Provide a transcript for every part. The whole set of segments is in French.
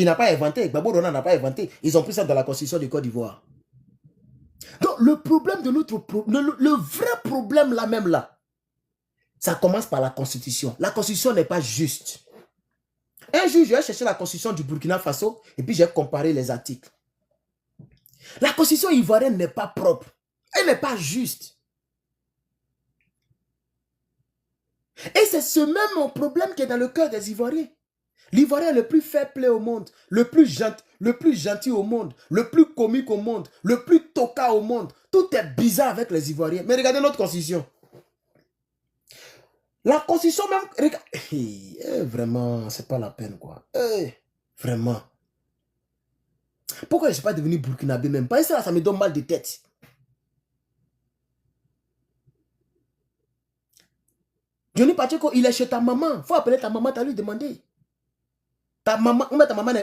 Il n'a pas inventé, Gbagbo Ronan n'a pas inventé. Ils ont pris ça dans la constitution du Côte d'Ivoire. Donc, le problème de notre... Le vrai problème là même là, ça commence par la constitution. La constitution n'est pas juste. Un jour, je vais chercher la constitution du Burkina Faso et puis j'ai comparé les articles. La constitution ivoirienne n'est pas propre. Elle n'est pas juste. Et c'est ce même problème qui est dans le cœur des Ivoiriens. L'Ivoirien le plus fair play au monde, le plus gentil au monde, le plus comique au monde, le plus toka au monde. Tout est bizarre avec les Ivoiriens. Mais regardez notre constitution. La constitution même... Regarde, vraiment, c'est pas la peine quoi. Vraiment. Pourquoi je ne suis pas devenu burkinabé même? Parce que ça me donne mal de tête. Johnny Pacheco, il est chez ta maman. Il faut appeler ta maman, tu as lui demander. Ta maman,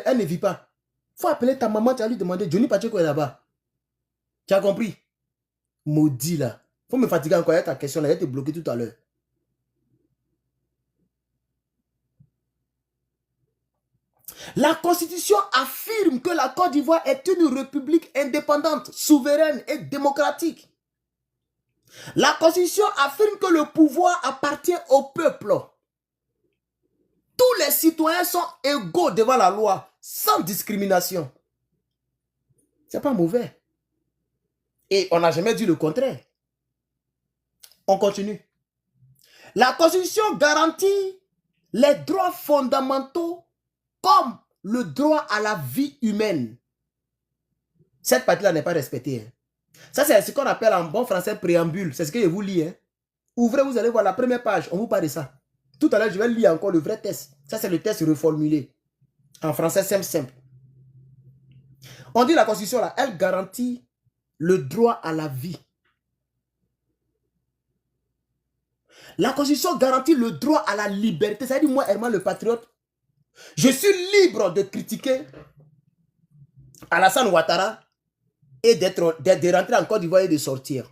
elle ne vit pas. Il faut appeler ta maman, tu as lui demander. Johnny Pacheco est là-bas. Tu as compris? Maudit là. Il faut me fatiguer encore avec ta question là. Elle était bloquée tout à l'heure. La Constitution affirme que la Côte d'Ivoire est une république indépendante, souveraine et démocratique. La Constitution affirme que le pouvoir appartient au peuple. Tous les citoyens sont égaux devant la loi, sans discrimination. C'est pas mauvais. Et on n'a jamais dit le contraire. On continue. La Constitution garantit les droits fondamentaux comme le droit à la vie humaine. Cette partie-là n'est pas respectée. Hein. Ça, c'est ce qu'on appelle en bon français préambule. C'est ce que je vous lis. Hein. Ouvrez, vous allez voir la première page. On vous parle de ça. Tout à l'heure, je vais lire encore le vrai test. Ça, c'est le test reformulé. En français simple. On dit la Constitution, là, elle garantit le droit à la vie. La Constitution garantit le droit à la liberté. Ça veut dire, moi, Herman le patriote, je suis libre de critiquer Alassane Ouattara et de rentrer en Côte d'Ivoire et de sortir.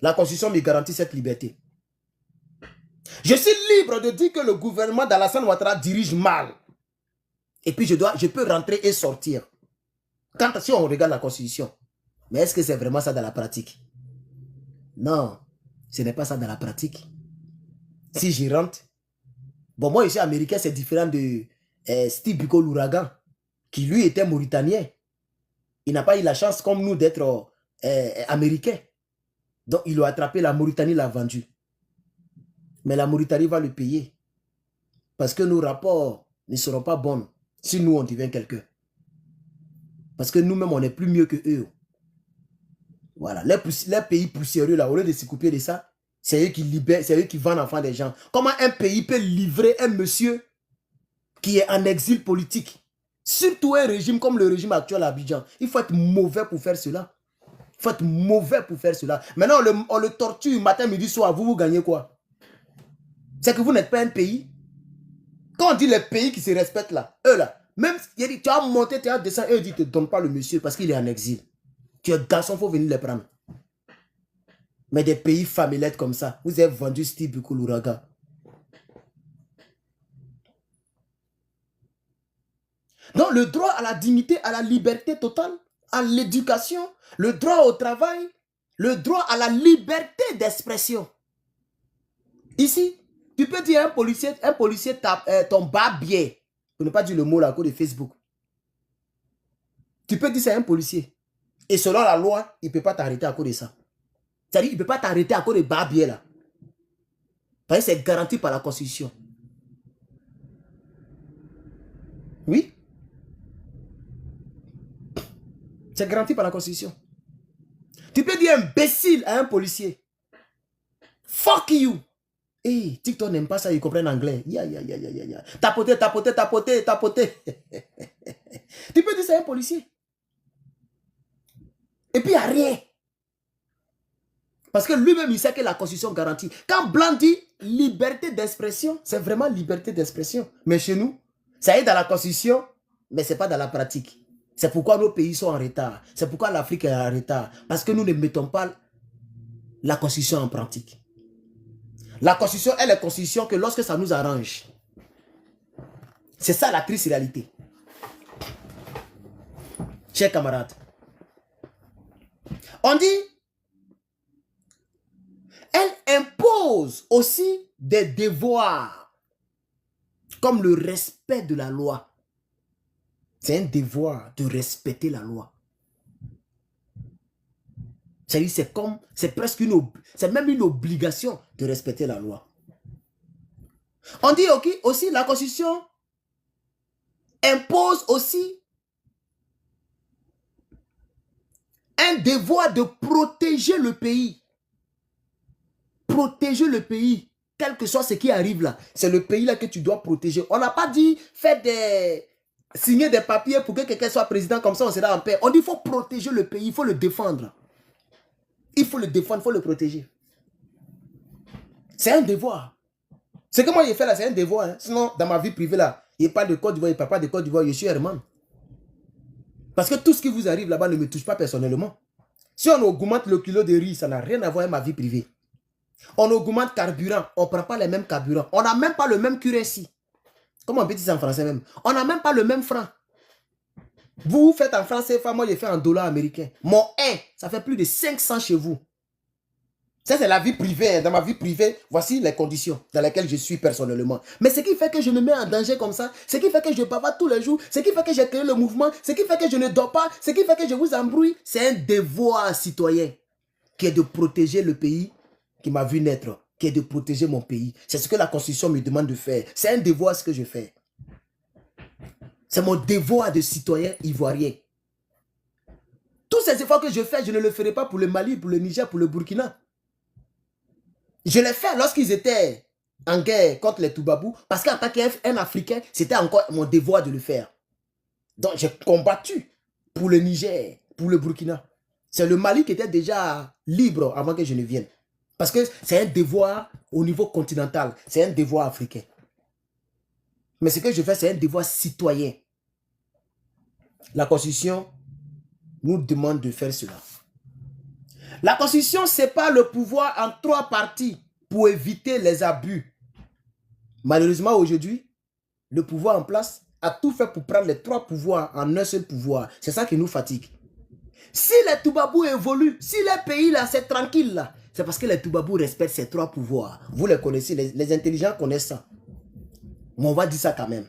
La Constitution me garantit cette liberté. Je suis libre de dire que le gouvernement d'Alassane Ouattara dirige mal. Et puis je peux rentrer et sortir. Quand si on regarde la Constitution. Mais est-ce que c'est vraiment ça dans la pratique? Non, ce n'est pas ça dans la pratique. Si j'y rentre, bon, moi, ici, américain, c'est différent de Steve Biko l'ouragan, qui lui était mauritanien. Il n'a pas eu la chance, comme nous, d'être américain. Donc, il a attrapé la Mauritanie, l'a vendu. Mais la Mauritanie va le payer. Parce que nos rapports ne seront pas bons si nous, on devient quelqu'un. Parce que nous-mêmes, on est plus mieux que eux. Voilà. Les pays poussiéreux, là, au lieu de se couper de ça, c'est eux qui libèrent, c'est eux qui vendent enfants des gens. Comment un pays peut livrer un monsieur qui est en exil politique? Surtout un régime comme le régime actuel à Abidjan. Il faut être mauvais pour faire cela. Il faut être mauvais pour faire cela. Maintenant, on le torture matin, midi, soir. Vous gagnez quoi? C'est que vous n'êtes pas un pays. Quand on dit les pays qui se respectent là, eux là, même si tu as monté, tu as descendu, eux disent, ne te donne pas le monsieur parce qu'il est en exil. Tu es garçon, il faut venir les prendre. Mais des pays famillettes comme ça, vous avez vendu Steve Biko l'ouragan. Donc le droit à la dignité, à la liberté totale, à l'éducation, le droit au travail, le droit à la liberté d'expression. Ici, tu peux dire à un policier tape ton barbier, pour ne pas dire le mot là à cause de Facebook. Tu peux dire ça à un policier. Et selon la loi, il ne peut pas t'arrêter à cause de ça. C'est-à-dire qu'il ne peut pas t'arrêter à cause de barbier là. Parce que c'est garanti par la Constitution. Oui. C'est garanti par la Constitution. Tu peux dire imbécile à un policier. Fuck you. Hey, TikTok n'aime pas ça, ils comprennent anglais. Tapoter, tapoter, tapoter, tapoter. Tu peux dire ça à un policier. Et puis il n'y a rien. Parce que lui-même, il sait que la Constitution garantit. Quand Blanc dit liberté d'expression, c'est vraiment liberté d'expression. Mais chez nous, ça est dans la Constitution, mais ce n'est pas dans la pratique. C'est pourquoi nos pays sont en retard. C'est pourquoi l'Afrique est en retard. Parce que nous ne mettons pas la Constitution en pratique. La Constitution est la Constitution que lorsque ça nous arrange. C'est ça la triste réalité. chers camarades. On dit, elle impose aussi des devoirs, comme le respect de la loi. C'est un devoir de respecter la loi. C'est presque c'est même une obligation de respecter la loi. On dit aussi la Constitution impose aussi un devoir de protéger le pays. Protéger le pays, quel que soit ce qui arrive là. C'est le pays là que tu dois protéger. On n'a pas dit signer des papiers pour que quelqu'un soit président, comme ça on sera en paix. On dit qu'il faut protéger le pays, il faut le défendre. Il faut le défendre, il faut le protéger. C'est un devoir. Ce que moi j'ai fait là, c'est un devoir. Hein. Sinon, dans ma vie privée là, il n'y a pas de Côte d'Ivoire, il n'y a pas de Côte d'Ivoire, je suis Herman. Parce que tout ce qui vous arrive là-bas ne me touche pas personnellement. Si on augmente le kilo de riz, ça n'a rien à voir avec ma vie privée. On augmente carburant, on ne prend pas les mêmes carburants. On n'a même pas le même currency. Comment on peut dire ça en français même? On n'a même pas le même franc. Vous faites en franc CFA, moi je fais en dollars américains. Mon 1, ça fait plus de 500 chez vous. Ça c'est la vie privée. Dans ma vie privée, voici les conditions dans lesquelles je suis personnellement. Mais ce qui fait que je me mets en danger comme ça, ce qui fait que je bavard tous les jours, ce qui fait que j'ai créé le mouvement, ce qui fait que je ne dors pas, ce qui fait que je vous embrouille, c'est un devoir citoyen qui est de protéger le pays qui m'a vu naître, qui est de protéger mon pays. C'est ce que la Constitution me demande de faire. C'est un devoir ce que je fais. C'est mon devoir de citoyen ivoirien. Tous ces efforts que je fais, je ne le ferai pas pour le Mali, pour le Niger, pour le Burkina. Je l'ai fait lorsqu'ils étaient en guerre contre les Toubabous, parce qu'en tant qu'un Africain, c'était encore mon devoir de le faire. Donc j'ai combattu pour le Niger, pour le Burkina. C'est le Mali qui était déjà libre avant que je ne vienne. Parce que c'est un devoir au niveau continental, c'est un devoir africain. Mais ce que je fais, c'est un devoir citoyen. La Constitution nous demande de faire cela. La Constitution sépare le pouvoir en 3 parties pour éviter les abus. Malheureusement, aujourd'hui, le pouvoir en place a tout fait pour prendre les 3 pouvoirs en un seul pouvoir. C'est ça qui nous fatigue. Si les Toubabous évoluent, si les pays là, c'est tranquille là, c'est parce que les Toubabous respectent ces 3 pouvoirs. Vous les connaissez, les intelligents connaissent ça. Mais on va dire ça quand même.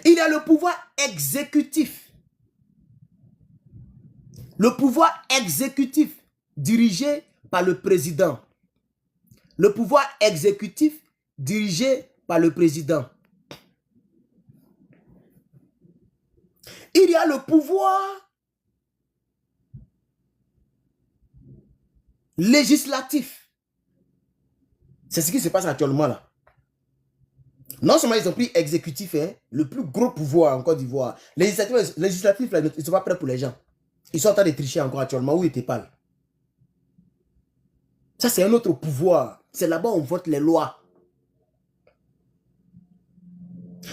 Il y a le pouvoir exécutif. Le pouvoir exécutif dirigé par le président. Le pouvoir exécutif dirigé par le président. Il y a le pouvoir législatif. C'est ce qui se passe actuellement là. Non seulement ils ont pris exécutif, hein, le plus gros pouvoir en Côte d'Ivoire. Législatif, là, ils ne sont pas prêts pour les gens. Ils sont en train de tricher encore actuellement. Où ils parlent? Ça, c'est un autre pouvoir. C'est là-bas où on vote les lois.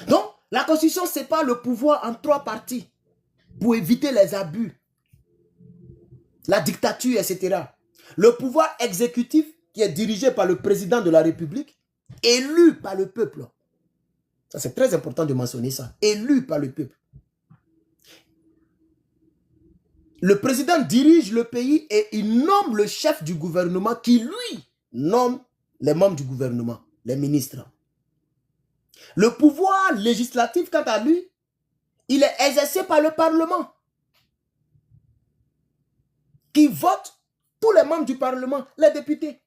Donc, la Constitution sépare le pouvoir en 3 parties pour éviter les abus, la dictature, etc. Le pouvoir exécutif qui est dirigé par le président de la République, élu par le peuple. Ça, c'est très important de mentionner ça. Élu par le peuple. Le président dirige le pays et il nomme le chef du gouvernement qui, lui, nomme les membres du gouvernement, les ministres. Le pouvoir législatif, quant à lui, il est exercé par le Parlement qui vote tous les membres du Parlement, les députés.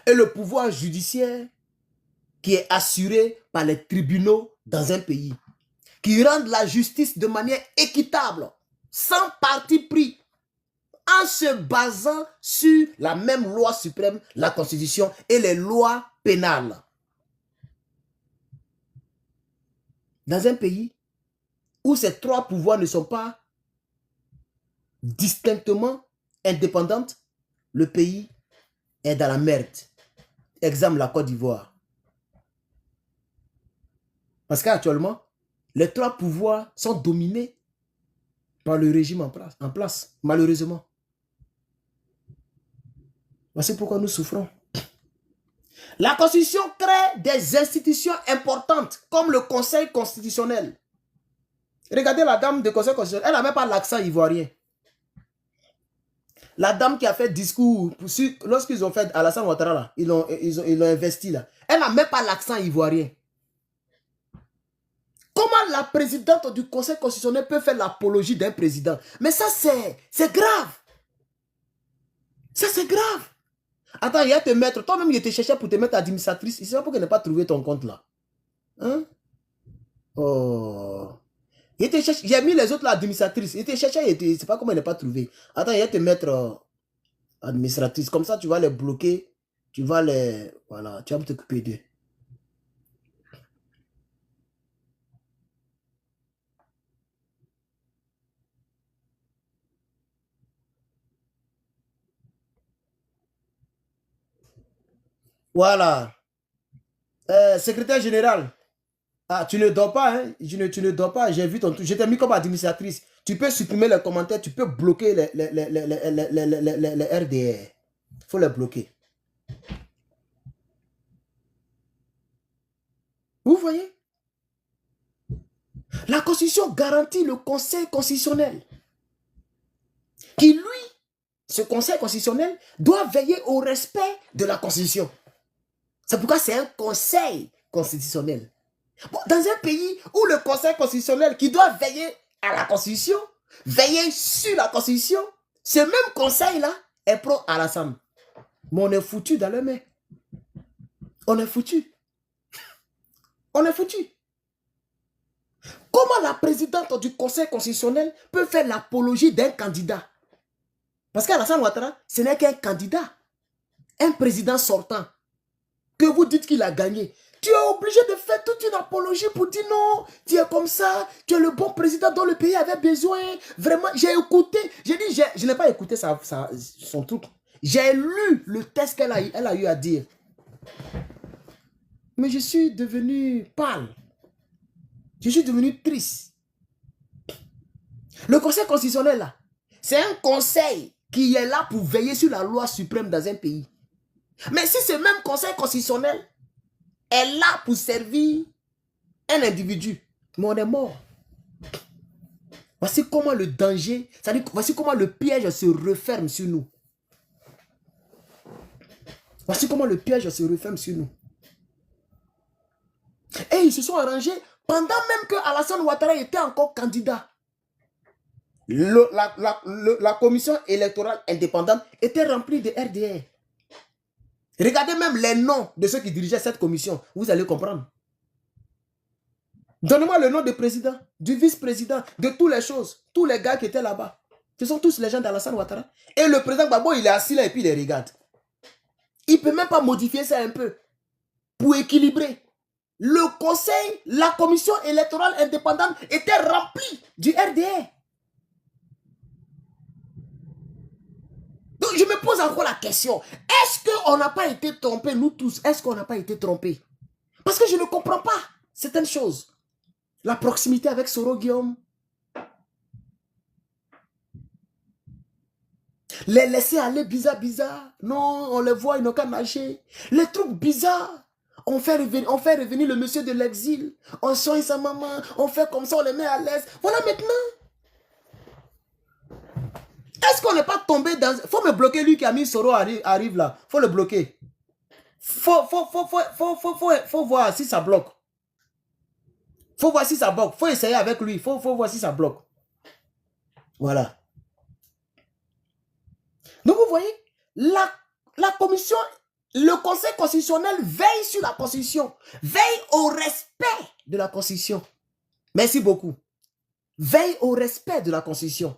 Et le pouvoir judiciaire qui est assuré par les tribunaux dans un pays, qui rendent la justice de manière équitable, sans parti pris, en se basant sur la même loi suprême, la Constitution et les lois pénales. Dans un pays où ces 3 pouvoirs ne sont pas distinctement indépendants, le pays est dans la merde. Exemple, la Côte d'Ivoire. Parce qu'actuellement, les 3 pouvoirs sont dominés par le régime en place, malheureusement. Voici pourquoi nous souffrons. La Constitution crée des institutions importantes comme le Conseil constitutionnel. Regardez la dame de conseil constitutionnel, elle n'a même pas l'accent ivoirien. La dame qui a fait discours, lorsqu'ils ont fait Alassane Ouattara, là, ils l'ont investi là. Elle n'a même pas l'accent ivoirien. Comment la présidente du conseil constitutionnel peut faire l'apologie d'un président? Mais ça, c'est grave. Ça, c'est grave. Attends, il y a te mettre, toi-même, il te cherchait pour te mettre administratrice. C'est pas pour qu'elle n'ait pas trouvé ton compte là. Hein? Oh. J'ai mis les autres là, administratrice. Il te cherchait, c'est pas comment elle n'a pas trouvé. Attends, il y a te mettre administratrice. Comme ça, tu vas les bloquer. Tu vas les... Voilà, tu vas t'occuper d'eux. Voilà. Secrétaire général. Ah, tu ne dors pas, hein? Tu ne dors pas. J'ai vu ton truc. Je t'ai mis comme administratrice. Tu peux supprimer les commentaires. Tu peux bloquer les RDR. Il faut les bloquer. Vous voyez? La Constitution garantit le Conseil constitutionnel. Qui, lui, ce Conseil constitutionnel, doit veiller au respect de la Constitution. C'est pourquoi c'est un Conseil constitutionnel. Bon, dans un pays où le Conseil constitutionnel qui doit veiller à la Constitution, veiller sur la Constitution, ce même Conseil-là est pro-Alassane. Mais on est foutu dans le main. On est foutu. On est foutu. Comment la présidente du Conseil constitutionnel peut faire l'apologie d'un candidat? Parce qu'Alassane Ouattara, ce n'est qu'un candidat. Un président sortant. Que vous dites qu'il a gagné. Tu es obligé de faire toute une apologie pour dire non, tu es comme ça, tu es le bon président dont le pays avait besoin. Vraiment, j'ai écouté, j'ai dit, je n'ai pas écouté son truc. J'ai lu le texte qu'elle a eu à dire. Mais je suis devenu pâle. Je suis devenu triste. Le Conseil constitutionnel, là, c'est un conseil qui est là pour veiller sur la loi suprême dans un pays. Mais si ce même Conseil constitutionnel est là pour servir un individu, mais on est mort. Voici comment le danger, c'est-à-dire voici comment le piège se referme sur nous. Voici comment le piège se referme sur nous. Et ils se sont arrangés pendant même que Alassane Ouattara était encore candidat. La commission électorale indépendante était remplie de RDR. Regardez même les noms de ceux qui dirigeaient cette commission. Vous allez comprendre. Donnez-moi le nom du président, du vice-président, de toutes les choses. Tous les gars qui étaient là-bas. Ce sont tous les gens d'Alassane Ouattara. Et le président Gbagbo, il est assis là et puis il les regarde. Il ne peut même pas modifier ça un peu pour équilibrer. Le conseil, la commission électorale indépendante était remplie du RDR. Donc je me pose encore la question. Est-ce qu'on n'a pas été trompés, nous tous? Est-ce qu'on n'a pas été trompés? Parce que je ne comprends pas certaines choses. La proximité avec Soro Guillaume. Les laisser aller bizarre. Non, on les voit, ils n'ont qu'à nager. Les trucs bizarres. On fait revenir le monsieur de l'exil. On soigne sa maman. On fait comme ça, on les met à l'aise. Voilà maintenant. Est-ce qu'on n'est pas tombé dans... Faut me bloquer lui qui a mis Soro arrive là. Faut le bloquer. Faut voir si ça bloque. Faut voir si ça bloque. Faut essayer avec lui. Faut voir si ça bloque. Voilà. Donc vous voyez, la commission, le Conseil constitutionnel veille sur la Constitution. Veille au respect de la Constitution. Merci beaucoup. Veille au respect de la Constitution.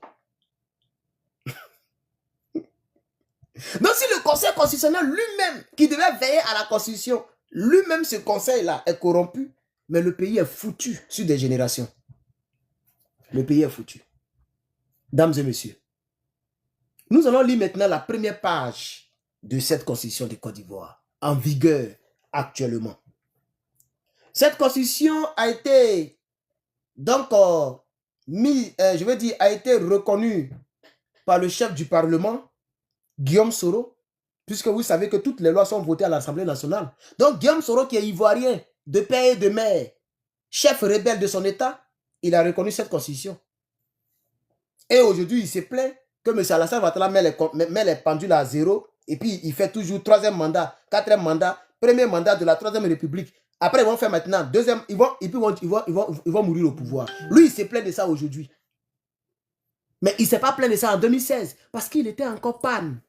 Donc si le Conseil constitutionnel lui-même, qui devait veiller à la Constitution, lui-même ce conseil-là est corrompu, mais le pays est foutu sur des générations. Le pays est foutu. Dames et messieurs, nous allons lire maintenant la première page de cette constitution de Côte d'Ivoire, en vigueur actuellement. Cette constitution a été, donc, a été reconnue par le chef du Parlement, Guillaume Soro, puisque vous savez que toutes les lois sont votées à l'Assemblée nationale. Donc, Guillaume Soro, qui est ivoirien, de père et de mère, chef rebelle de son État, il a reconnu cette constitution. Et aujourd'hui, il se plaint que M. Alassane Ouattara met les pendules à zéro et puis il fait toujours 3e mandat, 4e mandat, 1er mandat de la 3e République. Après, ils vont faire maintenant 2e, ils vont mourir au pouvoir. Lui, il se plaint de ça aujourd'hui. Mais il ne s'est pas plaint de ça en 2016 parce qu'il était encore panne.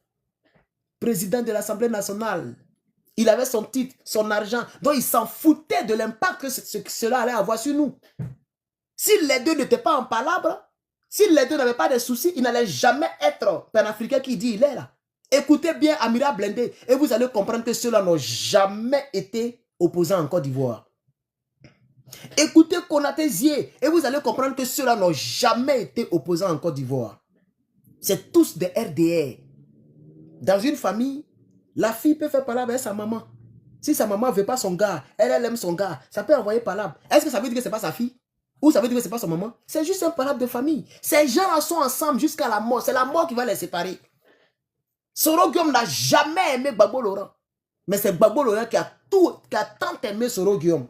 Président de l'Assemblée nationale. Il avait son titre, son argent. Donc, il s'en foutait de l'impact que cela allait avoir sur nous. Si les deux n'étaient pas en palabre, si les deux n'avaient pas de soucis, il n'allait jamais être panafricain qui dit il est là. Écoutez bien Amira Blindé et vous allez comprendre que ceux-là n'ont jamais été opposants en Côte d'Ivoire. Écoutez Konaté Zié et vous allez comprendre que ceux-là n'ont jamais été opposants en Côte d'Ivoire. C'est tous des RDR. Dans une famille, la fille peut faire palabre avec sa maman. Si sa maman ne veut pas son gars, elle aime son gars, ça peut envoyer palabre. Est-ce que ça veut dire que ce n'est pas sa fille? Ou ça veut dire que ce n'est pas sa maman? C'est juste un palabre de famille. Ces gens-là sont ensemble jusqu'à la mort. C'est la mort qui va les séparer. Soro Guillaume n'a jamais aimé Gbagbo Laurent. Mais c'est Gbagbo Laurent qui a tant aimé Soro Guillaume.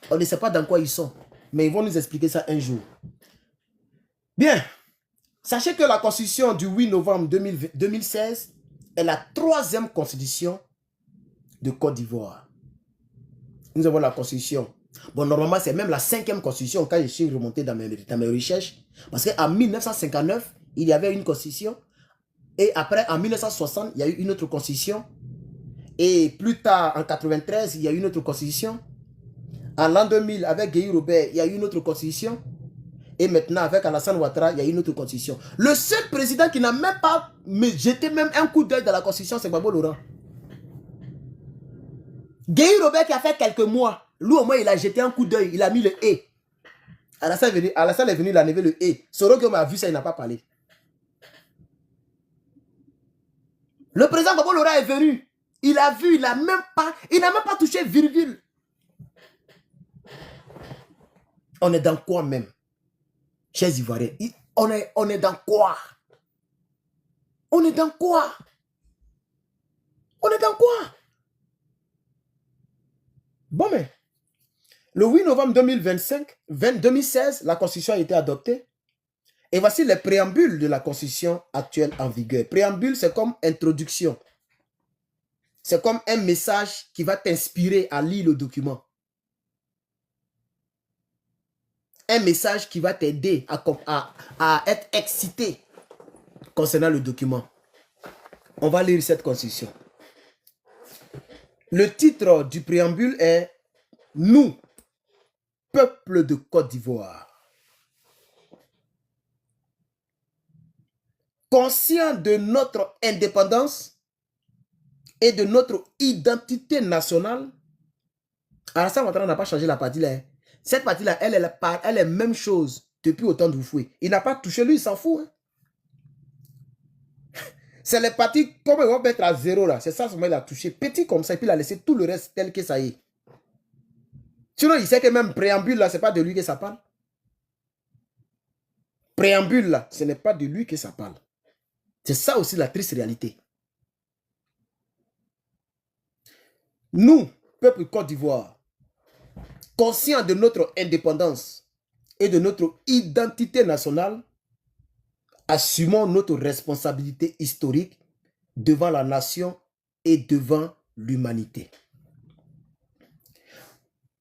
On ne sait pas dans quoi ils sont. Mais ils vont nous expliquer ça un jour. Bien. Sachez que la constitution du 8 novembre 2016 est la 3e constitution de Côte d'Ivoire. Nous avons la constitution. Bon, normalement, c'est même la 5e constitution quand je suis remonté dans mes recherches. Parce qu'en 1959, il y avait une constitution. Et après, en 1960, il y a eu une autre constitution. Et plus tard, en 93, il y a eu une autre constitution. En l'an 2000, avec Guéhi Robert, il y a eu une autre constitution. Et maintenant, avec Alassane Ouattara, il y a une autre constitution. Le seul président qui n'a même pas jeté même un coup d'œil dans la constitution, c'est Gbagbo Laurent. Guéhi Robert qui a fait quelques mois, lui au moins il a jeté un coup d'œil, il a mis le « et ». Alassane est venu, il a enlevé le « et ». Soro Guillaume a vu ça, il n'a pas parlé. Le président Gbagbo Laurent est venu, il a vu, il n'a même pas touché virgule. On est dans quoi même? Chers Ivoiriens, on est dans quoi? On est dans quoi? On est dans quoi? Bon, mais le 8 novembre 2016, la Constitution a été adoptée. Et voici les préambules de la Constitution actuelle en vigueur. Préambule, c'est comme introduction. C'est comme un message qui va t'inspirer à lire le document. Un message qui va t'aider à être excité concernant le document. On va lire cette constitution. Le titre du préambule est « Nous, peuple de Côte d'Ivoire, conscients de notre indépendance et de notre identité nationale ». Alassane Ouattara n'a pas changé la partie là. Cette partie-là, elle est la même chose depuis autant de Oufoué. Il n'a pas touché, lui, il s'en fout. Hein. C'est les parties, comme ils vont mettre à zéro là. C'est ça, seulement il a touché. Petit comme ça, et puis il a laissé tout le reste tel que ça y est. Sinon, il sait que même préambule là, ce n'est pas de lui que ça parle. Préambule là, ce n'est pas de lui que ça parle. C'est ça aussi la triste réalité. Nous, peuple Côte d'Ivoire, conscients de notre indépendance et de notre identité nationale, assumons notre responsabilité historique devant la nation et devant l'humanité.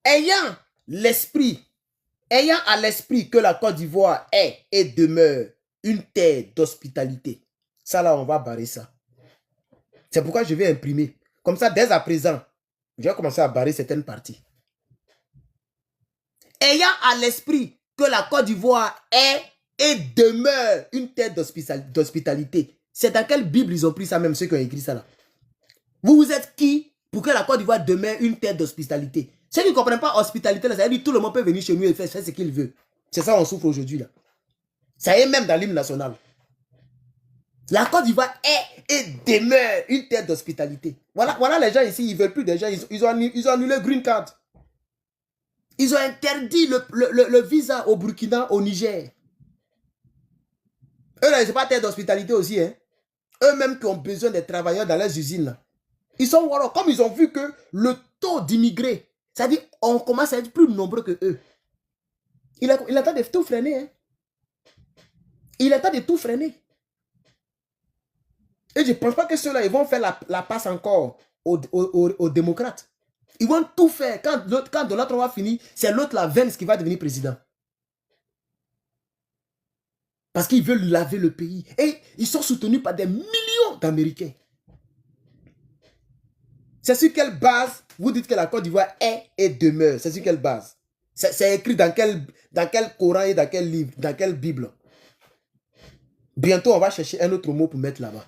Ayant à l'esprit que la Côte d'Ivoire est et demeure une terre d'hospitalité. Ça là, on va barrer ça. C'est pourquoi je vais imprimer. Comme ça, dès à présent, je vais commencer à barrer certaines parties. Ayant à l'esprit que la Côte d'Ivoire est et demeure une terre d'hospitalité. C'est dans quelle Bible ils ont pris ça, même ceux qui ont écrit ça là? Vous êtes qui pour que la Côte d'Ivoire demeure une terre d'hospitalité? Ceux qui ne comprennent pas hospitalité, là, ça veut dire que tout le monde peut venir chez nous et faire ce qu'il veut. C'est ça qu'on souffre aujourd'hui là. Ça y est même dans l'hymne national. La Côte d'Ivoire est et demeure une terre d'hospitalité. Voilà les gens ici, ils ne veulent plus des gens. Ils ont annulé Green Card. Ils ont interdit le visa au Burkina, au Niger. Eux là, ils sont pas terre d'hospitalité aussi. Hein. Eux-mêmes qui ont besoin des travailleurs dans les usines. Là. Ils sont voilà, comme ils ont vu que le taux d'immigrés, c'est-à-dire on commence à être plus nombreux que eux. Il attend de tout freiner. Hein. Il attend de tout freiner. Et je ne pense pas que ceux-là, ils vont faire la passe encore aux démocrates. Ils vont tout faire. Quand Donald Trump va finir, c'est l'autre, la Vance, qui va devenir président. Parce qu'ils veulent laver le pays. Et ils sont soutenus par des millions d'Américains. C'est sur quelle base vous dites que la Côte d'Ivoire est et demeure? C'est sur quelle base? C'est écrit dans quel Coran et dans quel livre, dans quelle Bible? Bientôt, on va chercher un autre mot pour mettre là-bas.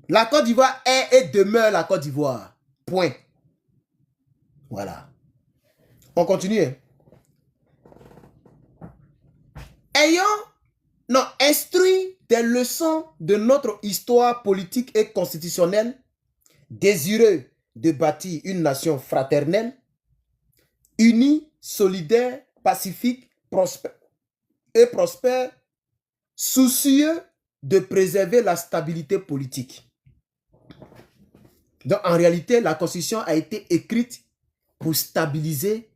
La Côte d'Ivoire est et demeure la Côte d'Ivoire. Point. Voilà. On continue. Hein? Ayant instruit des leçons de notre histoire politique et constitutionnelle, désireux de bâtir une nation fraternelle, unie, solidaire, pacifique, prospère, soucieux de préserver la stabilité politique. Donc, en réalité, la Constitution a été écrite pour stabiliser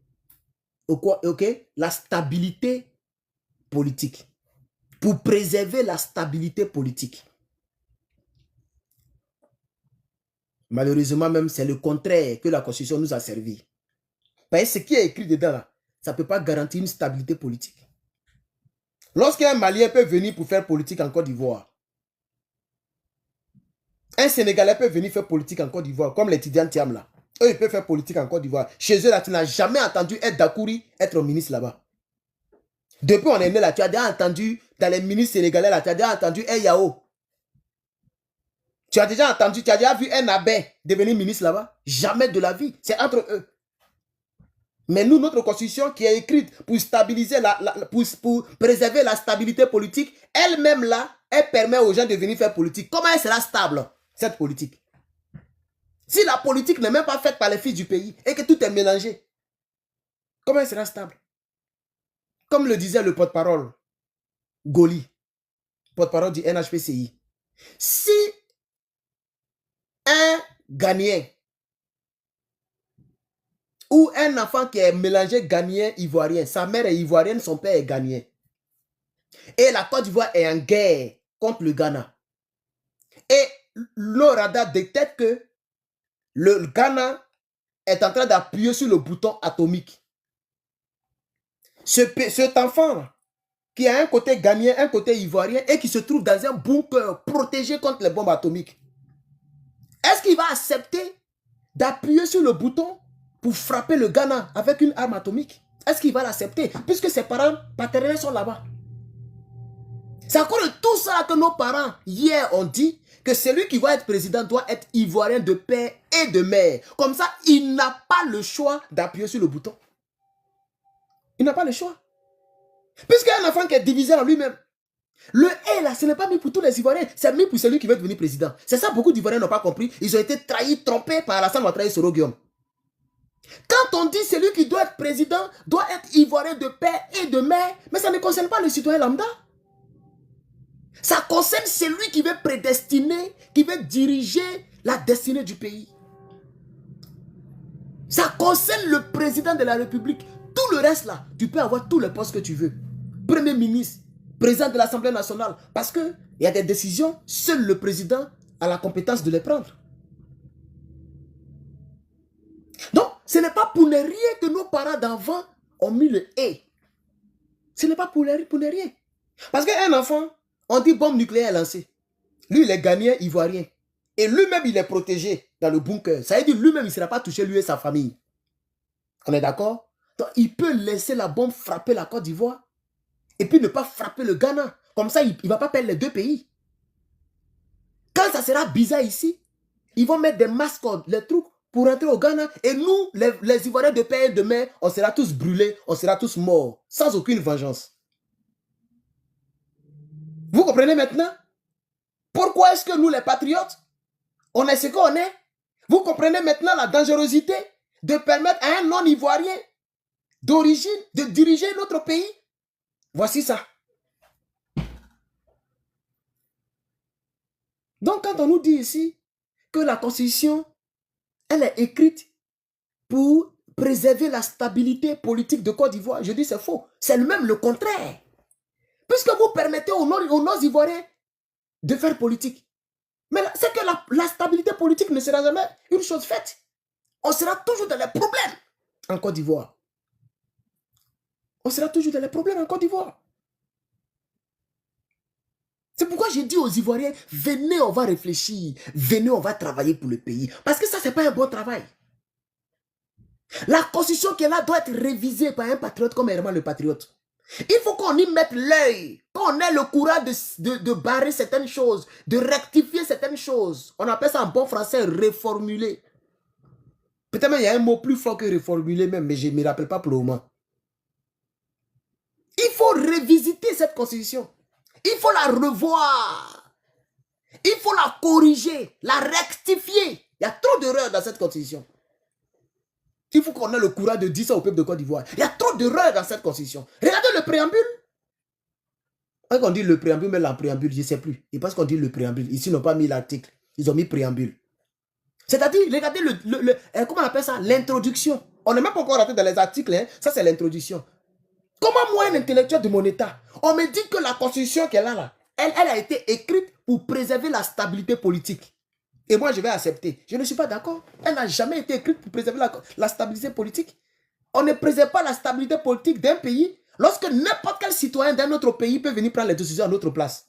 la stabilité politique. Pour préserver la stabilité politique. Malheureusement, même, c'est le contraire que la Constitution nous a servi. Parce que ce qui est écrit dedans, là, ça ne peut pas garantir une stabilité politique. Lorsqu'un Malien peut venir pour faire politique en Côte d'Ivoire, un Sénégalais peut venir faire politique en Côte d'Ivoire, comme l'étudiant Thiam là. Eux, ils peuvent faire politique en Côte d'Ivoire. Chez eux, là, tu n'as jamais entendu Ed Dakouri être ministre là-bas. Depuis on est né là, tu as déjà entendu, dans les ministres sénégalais là, tu as déjà entendu un Yao. Tu as déjà vu un abbé devenir ministre là-bas? Jamais de la vie. C'est entre eux. Mais nous, notre constitution qui est écrite pour stabiliser, pour préserver la stabilité politique, elle-même là, elle permet aux gens de venir faire politique. Comment elle sera stable, cette politique? Si la politique n'est même pas faite par les fils du pays et que tout est mélangé, comment elle sera stable? Comme le disait le porte-parole, Goli, porte-parole du NHPCI. Si un Ghanéen ou un enfant qui est mélangé Ghanéen-Ivoirien, sa mère est ivoirienne, son père est ghanéen, et la Côte d'Ivoire est en guerre contre le Ghana, et le radar détecte que le Ghana est en train d'appuyer sur le bouton atomique. Cet enfant qui a un côté ghanéen, un côté ivoirien, et qui se trouve dans un bunker protégé contre les bombes atomiques, est-ce qu'il va accepter d'appuyer sur le bouton pour frapper le Ghana avec une arme atomique? Est-ce qu'il va l'accepter? Puisque ses parents paternels sont là-bas. C'est encore de tout ça que nos parents, hier, ont dit que celui qui va être président doit être ivoirien de père et de mère. Comme ça, il n'a pas le choix d'appuyer sur le bouton. Il n'a pas le choix. Puisqu'il y a un enfant qui est divisé en lui-même. Le « là, ce n'est pas mis pour tous les Ivoiriens, c'est mis pour celui qui veut devenir président. » C'est ça, beaucoup d'Ivoiriens n'ont pas compris. Ils ont été trahis, trompés par Alassane Ouattara et Soro Guillaume. Quand on dit celui qui doit être président doit être ivoirien de père et de mère, mais ça ne concerne pas le citoyen lambda. Ça concerne celui qui veut prédestiner, qui veut diriger la destinée du pays. Ça concerne le président de la République. Tout le reste là, tu peux avoir tous les postes que tu veux. Premier ministre, président de l'Assemblée nationale. Parce qu'il y a des décisions, seul le président a la compétence de les prendre. Donc, ce n'est pas pour ne rien que nos parents d'avant ont mis le « et ». Ce n'est pas pour ne rien. Parce qu'un enfant, on dit bombe nucléaire lancée. Lui, il est ghanéen, ivoirien. Et lui-même, il est protégé dans le bunker. Ça veut dire lui-même, il ne sera pas touché, lui et sa famille. On est d'accord? Donc, il peut laisser la bombe frapper la Côte d'Ivoire et puis ne pas frapper le Ghana. Comme ça, il ne va pas perdre les deux pays. Quand ça sera bizarre ici, ils vont mettre des masques, les trucs, pour rentrer au Ghana. Et nous, les Ivoiriens de père et de mère, on sera tous brûlés, on sera tous morts, sans aucune vengeance. Vous comprenez maintenant? Pourquoi est-ce que nous, les patriotes, on est ce qu'on est? Vous comprenez maintenant la dangerosité de permettre à un non-ivoirien d'origine de diriger notre pays? Voici ça. Donc, quand on nous dit ici que la Constitution, elle est écrite pour préserver la stabilité politique de Côte d'Ivoire. Je dis c'est faux. C'est même le contraire. Puisque vous permettez aux Nord-Ivoiriens de faire politique. Mais c'est que la stabilité politique ne sera jamais une chose faite. On sera toujours dans les problèmes en Côte d'Ivoire. On sera toujours dans les problèmes en Côte d'Ivoire. C'est pourquoi j'ai dit aux Ivoiriens, venez, on va réfléchir. Venez, on va travailler pour le pays. Parce que ça, ce n'est pas un bon travail. La constitution qui est là doit être révisée par un patriote comme Herman le patriote. Il faut qu'on y mette l'œil, qu'on ait le courage de barrer certaines choses, de rectifier certaines choses. On appelle ça en bon français reformuler. Peut-être même il y a un mot plus fort que reformuler même, mais je ne me rappelle pas pour le moment. Il faut revisiter cette constitution. Il faut la revoir. Il faut la corriger, la rectifier. Il y a trop d'erreurs dans cette constitution. Il faut qu'on ait le courage de dire ça au peuple de Côte d'Ivoire. Il y a trop d'erreurs dans cette constitution. Regardez le préambule. Quand on dit le préambule, mais la préambule, je ne sais plus. Et parce qu'on dit le préambule, ici, ils n'ont pas mis l'article. Ils ont mis préambule. C'est-à-dire, regardez comment on appelle ça? L'introduction. On n'est même pas encore rentré dans les articles. Hein. Ça, c'est l'introduction. Comment moi, un intellectuel de mon état, on me dit que la constitution qu'elle a là, elle a été écrite pour préserver la stabilité politique. Et moi, je vais accepter. Je ne suis pas d'accord. Elle n'a jamais été écrite pour préserver la stabilité politique. On ne préserve pas la stabilité politique d'un pays lorsque n'importe quel citoyen d'un autre pays peut venir prendre les décisions à notre place.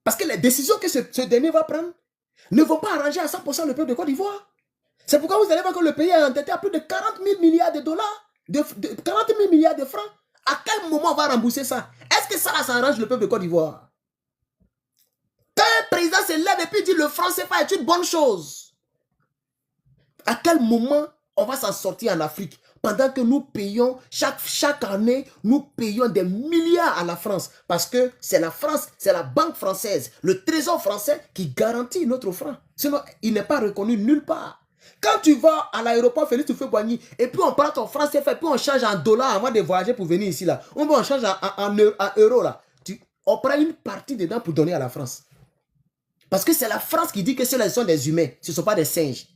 Parce que les décisions que ce dernier va prendre ne vont pas arranger à 100% le peuple de Côte d'Ivoire. C'est pourquoi vous allez voir que le pays est endetté à plus de 40 000 milliards de dollars. 40 000 milliards de francs. À quel moment on va rembourser ça? Est-ce que ça arrange le peuple de Côte d'Ivoire? Quand un président se lève et puis dit le franc CFA est une bonne chose, à quel moment on va s'en sortir en Afrique pendant que nous payons chaque année, nous payons des milliards à la France parce que c'est la France, c'est la banque française, le trésor français qui garantit notre franc. Sinon, il n'est pas reconnu nulle part. Quand tu vas à l'aéroport Félix Houphouët-Boigny et puis on prend ton franc CFA, puis on change en dollars avant de voyager pour venir ici là, on change en euros là, on prend une partie dedans pour donner à la France. Parce que c'est la France qui dit que ce sont des humains, ce ne sont pas des singes.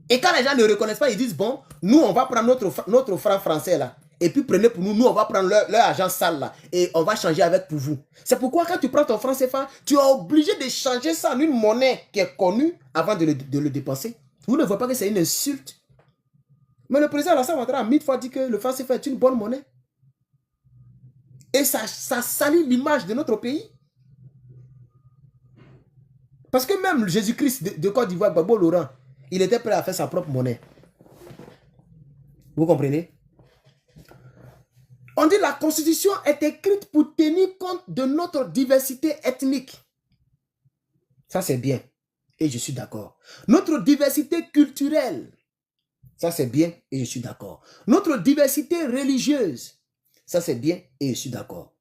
Et quand les gens ne reconnaissent pas, ils disent, bon, nous, on va prendre notre franc français là. Et puis prenez pour nous, on va prendre leur argent sale là. Et on va changer avec pour vous. C'est pourquoi quand tu prends ton franc CFA, tu es obligé de changer ça en une monnaie qui est connue avant de le dépenser. Vous ne voyez pas que c'est une insulte. Mais le président Alassane Ouattara a 1000 fois dit que le franc CFA est une bonne monnaie. Et ça salit l'image de notre pays. Parce que même Jésus-Christ de Côte d'Ivoire, Gbagbo Laurent, il était prêt à faire sa propre monnaie. Vous comprenez? On dit que la Constitution est écrite pour tenir compte de notre diversité ethnique. Ça, c'est bien. Et je suis d'accord. Notre diversité culturelle. Ça, c'est bien. Et je suis d'accord. Notre diversité religieuse. Ça, c'est bien. Et je suis d'accord.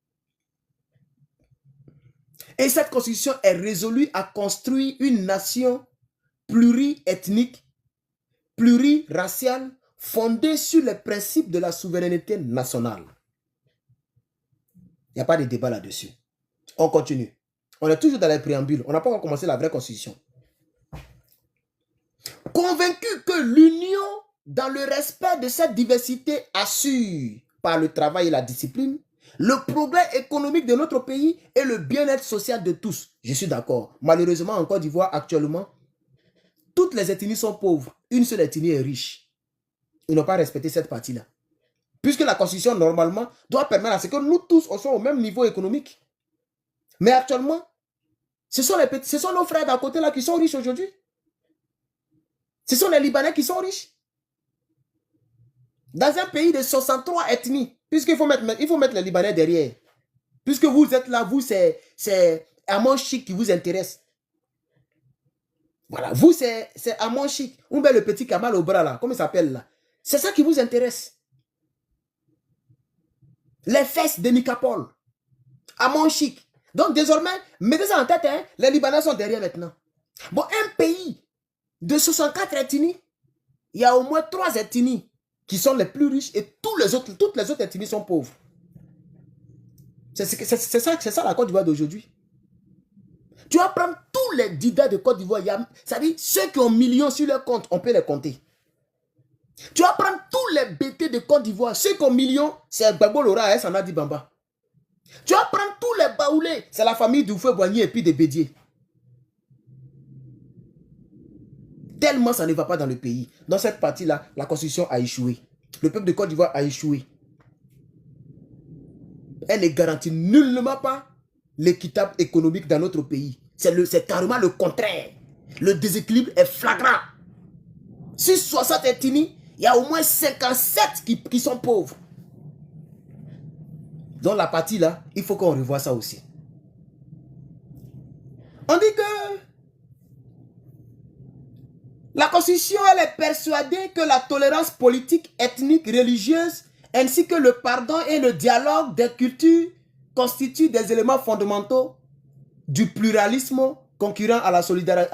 Et cette Constitution est résolue à construire une nation pluriethnique, pluriraciale, fondée sur les principes de la souveraineté nationale. Il n'y a pas de débat là-dessus. On continue. On est toujours dans les préambules. On n'a pas encore commencé la vraie Constitution. Convaincu que l'union, dans le respect de cette diversité, assure, par le travail et la discipline, le progrès économique de notre pays et le bien-être social de tous. Je suis d'accord. Malheureusement, en Côte d'Ivoire, actuellement, toutes les ethnies sont pauvres. Une seule ethnie est riche. Ils n'ont pas respecté cette partie-là. Puisque la Constitution, normalement, doit permettre à ce que nous tous soyons au même niveau économique. Mais actuellement, ce sont nos frères d'à côté là qui sont riches aujourd'hui. Ce sont les Libanais qui sont riches. Dans un pays de 63 ethnies, puisqu'il faut mettre les Libanais derrière. Puisque vous êtes là, vous, c'est Amon Chic qui vous intéresse. Voilà, vous, c'est Amon Chic. Ou bien le petit Kamal au bras là, comment il s'appelle là. C'est ça qui vous intéresse. Les fesses de Nicapol. Amon Chic. Donc désormais, mettez ça en tête, hein, les Libanais sont derrière maintenant. Bon, un pays de 64 ethnies, il y a au moins 3 ethnies qui sont les plus riches et toutes les autres ethnies sont pauvres. C'est ça la Côte d'Ivoire d'aujourd'hui. Tu vas prendre tous tous les Dida de Côte d'Ivoire, c'est-à-dire ceux qui ont millions sur leur compte, on peut les compter. Tu vas prendre tous les BT de Côte d'Ivoire, ceux qui ont millions, c'est Gbagbo Lora et Sanadi Bamba. Tu vas prendre tous les Baoulés, c'est la famille d'Oufé Boigny et puis de Bédier. Tellement ça ne va pas dans le pays. Dans cette partie-là, la constitution a échoué. Le peuple de Côte d'Ivoire a échoué. Elle ne garantit nullement pas l'équitable économique dans notre pays. C'est carrément le contraire. Le déséquilibre est flagrant. Sur 60 ethnies, il y a au moins 57 qui sont pauvres. Dans la partie là, il faut qu'on revoie ça aussi. On dit que la Constitution, elle est persuadée que la tolérance politique, ethnique, religieuse, ainsi que le pardon et le dialogue des cultures constituent des éléments fondamentaux du pluralisme concurrent à la solidarité,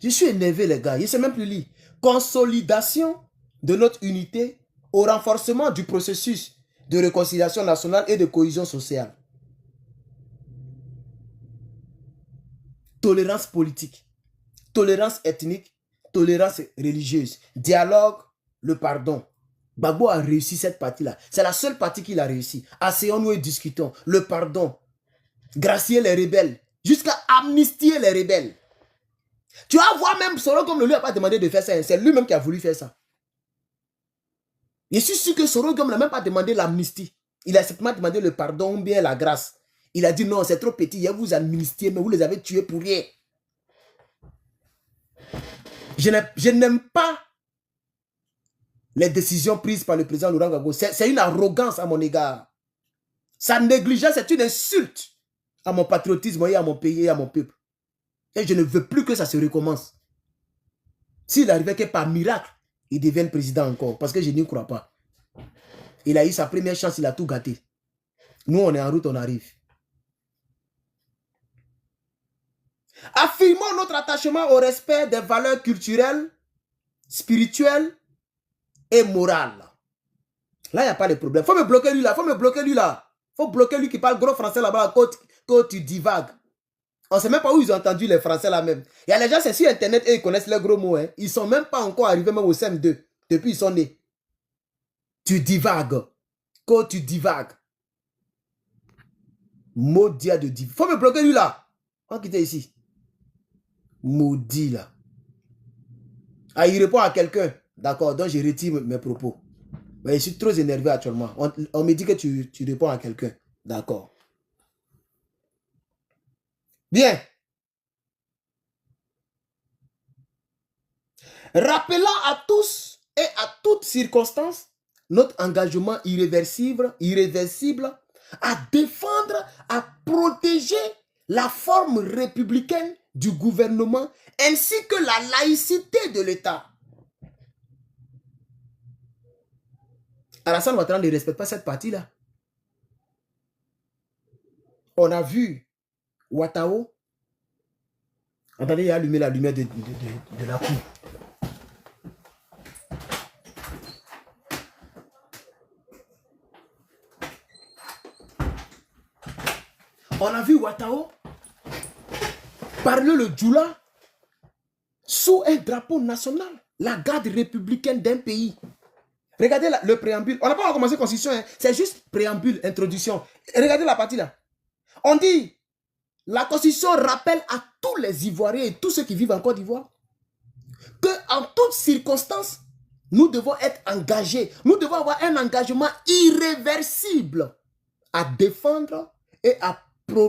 Je suis énervé les gars, je ne sais même plus lire. Consolidation de notre unité au renforcement du processus de réconciliation nationale et de cohésion sociale. Tolérance politique, tolérance ethnique, tolérance religieuse, dialogue, le pardon. Gbagbo a réussi cette partie-là. C'est la seule partie qu'il a réussi. Asseyons-nous et discutons. Le pardon. Gracier les rebelles. Jusqu'à amnistier les rebelles. Tu vas voir même Soro Gom ne lui a pas demandé de faire ça. C'est lui-même qui a voulu faire ça. Je suis sûr que Soro Gom n'a même pas demandé l'amnistie. Il a simplement demandé le pardon ou bien la grâce. Il a dit non, c'est trop petit. Il a vous amnistié, mais vous les avez tués pour rien. Je n'aime pas les décisions prises par le président Laurent Gbagbo. C'est une arrogance à mon égard. Sa négligence est une insulte à mon patriotisme et à mon pays et à mon peuple. Et je ne veux plus que ça se recommence. S'il arrivait que par miracle, il devienne président encore, parce que je n'y crois pas. Il a eu sa première chance, il a tout gâté. Nous, on est en route, on arrive. Affirmons notre attachement au respect des valeurs culturelles, spirituelles et morales. Là, il n'y a pas de problème. Il faut me bloquer lui là, il faut me bloquer lui là. Il faut bloquer lui qui parle gros français là-bas quand tu divagues. On ne sait même pas où ils ont entendu les français là même. Il y a les gens, c'est sur internet et ils connaissent les gros mots. Hein. Ils ne sont même pas encore arrivés même au CM2. Depuis ils sont nés. Tu divagues. Quand tu divagues. Maudit de divague. Il faut me bloquer lui là. On va quitter ici. Maudit là. Ah, il répond à quelqu'un. D'accord, donc je retire mes propos. Mais je suis trop énervé actuellement. On me dit que tu réponds à quelqu'un. D'accord. Bien. Rappelant à tous et à toutes circonstances notre engagement irréversible à défendre, à protéger la forme républicaine du gouvernement ainsi que la laïcité de l'État. Alassane Ouattara ne respecte pas cette partie-là. On a vu Ouattao. Attendez, il a allumé la lumière de la cour. On a vu Ouattao parler le djoula sous un drapeau national, la garde républicaine d'un pays. Regardez le préambule. On n'a pas commencé la constitution, hein. C'est juste préambule, introduction. Regardez la partie là. On dit, la constitution rappelle à tous les Ivoiriens et tous ceux qui vivent en Côte d'Ivoire qu'en toutes circonstances, nous devons être engagés. Nous devons avoir un engagement irréversible à défendre et à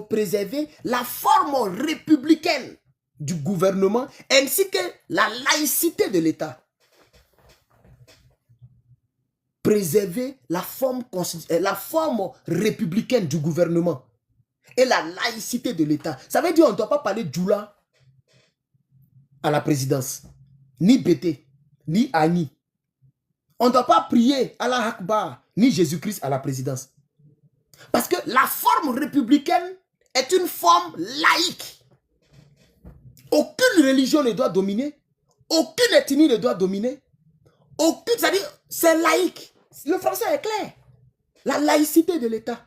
préserver la forme républicaine du gouvernement ainsi que la laïcité de l'État. Préserver la forme républicaine du gouvernement et la laïcité de l'État. Ça veut dire qu'on ne doit pas parler djoula à la présidence, ni Bété, ni Ani. On ne doit pas prier Allah Akbar, ni Jésus-Christ à la présidence. Parce que la forme républicaine est une forme laïque. Aucune religion ne doit dominer, aucune ethnie ne doit dominer, c'est-à-dire c'est laïque. Le français est clair. La laïcité de l'État.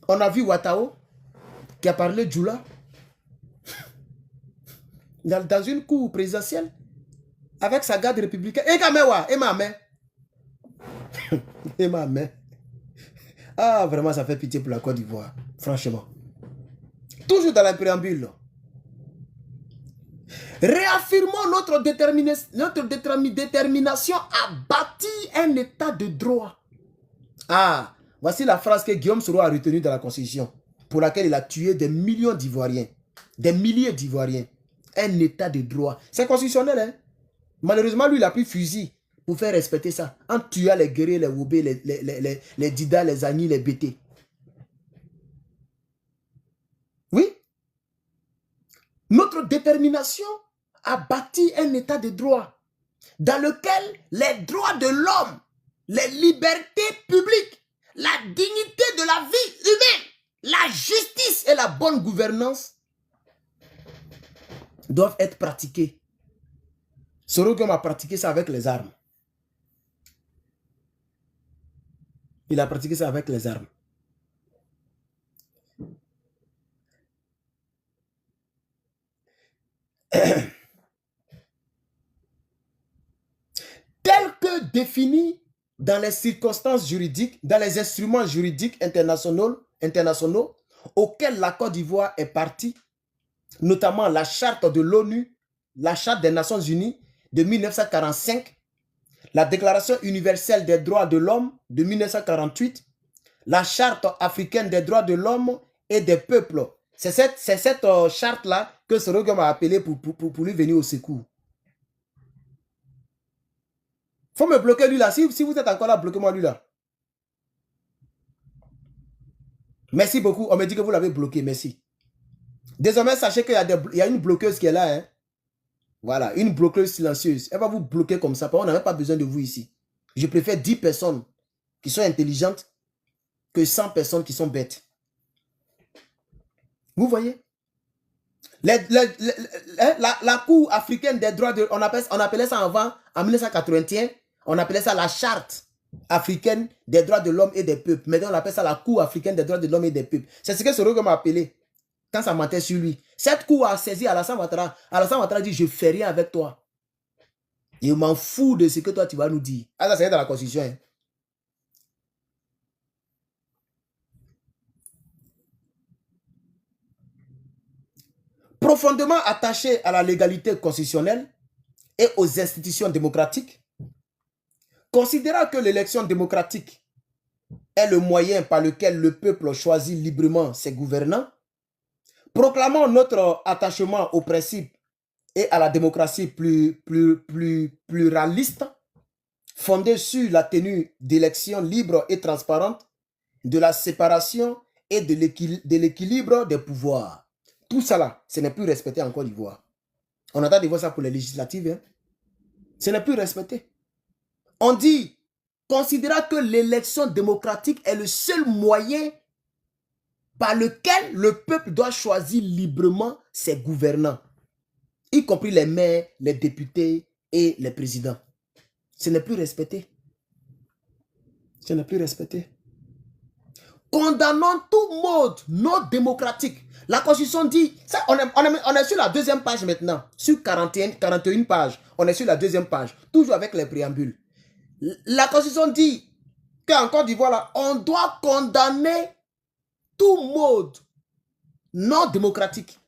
On a vu Ouattao qui a parlé Djoula dans une cour présidentielle avec sa garde républicaine. Et ma main. Ah, vraiment, ça fait pitié pour la Côte d'Ivoire. Franchement. Toujours dans la préambule. Réaffirmons notre détermination à bâtir un état de droit. Ah, voici la phrase que Guillaume Soro a retenue dans la Constitution, pour laquelle il a tué des millions d'Ivoiriens, des milliers d'Ivoiriens. Un état de droit. C'est constitutionnel, hein? Malheureusement, lui, il a pris fusil pour faire respecter ça. En tuant les guerriers, les Wobé, les Dida, les Agni, les BT. Oui. Notre détermination à bâtir un état de droit dans lequel les droits de l'homme, les libertés publiques, la dignité de la vie humaine, la justice et la bonne gouvernance doivent être pratiqués. Sorogum a pratiqué ça avec les armes. Il a pratiqué ça avec les armes. Tel que défini dans les circonstances juridiques, dans les instruments juridiques internationaux auxquels la Côte d'Ivoire est partie, notamment la charte de l'ONU, la charte des Nations Unies de 1945, la Déclaration universelle des droits de l'homme de 1948, la charte africaine des droits de l'homme et des peuples. C'est cette charte-là que Sorogum a appelé pour lui venir au secours. Il faut me bloquer lui là. Si vous êtes encore là, bloquez-moi lui là. Merci beaucoup. On me dit que vous l'avez bloqué. Merci. Désormais, sachez qu'il y a une bloqueuse qui est là. Hein. Voilà, une bloqueuse silencieuse. Elle va vous bloquer comme ça. On n'a même pas besoin de vous ici. Je préfère 10 personnes qui sont intelligentes que 100 personnes qui sont bêtes. Vous voyez? La Cour africaine des droits de l'homme, on appelait ça avant, en 1981, on appelait ça la charte africaine des droits de l'homme et des peuples. Maintenant, on appelle ça la Cour africaine des droits de l'homme et des peuples. C'est ce que Sorogum m'a appelé quand ça mentait sur lui. Cette cour a saisi Alassane Ouattara. Alassane Ouattara dit, je ne fais rien avec toi. Je m'en fous de ce que toi, tu vas nous dire. Ah, ça, c'est dans la Constitution. Hein. Profondément attaché à la légalité constitutionnelle et aux institutions démocratiques, considérant que l'élection démocratique est le moyen par lequel le peuple choisit librement ses gouvernants, proclamant notre attachement aux principes et à la démocratie pluraliste, fondée sur la tenue d'élections libres et transparentes, de la séparation et de l'équilibre des pouvoirs. Tout ça là, ce n'est plus respecté en Côte d'Ivoire. On attend de voir ça pour les législatives. Hein? Ce n'est plus respecté. On dit, considérant que l'élection démocratique est le seul moyen par lequel le peuple doit choisir librement ses gouvernants, y compris les maires, les députés et les présidents. Ce n'est plus respecté. Ce n'est plus respecté. Condamnons tout mode non démocratique. La Constitution dit, ça, on est sur la deuxième page maintenant, sur 41 pages, on est sur la deuxième page, toujours avec les préambules. La Constitution dit qu'en Côte d'Ivoire, on doit condamner tout mode non démocratique.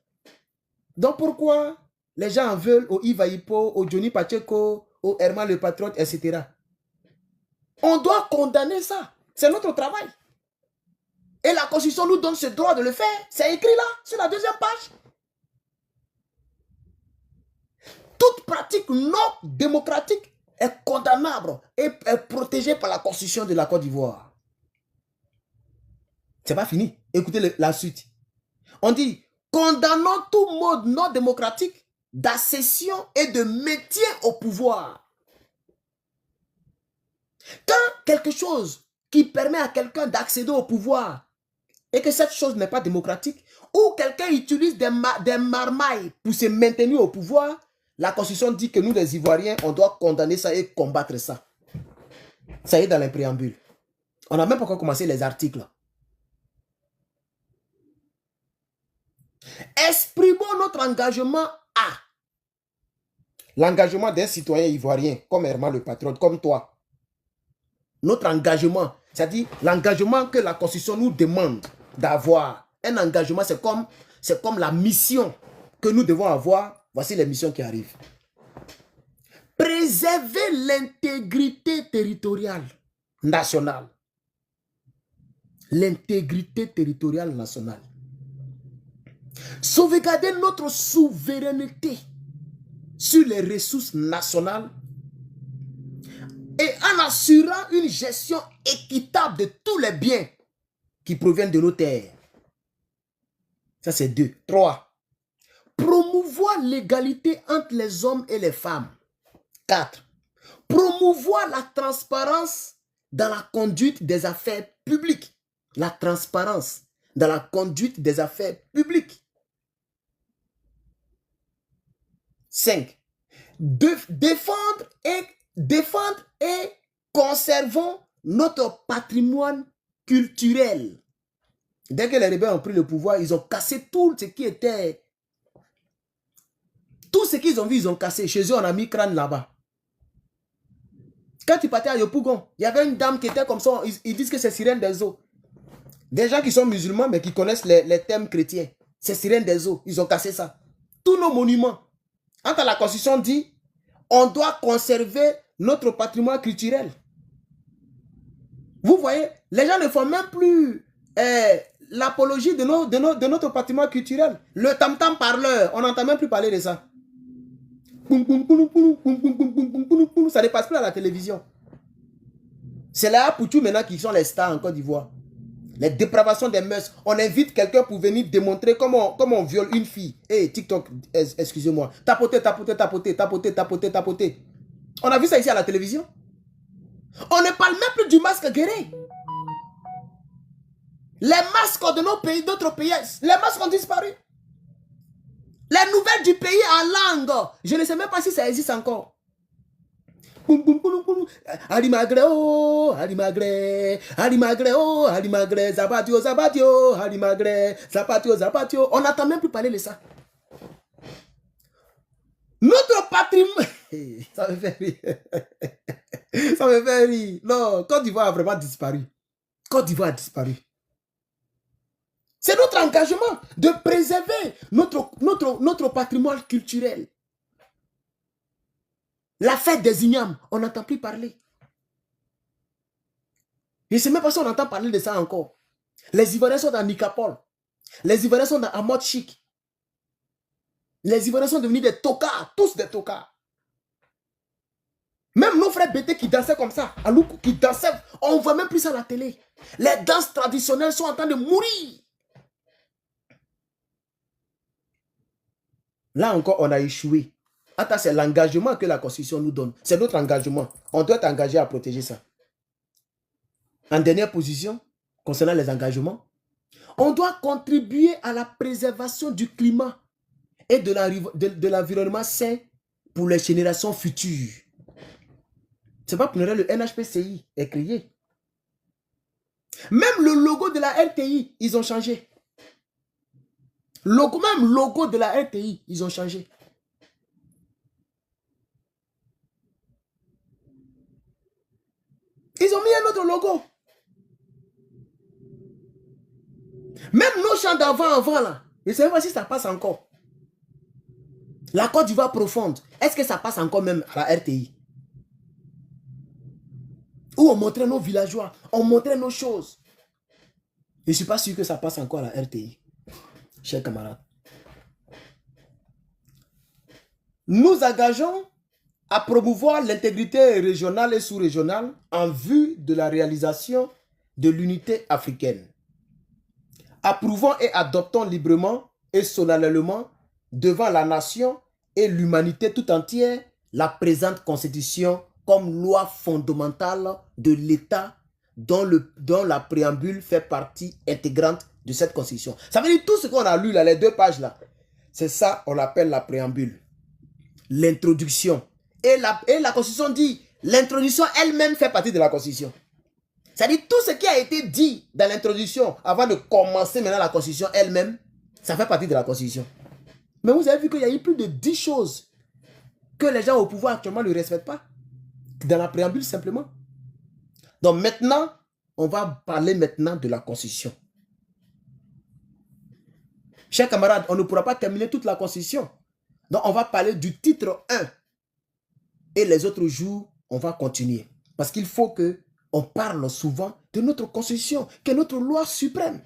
Donc pourquoi les gens en veulent au Yves Ayipo, au Johnny Pacheco, au Herman le Patriote, etc. On doit condamner ça. C'est notre travail. Et la Constitution nous donne ce droit de le faire. C'est écrit là, sur la deuxième page. Toute pratique non démocratique est condamnable et est protégée par la Constitution de la Côte d'Ivoire. C'est pas fini. Écoutez la suite. On dit, condamnons tout mode non démocratique d'accession et de maintien au pouvoir. Quand quelque chose qui permet à quelqu'un d'accéder au pouvoir et que cette chose n'est pas démocratique, ou quelqu'un utilise des marmailles pour se maintenir au pouvoir, la Constitution dit que nous, les Ivoiriens, on doit condamner ça et combattre ça. Ça y est dans les préambules. On n'a même pas encore commencé les articles. Exprimons notre engagement à l'engagement d'un citoyen ivoirien, comme Herman le Patriote, comme toi. Notre engagement, c'est-à-dire l'engagement que la Constitution nous demande d'avoir. Un engagement, c'est comme la mission que nous devons avoir. Voici les missions qui arrivent. Préserver l'intégrité territoriale nationale. L'intégrité territoriale nationale. Sauvegarder notre souveraineté sur les ressources nationales et en assurant une gestion équitable de tous les biens qui proviennent de nos terres. Ça, c'est 2. 3. Promouvoir l'égalité entre les hommes et les femmes. 4. Promouvoir la transparence dans la conduite des affaires publiques. La transparence dans la conduite des affaires publiques. 5. Défendre et conservons notre patrimoine culturel. Dès que les rebelles ont pris le pouvoir, ils ont cassé tout ce qui était... Tout ce qu'ils ont vu, ils ont cassé. Chez eux, on a mis crâne là-bas. Quand tu partais à Yopougon, il y avait une dame qui était comme ça. Ils disent que c'est Sirène des eaux. Des gens qui sont musulmans, mais qui connaissent les thèmes chrétiens. C'est Sirène des eaux. Ils ont cassé ça. Tous nos monuments. Quand la Constitution dit, on doit conserver notre patrimoine culturel. Vous voyez, les gens ne font même plus l'apologie de notre patrimoine culturel. Le tam-tam parleur, on n'entend même plus parler de ça. Ça ne passe plus à la télévision. C'est là Poutou maintenant qui sont les stars en Côte d'Ivoire. Les dépravations des mœurs. On invite quelqu'un pour venir démontrer comment on viole une fille. Hey, TikTok, excusez-moi. Tapoter. On a vu ça ici à la télévision. On ne parle même plus du masque guéri. Les masques de nos pays, d'autres pays, les masques ont disparu. Les nouvelles du pays en langue, je ne sais même pas si ça existe encore. Ali Magre, oh, Ali Magre, Ali Magre, oh, Ali Magre, Zapatio, Zapatio, Ali Magre, Zapatio, Zapatio. On n'entend même plus parler de ça. Notre patrimoine, ça me fait rire. Ça me fait rire. Non, Côte d'Ivoire a vraiment disparu. Côte d'Ivoire a disparu. C'est notre engagement de préserver notre patrimoine culturel. La fête des ignames, on n'entend plus parler. Je ne sais même pas si on entend parler de ça encore. Les Ivoiriens sont dans Nicapol. Les Ivoiriens sont dans Amod Chic. Les Ivoiriens sont devenus des tocards, tous des tocards. Même nos frères BT qui dansaient comme ça, à Loukou, qui dansaient, on ne voit même plus ça à la télé. Les danses traditionnelles sont en train de mourir. Là encore, on a échoué. Attends, c'est l'engagement que la Constitution nous donne. C'est notre engagement. On doit être engagé à protéger ça. En dernière position, concernant les engagements, on doit contribuer à la préservation du climat et de l'environnement sain pour les générations futures. C'est pas pour nous le NHPCI est créé. Même le logo de la RTI, ils ont changé. Même le logo de la RTI, ils ont changé. Ils ont mis un autre logo. Même nos chants d'avant là, je ne sais pas si ça passe encore. La Côte d'Ivoire profonde, est-ce que ça passe encore même à la RTI? Où on montrait nos villageois, on montrait nos choses. Je ne suis pas sûr que ça passe encore à la RTI, chers camarades. Nous engageons à promouvoir l'intégrité régionale et sous-régionale en vue de la réalisation de l'unité africaine. Approuvons et adoptons librement et solennellement devant la nation et l'humanité tout entière la présente constitution comme loi fondamentale de l'État dont la préambule fait partie intégrante de cette constitution. Ça veut dire tout ce qu'on a lu là, les 2 pages là, c'est ça on appelle la préambule. L'introduction. Et la constitution dit, l'introduction elle-même fait partie de la constitution. C'est-à-dire tout ce qui a été dit dans l'introduction avant de commencer maintenant la constitution elle-même Ça fait partie de la Constitution. Mais vous avez vu qu'il y a eu plus de 10 choses que les gens au pouvoir actuellement ne respectent pas. Dans la préambule simplement. Donc maintenant, on va parler maintenant de la Constitution. Chers camarades, on ne pourra pas terminer toute la Constitution. Donc on va parler du titre 1. Et les autres jours, on va continuer. Parce qu'il faut qu'on parle souvent de notre Constitution, qui est notre loi suprême.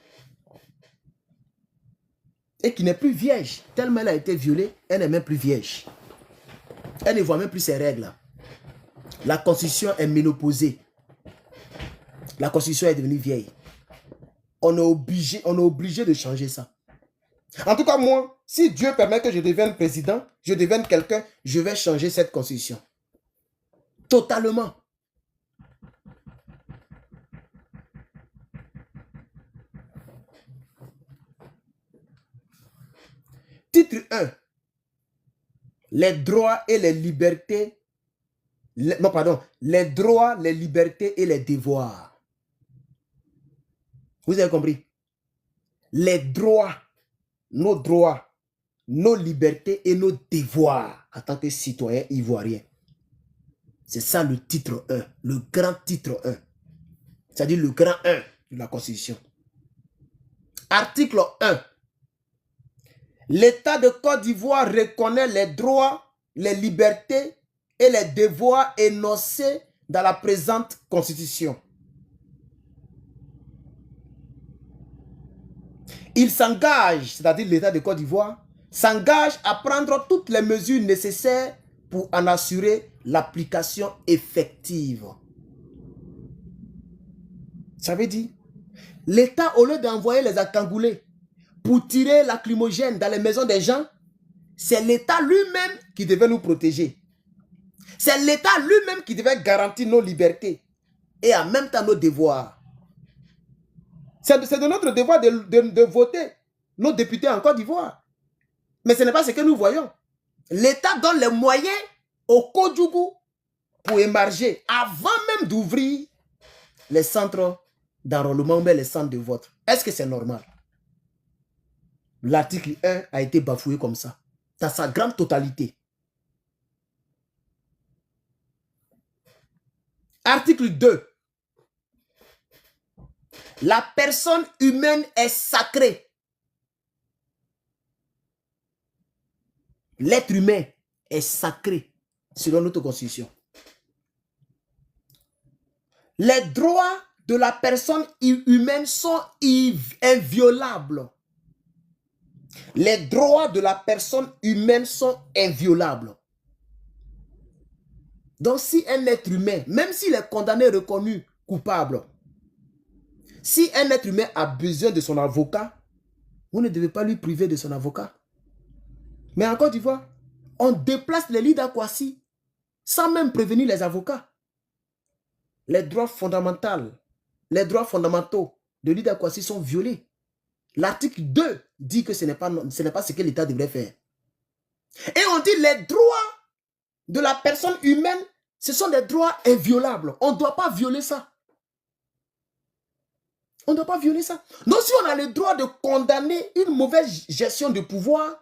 Et qui n'est plus vierge. Tellement elle a été violée, elle n'est même plus vierge. Elle ne voit même plus ses règles. La Constitution est ménopausée. La Constitution est devenue vieille. On est obligé de changer ça. En tout cas, moi, si Dieu permet que je devienne président, je devienne quelqu'un, je vais changer cette Constitution. Totalement. Titre 1. Les droits et les libertés. Les droits, les libertés et les devoirs. Vous avez compris? Les droits, nos libertés et nos devoirs en tant que citoyens ivoiriens. C'est ça le titre 1, le grand titre 1. C'est-à-dire le grand 1 de la Constitution. Article 1. L'État de Côte d'Ivoire reconnaît les droits, les libertés et les devoirs énoncés dans la présente Constitution. Il s'engage, c'est-à-dire l'État de Côte d'Ivoire, s'engage à prendre toutes les mesures nécessaires pour en assurer l'application effective. Ça veut dire, l'État, au lieu d'envoyer les akangoulés pour tirer lacrymogène dans les maisons des gens, c'est l'État lui-même qui devait nous protéger. C'est l'État lui-même qui devait garantir nos libertés et en même temps nos devoirs. C'est de notre devoir de voter nos députés en Côte d'Ivoire. Mais ce n'est pas ce que nous voyons. L'État donne les moyens au Kodjougou pour émarger avant même d'ouvrir les centres d'enrôlement ou les centres de vote. Est-ce que c'est normal? L'article 1 a été bafoué comme ça, dans sa grande totalité. Article 2. La personne humaine est sacrée. L'être humain est sacré selon notre Constitution. Les droits de la personne humaine sont inviolables. Les droits de la personne humaine sont inviolables. Donc si un être humain, même s'il est condamné, reconnu coupable, si un être humain a besoin de son avocat, vous ne devez pas lui priver de son avocat. Mais en Côte d'Ivoire, on déplace les leaders Kwasi sans même prévenir les avocats. Les droits fondamentaux de l'Ida Kwasi sont violés. L'article 2 dit que ce n'est pas ce que l'État devrait faire. Et on dit les droits de la personne humaine, ce sont des droits inviolables. On ne doit pas violer ça. On ne doit pas violer ça. Donc si on a le droit de condamner une mauvaise gestion de pouvoir,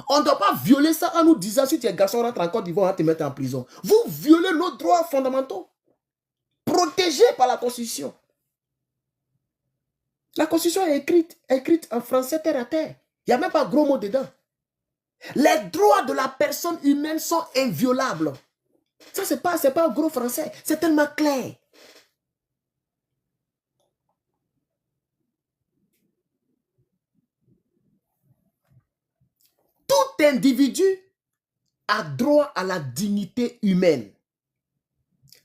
on ne doit pas violer ça en nous disant si tu es garçon, rentre en Côte d'Ivoire, on va te mettre en prison. Vous violez nos droits fondamentaux, protégés par la Constitution. La Constitution est écrite en français terre à terre. Il n'y a même pas gros mots dedans. Les droits de la personne humaine sont inviolables. Ça, c'est pas un gros français. C'est tellement clair. Tout individu a droit à la dignité humaine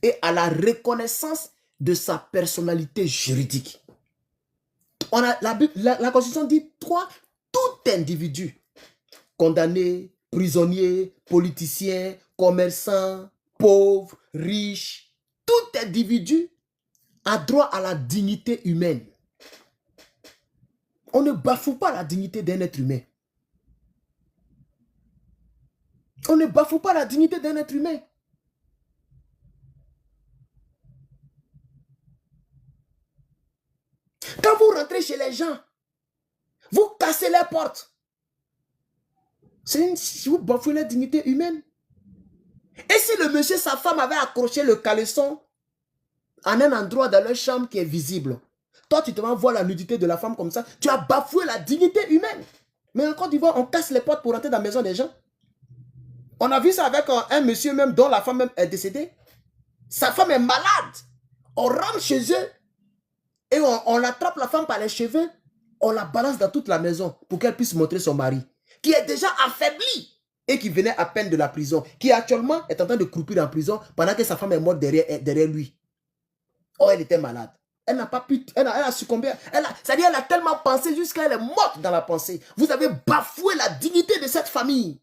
et à la reconnaissance de sa personnalité juridique. La Constitution dit tout individu, condamné, prisonnier, politicien, commerçant, pauvre, riche, tout individu a droit à la dignité humaine. On ne bafoue pas la dignité d'un être humain. On ne bafoue pas la dignité d'un être humain. Quand vous rentrez chez les gens, Vous cassez les portes. Vous bafouez la dignité humaine. Et si le monsieur, sa femme avait accroché le caleçon en un endroit dans leur chambre qui est visible, toi, tu te vas voir la nudité de la femme comme ça, tu as bafoué la dignité humaine. Mais en Côte d'Ivoire, on casse les portes pour entrer dans la maison des gens. On a vu ça avec un monsieur même dont la femme même est décédée. Sa femme est malade. On rentre chez eux et on attrape la femme par les cheveux. On la balance dans toute la maison pour qu'elle puisse montrer son mari, qui est déjà affaibli et qui venait à peine de la prison, qui actuellement est en train de croupir en prison pendant que sa femme est morte derrière lui. Oh, elle était malade. Elle n'a pas pu, elle a succombé. C'est-à-dire, elle a tellement pensé jusqu'à elle est morte dans la pensée. Vous avez bafoué la dignité de cette famille.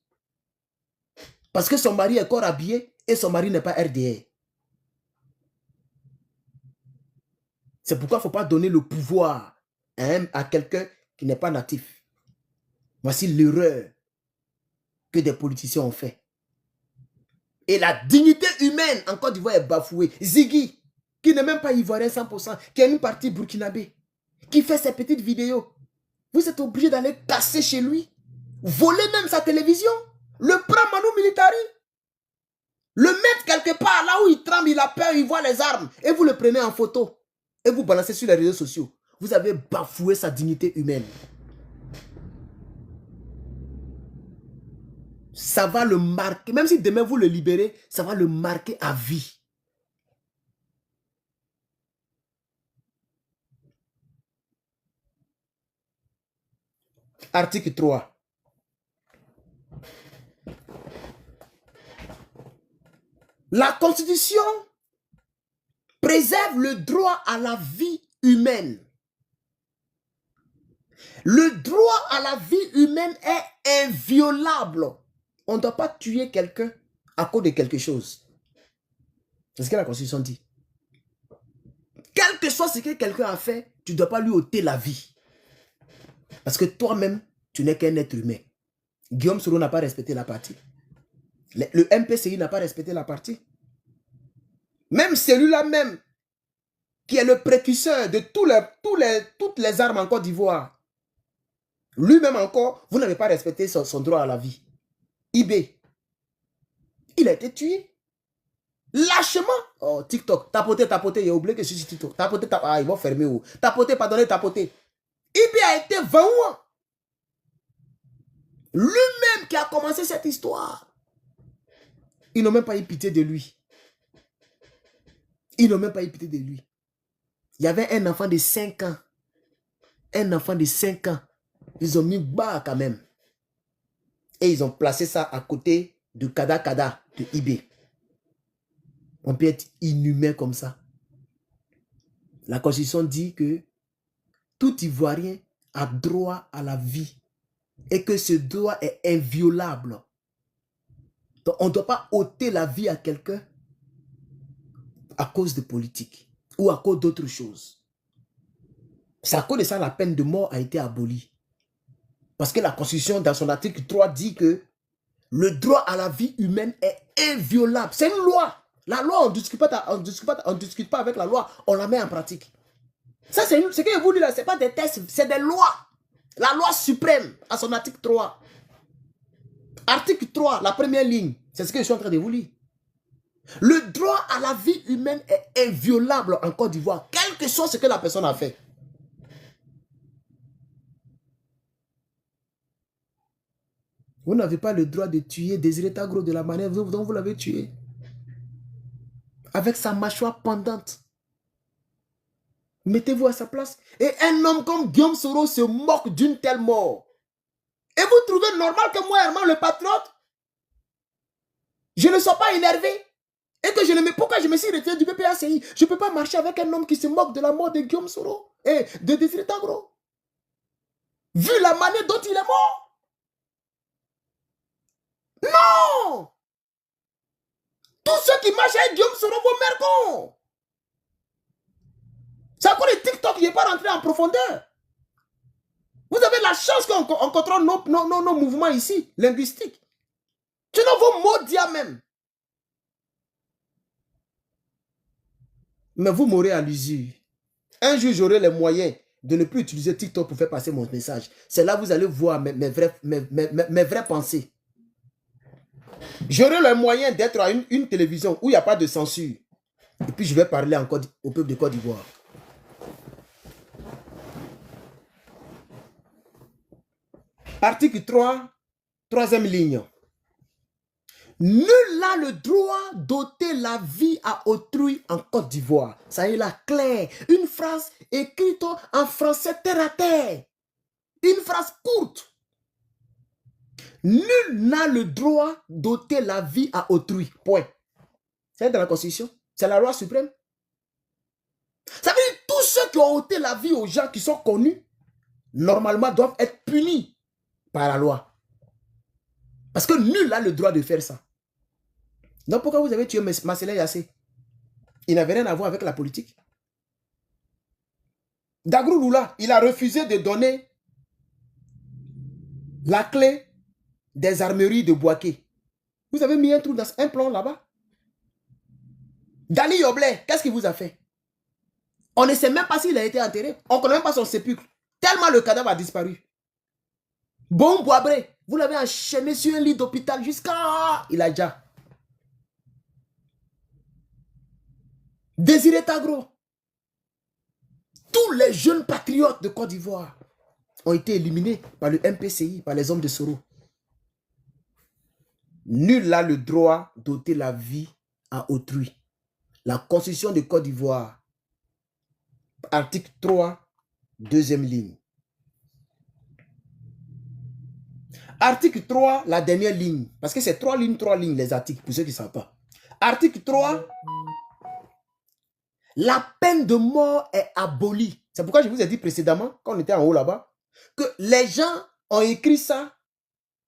Parce que son mari est corps habillé et son mari n'est pas RDA. C'est pourquoi il ne faut pas donner le pouvoir à quelqu'un qui n'est pas natif. Voici l'erreur que des politiciens ont fait. Et la dignité humaine en Côte d'Ivoire est bafouée. Ziggy, qui n'est même pas ivoirien 100%, qui est une partie burkinabé, qui fait ses petites vidéos. Vous êtes obligé d'aller casser chez lui, voler même sa télévision, le prendre Manu Militari, le mettre quelque part là où il tremble, il a peur, il voit les armes, et vous le prenez en photo, et vous balancez sur les réseaux sociaux. Vous avez bafoué sa dignité humaine. Ça va le marquer, même si demain vous le libérez, ça va le marquer à vie. Article 3. La Constitution préserve le droit à la vie humaine. Le droit à la vie humaine est inviolable. On ne doit pas tuer quelqu'un à cause de quelque chose. C'est ce que la Constitution dit. Quel que soit ce que quelqu'un a fait, tu ne dois pas lui ôter la vie. Parce que toi-même, tu n'es qu'un être humain. Guillaume Soro n'a pas respecté la partie. Le MPCI n'a pas respecté la partie. Même celui-là même, qui est le précurseur de toutes les armes en Côte d'Ivoire, lui-même encore, vous n'avez pas respecté son droit à la vie. IB, il a été tué. Lâchement. Oh, TikTok, tapoter, il a oublié que je suis sur TikTok. Tapoter, ils vont fermer. Oh. Tapoter, pardonnez, tapoter. IB a été 20 ans. Lui-même qui a commencé cette histoire. Ils n'ont même pas eu pitié de lui. Ils n'ont même pas eu pitié de lui. Il y avait un enfant de 5 ans. Un enfant de 5 ans. Ils ont mis bas quand même. Et ils ont placé ça à côté de Kada de IB. On peut être inhumain comme ça. La Constitution dit que tout Ivoirien a droit à la vie et que ce droit est inviolable. Donc, on ne doit pas ôter la vie à quelqu'un à cause de politique ou à cause d'autres choses. C'est à cause de ça que la peine de mort a été abolie. Parce que la Constitution, dans son article 3, dit que le droit à la vie humaine est inviolable. C'est une loi. La loi, on ne discute pas avec la loi, on la met en pratique. Ça, c'est ce que je vous dis là, ce n'est pas des tests, c'est des lois. La loi suprême, à son article 3. Article 3, la première ligne, c'est ce que je suis en train de vous lire. Le droit à la vie humaine est inviolable en Côte d'Ivoire, quel que soit ce que la personne a fait. Vous n'avez pas le droit de tuer Désiré Tagro de la manière dont vous l'avez tué. Avec sa mâchoire pendante. Mettez-vous à sa place. Et un homme comme Guillaume Soro se moque d'une telle mort. Et vous trouvez normal que moi, Herman, le patriote, je ne sois pas énervé et que je ne me... Pourquoi je me suis retiré du PPACI? Je ne peux pas marcher avec un homme qui se moque de la mort de Guillaume Soro et de Désiré Tagro. Vu la manière dont il est mort. Non! Tous ceux qui marchent avec Guillaume Soro vont mercons. C'est encore les TikTok qui n'est pas rentré en profondeur. Vous avez la chance qu'on contrôle nos mouvements ici, linguistiques. Sinon, vos mots dire même. Mais vous m'aurez à l'usure. Un jour, j'aurai les moyens de ne plus utiliser TikTok pour faire passer mon message. C'est là que vous allez voir mes vraies pensées. J'aurai le moyen d'être à une télévision où il n'y a pas de censure. Et puis je vais parler encore au peuple de Côte d'Ivoire. Article 3, troisième ligne. Nul n'a le droit d'ôter la vie à autrui en Côte d'Ivoire. Ça y est là, clair. Une phrase écrite en français terre à terre. Une phrase courte. Nul n'a le droit d'ôter la vie à autrui. Point. C'est dans la Constitution. C'est la loi suprême. Ça veut dire que tous ceux qui ont ôté la vie aux gens qui sont connus, normalement doivent être punis par la loi. Parce que nul n'a le droit de faire ça. Donc pourquoi vous avez tué Marcellin Yassé? Il n'avait rien à voir avec la politique. Dagrou Lula, il a refusé de donner la clé des armeries de Bouaké. Vous avez mis un trou dans un plan là-bas. Dali Yoblé, qu'est-ce qu'il vous a fait? On ne sait même pas s'il a été enterré. On ne connaît même pas son sépulcre. Tellement le cadavre a disparu. Bon Boabré, vous l'avez enchaîné sur un lit d'hôpital jusqu'à... Il a déjà. Désiré Tagro. Tous les jeunes patriotes de Côte d'Ivoire ont été éliminés par le MPCI, par les hommes de Soro. Nul n'a le droit d'ôter la vie à autrui. La Constitution de Côte d'Ivoire, article 3, deuxième ligne. Article 3, la dernière ligne. Parce que c'est 3 lignes les articles, pour ceux qui ne savent pas. Article 3, la peine de mort est abolie. C'est pourquoi je vous ai dit précédemment, quand on était en haut là-bas, que les gens ont écrit ça,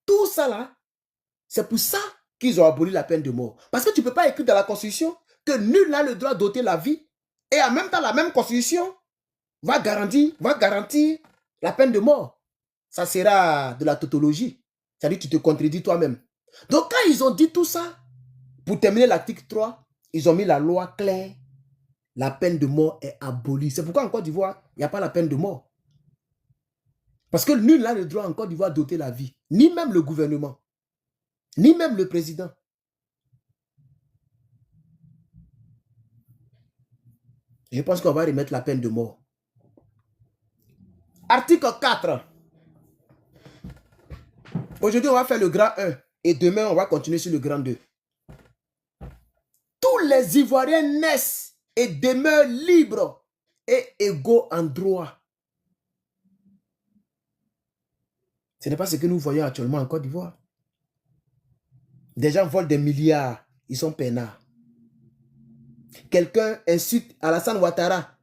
tout ça là, c'est pour ça qu'ils ont aboli la peine de mort. Parce que tu ne peux pas écrire dans la Constitution que nul n'a le droit d'ôter la vie, et en même temps, la même Constitution va garantir la peine de mort. Ça sera de la tautologie. C'est-à-dire que tu te contredis toi-même. Donc, quand ils ont dit tout ça, pour terminer l'article 3, ils ont mis la loi claire. La peine de mort est abolie. C'est pourquoi en Côte d'Ivoire, il n'y a pas la peine de mort. Parce que nul n'a le droit en Côte d'Ivoire d'ôter la vie. Ni même le gouvernement. Ni même le président. Je pense qu'on va remettre la peine de mort. Article 4. Aujourd'hui, on va faire le grand 1. Et demain, on va continuer sur le grand 2. Tous les Ivoiriens naissent et demeurent libres et égaux en droit. Ce n'est pas ce que nous voyons actuellement en Côte d'Ivoire. Des gens volent des milliards, ils sont peinards. Quelqu'un insulte Alassane Ouattara.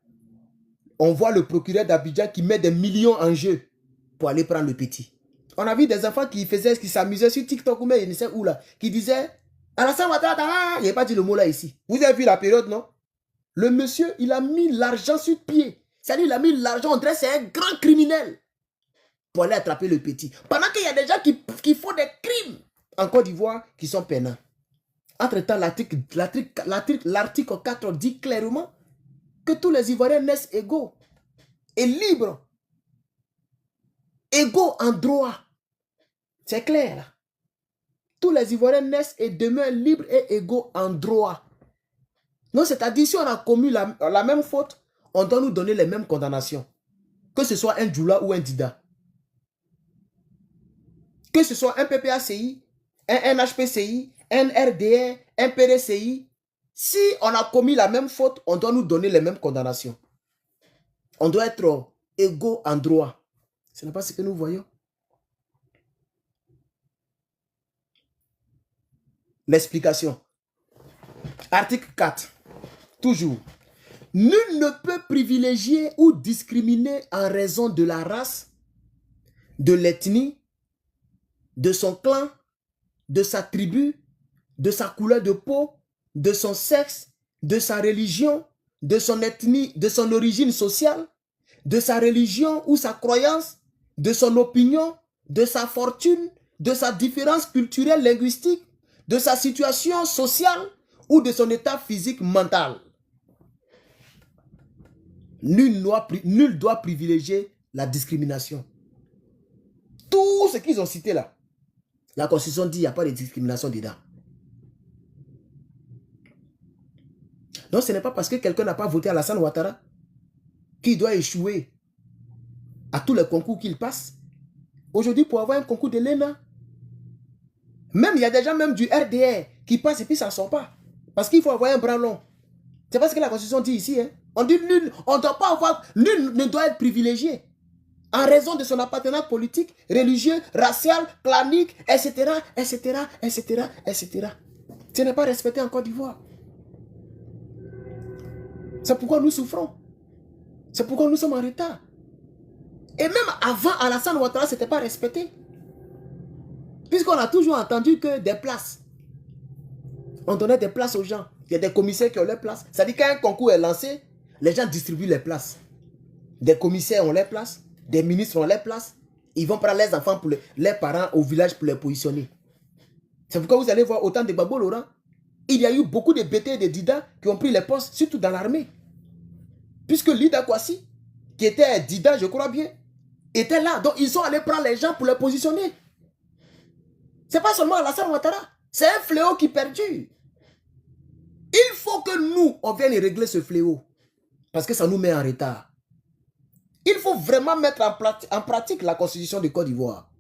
On voit le procureur d'Abidjan qui met des millions en jeu pour aller prendre le petit. On a vu des enfants qui s'amusaient sur TikTok ou même je ne sais où là, qui disaient Alassane Ouattara, il n'y a pas dit le mot là ici. Vous avez vu la période, non? Le monsieur, il a mis l'argent sur pied. C'est-à-dire, il a mis l'argent, on dirait c'est un grand criminel pour aller attraper le petit. Pendant qu'il y a des gens qui font des crimes en Côte d'Ivoire qui sont peinants. Entre-temps, l'article 4 dit clairement que tous les Ivoiriens naissent égaux et libres. Égaux en droit. C'est clair là. Tous les Ivoiriens naissent et demeurent libres et égaux en droit. Non, c'est-à-dire si on a commis la même faute, on doit nous donner les mêmes condamnations. Que ce soit un Djoula ou un Dida. Que ce soit un PPACI, un NHPCI, un RDR, un PDCI. Si on a commis la même faute, on doit nous donner les mêmes condamnations. On doit être égaux en droit. Ce n'est pas ce que nous voyons. L'explication. Article 4. Toujours. Nul ne peut privilégier ou discriminer en raison de la race, de l'ethnie, de son clan, de sa tribu, de sa couleur de peau, de son sexe, de sa religion, de son ethnie, de son origine sociale, de sa religion ou sa croyance, de son opinion, de sa fortune, de sa différence culturelle linguistique, de sa situation sociale ou de son état physique mental. Nul doit privilégier la discrimination. Tout ce qu'ils ont cité là, la Constitution dit qu'il n'y a pas de discrimination dedans. Donc ce n'est pas parce que quelqu'un n'a pas voté Alassane Ouattara qu'il doit échouer à tous les concours qu'il passe. Aujourd'hui, pour avoir un concours de l'ENA, même il y a des gens même du RDR qui passent et puis ça ne sort pas. Parce qu'il faut avoir un bras long. C'est pas ce que la Constitution dit ici. Hein. On dit nul, on doit pas avoir, nul ne doit être privilégié en raison de son appartenance politique, religieux, racial, clanique, etc., etc., etc., etc. Ce n'est pas respecté en Côte d'Ivoire. C'est pourquoi nous souffrons. C'est pourquoi nous sommes en retard. Et même avant Alassane Ouattara, ce n'était pas respecté. Puisqu'on a toujours entendu que des places, on donnait des places aux gens. Il y a des commissaires qui ont leurs places. Ça dit qu'un concours est lancé, les gens distribuent les places. Des commissaires ont les places, des ministres ont les places. Ils vont prendre les enfants pour les parents au village pour les positionner. C'est pourquoi vous allez voir autant de Gbagbo Laurent. Il y a eu beaucoup de BT et de Dida qui ont pris les postes, surtout dans l'armée. Puisque Lida Kwasi, qui était Dida, je crois bien, était là. Donc ils sont allés prendre les gens pour les positionner. Ce n'est pas seulement Alassane Ouattara. C'est un fléau qui perdure. Il faut que nous, on vienne régler ce fléau. Parce que ça nous met en retard. Il faut vraiment mettre en pratique la constitution de Côte d'Ivoire.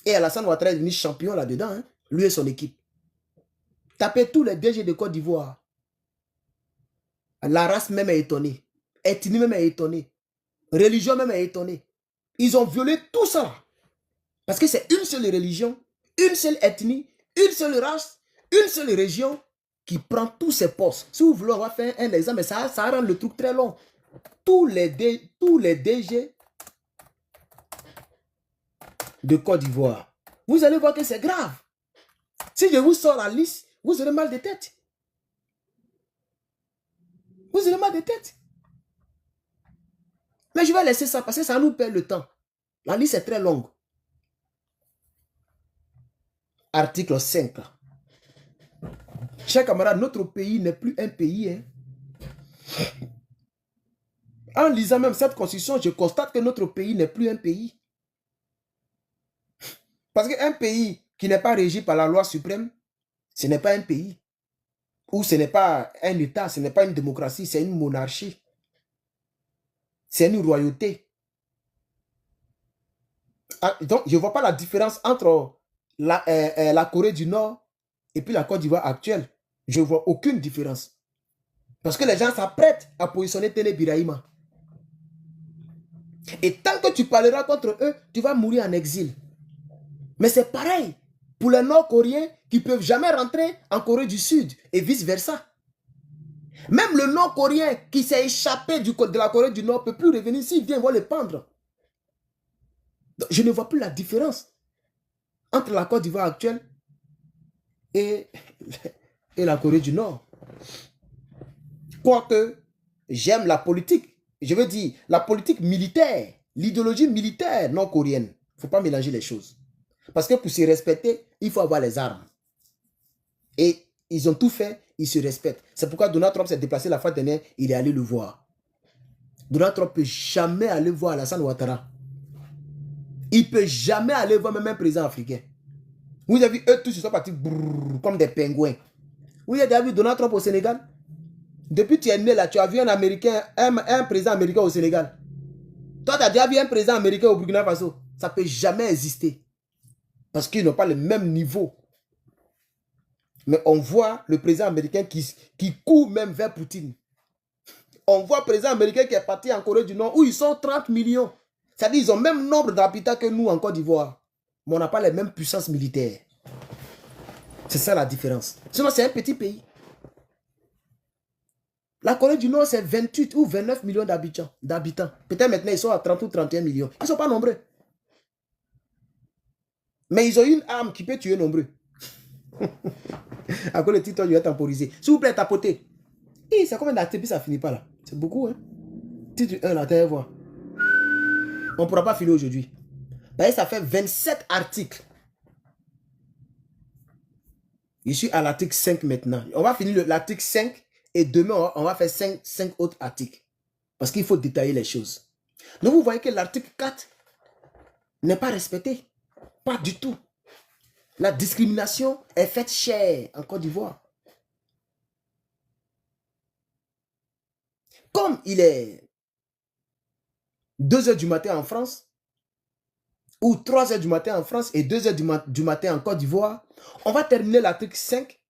Et Alassane Ouattara est devenu champion là-dedans. Hein? Lui et son équipe. Tapez tous les DG de Côte d'Ivoire. La race même est étonnée. Ethnie même est étonnée. Religion même est étonnée. Ils ont violé tout ça. Parce que c'est une seule religion, une seule ethnie, une seule race, une seule région qui prend tous ces postes. Si vous voulez, on va faire un exemple, mais ça rend le truc très long. Tous les DG de Côte d'Ivoire, vous allez voir que c'est grave. Si je vous sors la liste, vous aurez mal de tête. Vous aurez mal de tête. Mais je vais laisser ça parce que ça nous perd le temps. La liste est très longue. Article 5. Chers camarades, notre pays n'est plus un pays. Hein. En lisant même cette constitution, je constate que notre pays n'est plus un pays. Parce qu'un pays qui n'est pas régi par la loi suprême, ce n'est pas un pays. Ou ce n'est pas un État, ce n'est pas une démocratie, c'est une monarchie. C'est une royauté. Ah, donc, je ne vois pas la différence entre la Corée du Nord et puis la Côte d'Ivoire actuelle. Je ne vois aucune différence. Parce que les gens s'apprêtent à positionner Téné Birahima. Et tant que tu parleras contre eux, tu vas mourir en exil. Mais c'est pareil pour les Nord-Coréens qui ne peuvent jamais rentrer en Corée du Sud et vice-versa. Même le Nord-Coréen qui s'est échappé de la Corée du Nord ne peut plus revenir. S'il vient, on va le pendre. Donc, je ne vois plus la différence entre la Côte d'Ivoire actuelle et la Corée du Nord. Quoique, j'aime la politique. Je veux dire, la politique militaire, l'idéologie militaire nord-coréenne. Il ne faut pas mélanger les choses. Parce que pour se respecter, il faut avoir les armes. Et ils ont tout fait, ils se respectent. C'est pourquoi Donald Trump s'est déplacé la fois dernière, il est allé le voir. Donald Trump ne peut jamais aller voir Alassane Ouattara. Il ne peut jamais aller voir même un président africain. Vous avez vu, eux tous, ils sont partis brrr, comme des pingouins. Vous avez vu Donald Trump au Sénégal? Depuis que tu es né là, tu as vu un Américain, un président américain au Sénégal. Toi, tu as déjà vu un président américain au Burkina Faso. Ça ne peut jamais exister. Parce qu'ils n'ont pas le même niveau. Mais on voit le président américain qui court même vers Poutine. On voit le président américain qui est parti en Corée du Nord où ils sont 30 millions. C'est-à-dire qu'ils ont le même nombre d'habitants que nous en Côte d'Ivoire. Mais on n'a pas les mêmes puissances militaires. C'est ça la différence. Sinon, c'est un petit pays. La Corée du Nord, c'est 28 ou 29 millions d'habitants. Peut-être maintenant, ils sont à 30 ou 31 millions. Ils ne sont pas nombreux. Mais ils ont une arme qui peut tuer nombreux. À cause le titre, je vais temporiser. S'il vous plaît, tapotez. C'est combien d'articles, ça finit pas là. C'est beaucoup, hein. Titre 1, là, t'allez voir. On ne pourra pas finir aujourd'hui. Ça fait 27 articles. Je suis à l'article 5 maintenant. On va finir l'article 5 Et demain, on va faire 5 autres articles. Parce qu'il faut détailler les choses. Donc, vous voyez que l'article 4 n'est pas respecté. Pas du tout. La discrimination est faite chère en Côte d'Ivoire. Comme il est 2 heures du matin en France, ou 3 heures du matin en France et 2 heures du matin en Côte d'Ivoire, on va terminer l'article 5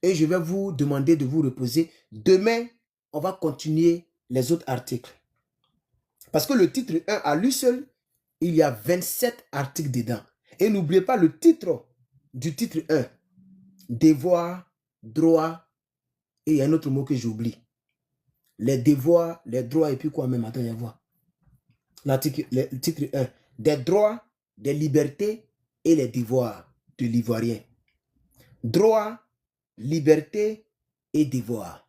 et je vais vous demander de vous reposer. Demain, on va continuer les autres articles. Parce que le titre 1, à lui seul, il y a 27 articles dedans. Et n'oubliez pas le titre du titre 1. Devoirs, droits, et il y a un autre mot que j'oublie. Les devoirs, les droits, et puis quoi même, attends, il y a voir. Le titre 1. Des droits, des libertés et les devoirs de l'Ivoirien. Droits, liberté et devoirs.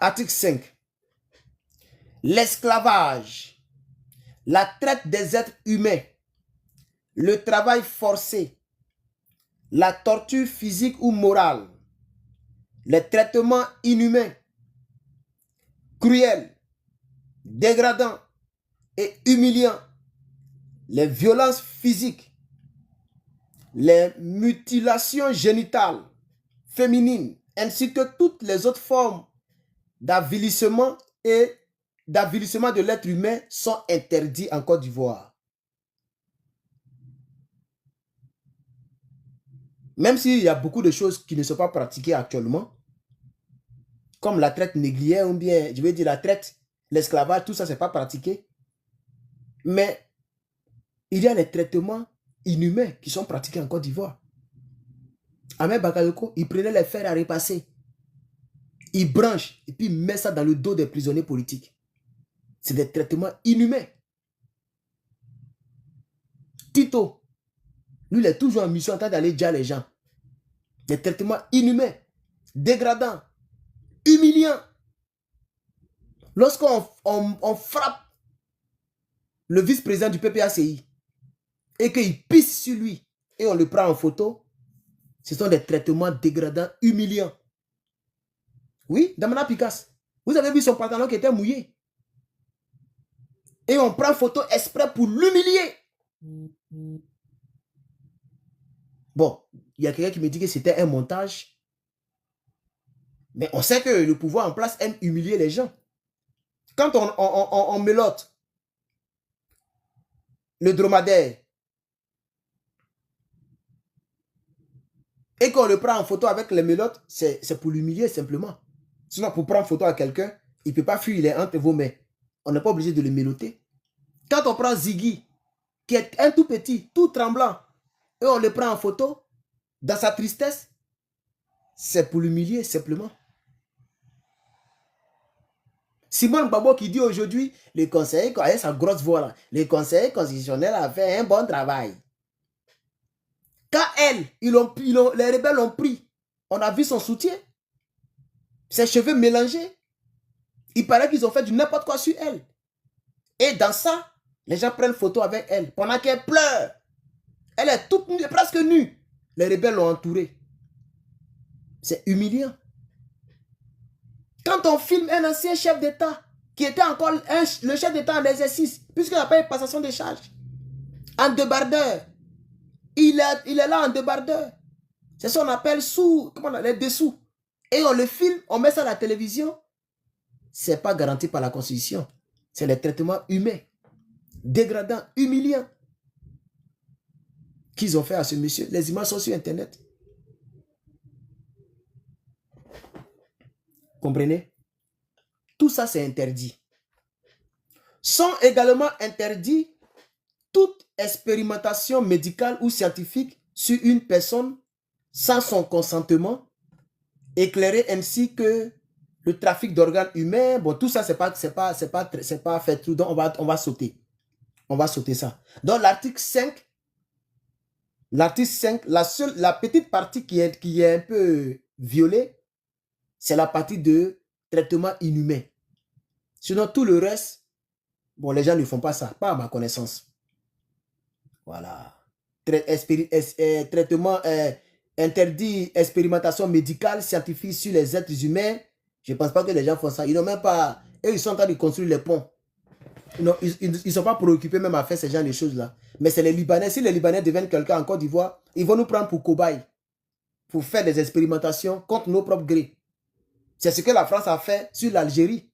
Article 5. L'esclavage, la traite des êtres humains, le travail forcé, la torture physique ou morale, les traitements inhumains, cruels, dégradants et humiliants, les violences physiques, les mutilations génitales féminines, ainsi que toutes les autres formes d'avilissement de l'être humain sont interdits en Côte d'Ivoire. Même s'il y a beaucoup de choses qui ne sont pas pratiquées actuellement, comme la traite négrière ou bien, je veux dire la traite, l'esclavage, tout ça, c'est pas pratiqué. Mais il y a les traitements inhumains qui sont pratiqués en Côte d'Ivoire. Ahmed Bakayoko, il prenait les fers à repasser. Il branche et puis il met ça dans le dos des prisonniers politiques. C'est des traitements inhumains. Tito, lui, il est toujours en mission en train d'aller dire les gens. Des traitements inhumains, dégradants, humiliants. Lorsqu'on frappe le vice-président du PPACI et qu'il pisse sur lui et on le prend en photo, ce sont des traitements dégradants, humiliants. Oui, Damana Picasse, vous avez vu son pantalon qui était mouillé. Et on prend photo exprès pour l'humilier. Bon, il y a quelqu'un qui me dit que c'était un montage. Mais on sait que le pouvoir en place aime humilier les gens. Quand on mélote le dromadaire et qu'on le prend en photo avec les mélotes, c'est pour l'humilier simplement. Sinon, pour prendre photo à quelqu'un, il ne peut pas fuir, il est entre vos mains. On n'est pas obligé de le méloter. Quand on prend Ziggy, qui est un tout petit, tout tremblant, et on le prend en photo, dans sa tristesse, c'est pour l'humilier simplement. Simone Gbagbo qui dit aujourd'hui, le conseiller, avec sa grosse voix là, le conseiller constitutionnel a fait un bon travail. Quand les rebelles l'ont pris, on a vu son soutien. Ses cheveux mélangés. Il paraît qu'ils ont fait du n'importe quoi sur elle. Et dans ça, les gens prennent photo avec elle. Pendant qu'elle pleure. Elle est toute nue, presque nue. Les rebelles l'ont entourée. C'est humiliant. Quand on filme un ancien chef d'État, qui était encore le chef d'État en exercice, puisqu'il n'a pas eu passation de charge, en débardeur, il est là en débardeur. C'est ça qu'on appelle les dessous. Et on le filme, on met ça à la télévision. Ce n'est pas garanti par la Constitution. C'est les traitements humains, dégradants, humiliants, qu'ils ont fait à ce monsieur. Les images sont sur Internet. Comprenez? Tout ça, c'est interdit. Sont également interdits toute expérimentation médicale ou scientifique sur une personne sans son consentement, éclairé ainsi que le trafic d'organes humains. Bon, tout ça, c'est pas fait tout. Donc, on va sauter. On va sauter ça. Donc, l'article 5, la petite partie qui est un peu violée, c'est la partie de traitement inhumain. Sinon, tout le reste, bon, les gens ne font pas ça. Pas à ma connaissance. Voilà. traitement interdit, expérimentation médicale, scientifique sur les êtres humains. Je ne pense pas que les gens font ça. Ils n'ont même pas... Eux, ils sont en train de construire les ponts. Non, ils ne sont pas préoccupés même à faire ce genre de choses-là. Mais c'est les Libanais. Si les Libanais deviennent quelqu'un en Côte d'Ivoire, ils vont nous prendre pour cobayes, pour faire des expérimentations contre nos propres grés. C'est ce que la France a fait sur l'Algérie,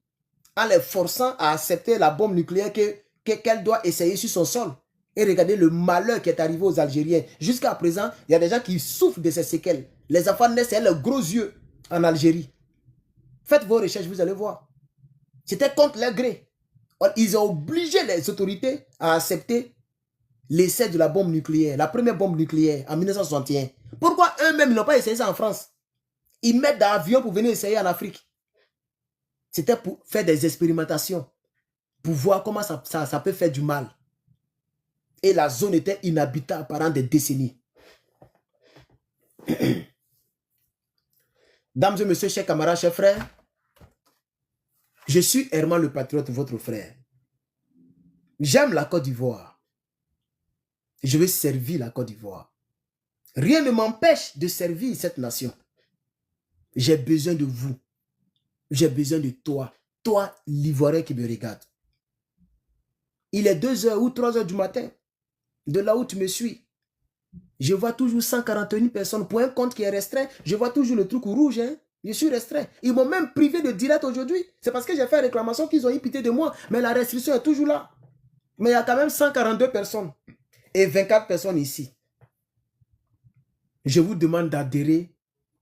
en les forçant à accepter la bombe nucléaire qu'elle doit essayer sur son sol. Et regardez le malheur qui est arrivé aux Algériens. Jusqu'à présent, il y a des gens qui souffrent de ces séquelles. Les enfants naissent avec leurs gros yeux en Algérie. Faites vos recherches, vous allez voir. C'était contre leur gré. Ils ont obligé les autorités à accepter l'essai de la bombe nucléaire, la première bombe nucléaire en 1961. Pourquoi eux-mêmes n'ont pas essayé ça en France? Ils mettent dans l'avion pour venir essayer en Afrique. C'était pour faire des expérimentations, pour voir comment ça peut faire du mal. Et la zone était inhabitable pendant des décennies. Dames et messieurs, chers camarades, chers frères, je suis Herman le Patriote, votre frère. J'aime la Côte d'Ivoire. Je veux servir la Côte d'Ivoire. Rien ne m'empêche de servir cette nation. J'ai besoin de vous. J'ai besoin de toi. Toi, l'Ivoirien qui me regarde. Il est 2h ou 3h du matin. De là où tu me suis. Je vois toujours 141 personnes pour un compte qui est restreint. Je vois toujours le truc rouge. Hein? Je suis restreint. Ils m'ont même privé de direct aujourd'hui. C'est parce que j'ai fait réclamation qu'ils ont eu pitié de moi. Mais la restriction est toujours là. Mais il y a quand même 142 personnes. Et 24 personnes ici. Je vous demande d'adhérer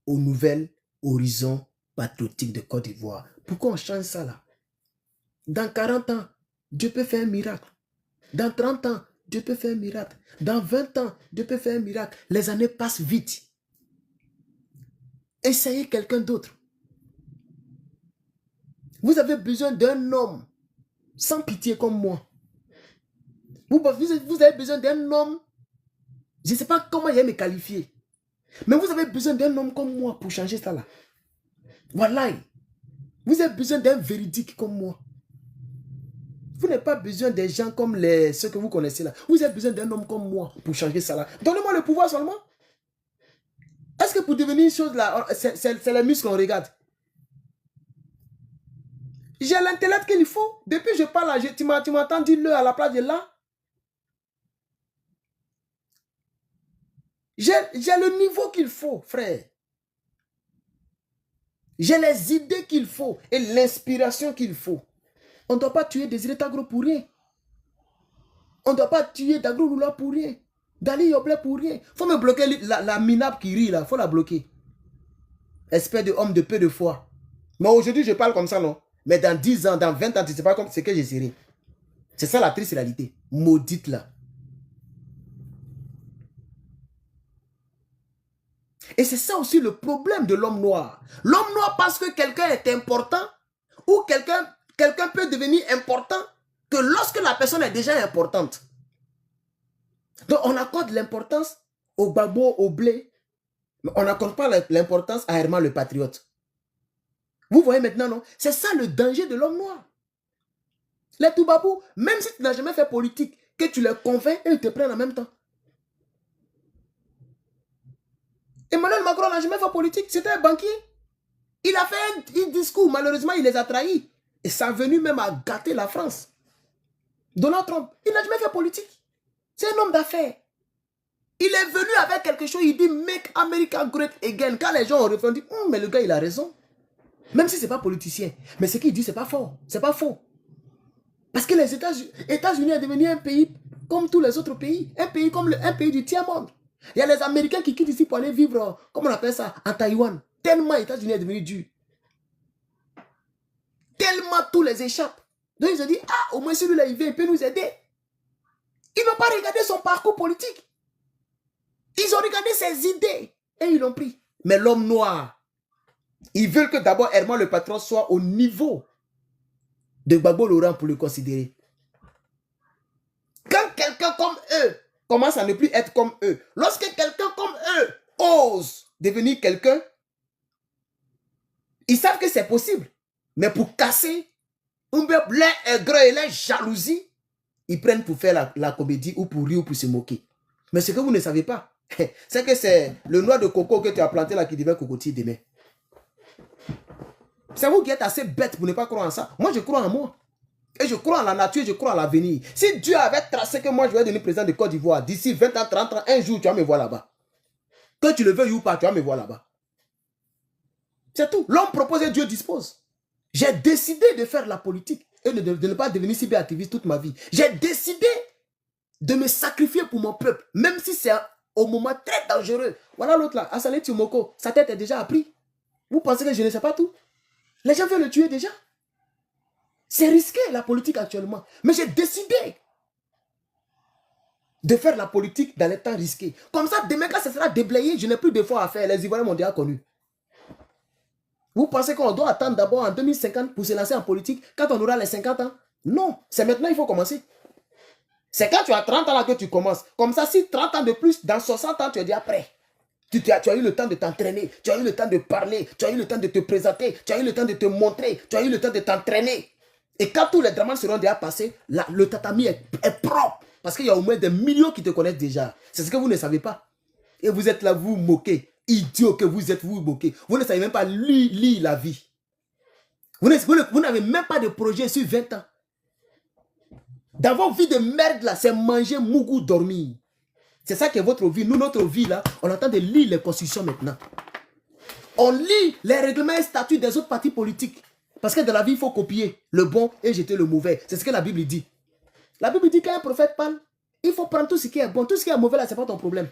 aux nouvelles horizons patriotiques de Côte d'Ivoire. Pourquoi on change ça là? Dans 40 ans, Dieu peut faire un miracle. Dans 30 ans, Dieu peut faire un miracle. Dans 20 ans, Dieu peut faire un miracle. Les années passent vite. Essayez quelqu'un d'autre. Vous avez besoin d'un homme sans pitié comme moi. Vous avez besoin d'un homme, je ne sais pas comment il va me qualifier, mais vous avez besoin d'un homme comme moi pour changer ça là. Voilà. Vous avez besoin d'un véridique comme moi. Vous n'avez pas besoin des gens comme ceux que vous connaissez là. Vous avez besoin d'un homme comme moi pour changer ça là. Donnez-moi le pouvoir seulement. Est-ce que pour devenir une chose là, c'est les muscles qu'on regarde? J'ai l'intellect qu'il faut. Depuis que je parle là, tu m'entends dire le à la place de là. J'ai le niveau qu'il faut, frère. J'ai les idées qu'il faut et l'inspiration qu'il faut. On ne doit pas tuer Désiré Tagro pour rien. On ne doit pas tuer Daglo Lula pour rien. Dali Yoblé pour rien. Il faut me bloquer la minable qui rit là. Il faut la bloquer. Espèce de homme de peu de foi. Mais aujourd'hui, je parle comme ça, non? Mais dans 10 ans, dans 20 ans, tu ne sais pas ce que je serai. C'est ça la triste réalité. Maudite là. Et c'est ça aussi le problème de l'homme noir. L'homme noir pense que quelqu'un est important ou quelqu'un peut devenir important que lorsque la personne est déjà importante. Donc on accorde l'importance au babo, au blé, mais on n'accorde pas l'importance à Herman le Patriote. Vous voyez maintenant, non? C'est ça le danger de l'homme noir. Les Toubabou, même si tu n'as jamais fait politique, que tu les convaincs et ils te prennent en même temps. Emmanuel Macron n'a jamais fait politique, c'était un banquier. Il a fait un discours, malheureusement, il les a trahis. Et ça a venu même à gâter la France. Donald Trump, il n'a jamais fait politique. C'est un homme d'affaires. Il est venu avec quelque chose, il dit « Make America Great Again ». Quand les gens ont répondu « mais le gars, il a raison ». Même si ce n'est pas politicien. Mais ce qu'il dit, ce n'est pas faux. C'est pas faux. Parce que les États-Unis sont devenus un pays comme tous les autres pays. Un pays comme un pays du tiers-monde. Il y a les Américains qui quittent ici pour aller vivre, comment on appelle ça, en Taïwan. Tellement les États-Unis sont devenus dur. Tellement tous les échappent. Donc ils ont dit, ah, au moins celui-là, il vient, il peut nous aider. Ils n'ont pas regardé son parcours politique. Ils ont regardé ses idées et ils l'ont pris. Mais l'homme noir, ils veulent que d'abord Herman le Patron soit au niveau de Gbagbo Laurent pour le considérer. Quand quelqu'un comme eux commence à ne plus être comme eux, lorsque quelqu'un comme eux ose devenir quelqu'un, ils savent que c'est possible. Mais pour casser, les jalousies, ils prennent pour faire la comédie ou pour rire ou pour se moquer. Mais ce que vous ne savez pas, c'est que c'est le noix de coco que tu as planté là qui devient cocotier demain. C'est vous qui êtes assez bête pour ne pas croire en ça. Moi, je crois en moi. Et je crois en la nature, je crois en l'avenir. Si Dieu avait tracé que moi, je vais devenir président de Côte d'Ivoire, d'ici 20 ans, 30 ans, un jour, tu vas me voir là-bas. Que tu le veuilles ou pas, tu vas me voir là-bas. C'est tout. L'homme propose et Dieu dispose. J'ai décidé de faire la politique et de ne pas devenir cyberactiviste toute ma vie. J'ai décidé de me sacrifier pour mon peuple, même si c'est au moment très dangereux. Voilà l'autre là, Assalé Tiomoko, sa tête est déjà apprise. Vous pensez que je ne sais pas tout? Les gens veulent le tuer déjà. C'est risqué la politique actuellement. Mais j'ai décidé de faire la politique dans les temps risqués. Comme ça, demain quand ça sera déblayé, je n'ai plus d'efforts à faire. Les Ivoiriens m'ont déjà connu. Vous pensez qu'on doit attendre d'abord en 2050 pour se lancer en politique quand on aura les 50 ans? Non, c'est maintenant qu'il faut commencer. C'est quand tu as 30 ans là que tu commences. Comme ça, si 30 ans de plus, dans 60 ans, tu es déjà prêt. Tu as eu le temps de t'entraîner, tu as eu le temps de parler, tu as eu le temps de te présenter, tu as eu le temps de te montrer, tu as eu le temps de t'entraîner. Et quand tous les dramas seront déjà passés, là, le tatami est propre. Parce qu'il y a au moins des millions qui te connaissent déjà. C'est ce que vous ne savez pas. Et vous êtes là, vous moquez. Idiot que vous êtes, vous moquez. Vous ne savez même pas lire la vie. Vous n'avez même pas de projet sur 20 ans. Dans vos vies de merde là, c'est manger, mougou, dormir. C'est ça qui est votre vie. Nous, notre vie là, on entend de lire les constitutions maintenant. On lit les règlements et statuts des autres partis politiques. Parce que dans la vie, il faut copier le bon et jeter le mauvais. C'est ce que la Bible dit. La Bible dit qu'un prophète parle, il faut prendre tout ce qui est bon. Tout ce qui est mauvais là, ce n'est pas ton problème.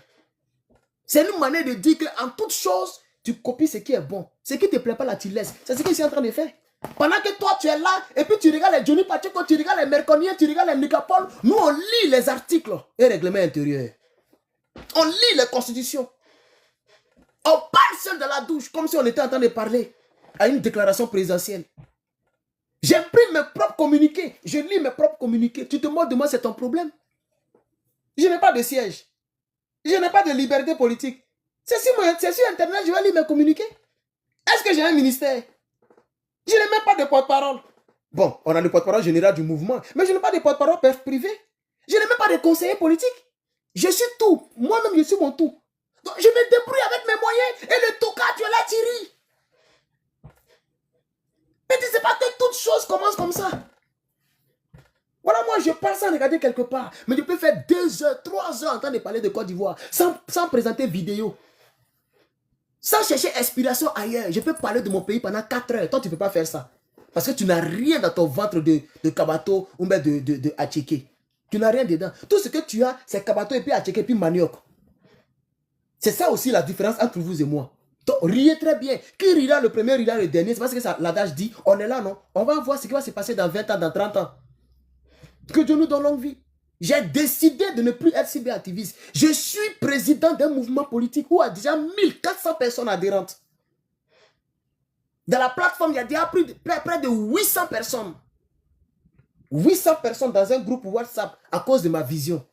C'est une manière de dire qu'en toute chose, tu copies ce qui est bon. Ce qui ne te plaît pas là, tu laisses. C'est ce que je suis en train de faire. Pendant que toi, tu es là, et puis tu regardes les Johnny Pacheco, tu regardes les Merconiens, tu regardes les Nicapol, nous, on lit les articles et règlements intérieurs. On lit les constitutions. On parle seul dans la douche, comme si on était en train de parler à une déclaration présidentielle. J'imprime mes propres communiqués. Je lis mes propres communiqués. Tu te moques de moi, c'est ton problème. Je n'ai pas de siège. Je n'ai pas de liberté politique. C'est sur Internet, je vais lire mes communiqués. Est-ce que j'ai un ministère? Je n'ai même pas de porte-parole. Bon, on a le porte-parole général du mouvement, mais je n'ai pas de porte-parole privé. Je n'ai même pas de conseiller politique. Je suis tout. Moi-même, je suis mon tout. Donc, je me débrouille avec mes moyens. Et le toka, tu es là, Thierry. Mais tu ne sais pas que toute chose commence comme ça. Voilà, moi, je parle sans regarder quelque part. Mais je peux faire 2 heures, 3 heures en train de parler de Côte d'Ivoire sans présenter vidéo. Sans chercher inspiration ailleurs. Je peux parler de mon pays pendant 4 heures. Toi, tu ne peux pas faire ça. Parce que tu n'as rien dans ton ventre de Kabato ou même de Acheke. Tu n'as rien dedans. Tout ce que tu as, c'est Kabato et puis Acheke et puis manioc. C'est ça aussi la différence entre vous et moi. Donc, riez très bien. Qui rira le premier, rira le dernier. C'est parce que l'adage dit, on est là, non? On va voir ce qui va se passer dans 20 ans, dans 30 ans. Que Dieu nous donne longue vie. J'ai décidé de ne plus être cyberactiviste. Je suis président d'un mouvement politique où il y a déjà 1400 personnes adhérentes. Dans la plateforme, il y a déjà près de 800 personnes. 800 personnes dans un groupe WhatsApp à cause de ma vision.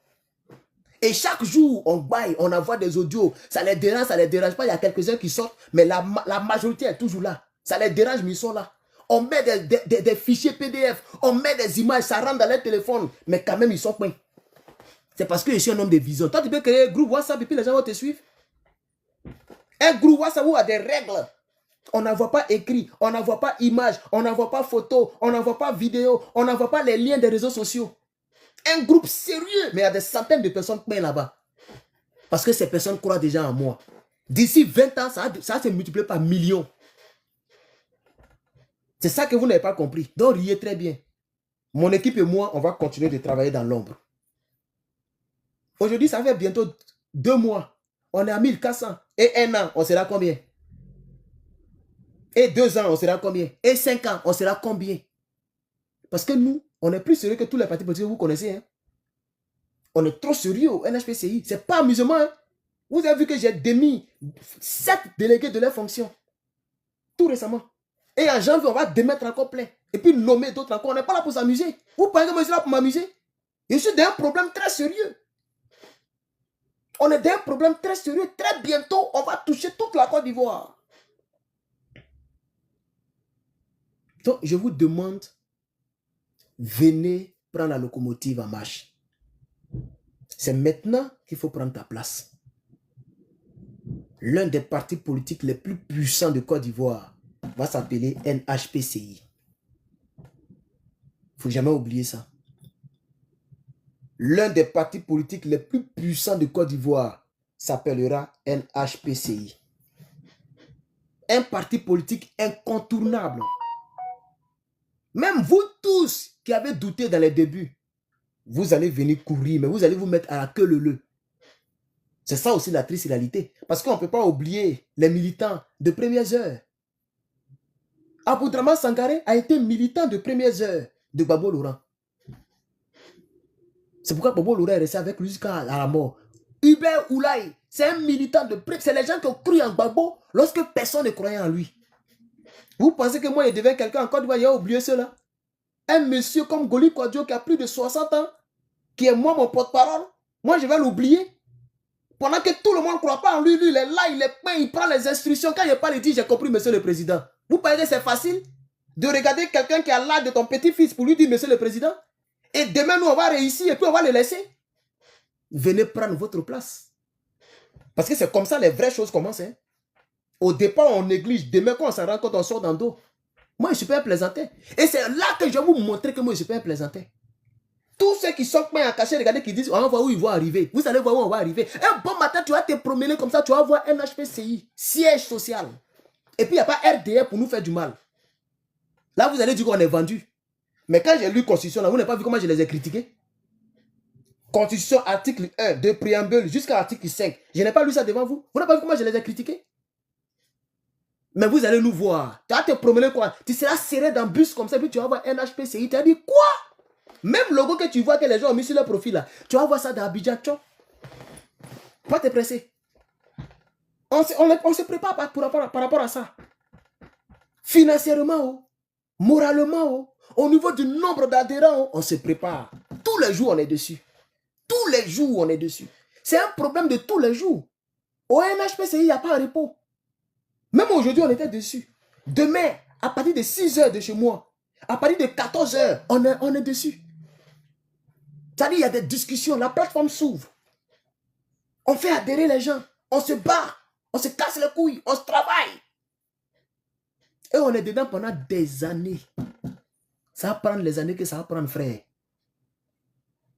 Et chaque jour, on baille, on envoie des audios. Ça les dérange, ça les dérange pas. Il y a quelques-uns qui sortent, mais la majorité est toujours là. Ça les dérange, mais ils sont là. On met des fichiers PDF, on met des images, ça rentre dans leur téléphone, mais quand même, ils sont pleins. C'est parce que je suis un homme de vision. Toi, tu peux créer un groupe WhatsApp et puis les gens vont te suivre. Un groupe WhatsApp où il y a des règles. On n'envoie pas écrit, on n'envoie pas image, on n'envoie pas photo, on n'envoie pas vidéo, on n'envoie pas les liens des réseaux sociaux. Un groupe sérieux, mais il y a des centaines de personnes qui sont là-bas. Parce que ces personnes croient déjà en moi. D'ici 20 ans, ça va se multiplier par millions. C'est ça que vous n'avez pas compris. Donc, riez très bien. Mon équipe et moi, on va continuer de travailler dans l'ombre. Aujourd'hui, ça fait bientôt 2 mois. On est à 1400. Et 1 an, on sera combien? Et 2 ans, on sera combien? Et 5 ans, on sera combien? Parce que nous, on est plus sérieux que tous les partis politiques que vous connaissez. Hein? On est trop sérieux au NHPCI. Ce n'est pas amusement. Hein? Vous avez vu que j'ai démis 7 délégués de leurs fonctions. Tout récemment. Et en janvier, on va démettre encore plein. Et puis nommer d'autres encore. On n'est pas là pour s'amuser. Vous pensez que je suis là pour m'amuser? Je suis dans un problème très sérieux. On est dans un problème très sérieux. Très bientôt, on va toucher toute la Côte d'Ivoire. Donc, je vous demande, venez prendre la locomotive en marche. C'est maintenant qu'il faut prendre ta place. L'un des partis politiques les plus puissants de Côte d'Ivoire va s'appeler NHPCI. Il ne faut jamais oublier ça. L'un des partis politiques les plus puissants de Côte d'Ivoire s'appellera NHPCI. Un parti politique incontournable. Même vous tous qui avez douté dans les débuts, vous allez venir courir, mais vous allez vous mettre à la queue leu. C'est ça aussi la triste réalité. Parce qu'on ne peut pas oublier les militants de premières heures. Aboudraman Sangaré a été militant de premières heures de Gbagbo Laurent. C'est pourquoi Gbagbo Laurent est resté avec lui jusqu'à la mort. Hubert Oulaye, c'est un militant de première. C'est les gens qui ont cru en Gbagbo lorsque personne ne croyait en lui. Vous pensez que moi, il devient quelqu'un en Côte d'Ivoire, il a oublié cela? Un monsieur comme Goli Kwadjo qui a plus de 60 ans, qui est moi mon porte-parole, moi je vais l'oublier. Pendant que tout le monde ne croit pas en lui, lui il est là, il est peint, il prend les instructions. Quand il parle, il dit j'ai compris monsieur le président. Vous pensez que c'est facile de regarder quelqu'un qui a l'âge de ton petit-fils pour lui dire monsieur le président? Et demain nous on va réussir et puis on va le laisser. Venez prendre votre place. Parce que c'est comme ça les vraies choses commencent. Hein. Au départ on néglige, demain quand on s'en rend compte on sort dans le dos. Moi je suis pas un plaisantin. Et c'est là que je vais vous montrer que moi je suis pas un plaisantin. Tous ceux qui sont pas à cacher, regardez, qui disent on va voir où ils vont arriver. Vous allez voir où on va arriver. Un bon matin, tu vas te promener comme ça, tu vas voir NHPCI, siège social. Et puis, il n'y a pas RDR pour nous faire du mal. Là, vous allez dire qu'on est vendu. Mais quand j'ai lu Constitution, là, vous n'avez pas vu comment je les ai critiqués? Constitution, article 1, de préambule jusqu'à l'article 5. Je n'ai pas lu ça devant vous. Vous n'avez pas vu comment je les ai critiqués? Mais vous allez nous voir. Tu vas te promener quoi? Tu seras serré dans le bus comme ça, puis tu vas voir NHPCI. Tu vas dire quoi? Même le logo que tu vois que les gens ont mis sur leur profil là, tu vas voir ça dans Abidjan. Pas te presser. On se prépare par rapport à ça. Financièrement, moralement, au niveau du nombre d'adhérents, on se prépare. Tous les jours, on est dessus. Tous les jours, on est dessus. C'est un problème de tous les jours. Au NHPCI, il n'y a pas de repos. Même aujourd'hui, on était dessus. Demain, à partir de 6 heures de chez moi, à partir de 14 heures, on est dessus. C'est-à-dire, il y a des discussions, la plateforme s'ouvre. On fait adhérer les gens, on se bat, on se casse les couilles, on se travaille. Et on est dedans pendant des années. Ça va prendre les années que ça va prendre, frère.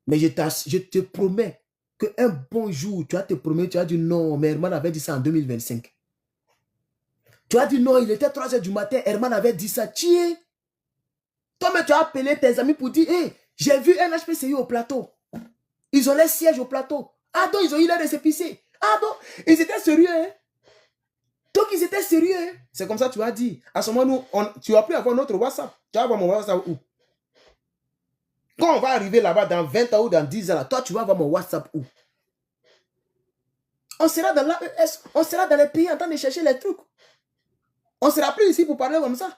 Mais je te promets qu'un bon jour, tu vas te promettre, tu vas dire non, mais Herman avait dit ça en 2025. Tu vas dire non, il était 3 heures du matin, Herman avait dit ça. Tiens, toi-même, tu as appelé tes amis pour dire, hey, j'ai vu un HPCI au plateau. Ils ont les sièges au plateau. Ah donc, ils ont eu l'air de s'épicer. Ah donc, ils étaient sérieux. Hein? Donc, ils étaient sérieux. Hein? C'est comme ça que tu as dit. À ce moment, tu vas plus avoir notre WhatsApp. Tu vas avoir mon WhatsApp où? Quand on va arriver là-bas dans 20 ans ou dans 10 ans, là, toi, tu vas avoir mon WhatsApp où? On sera dans l'AES. On sera dans les pays en train de chercher les trucs. On ne sera plus ici pour parler comme ça.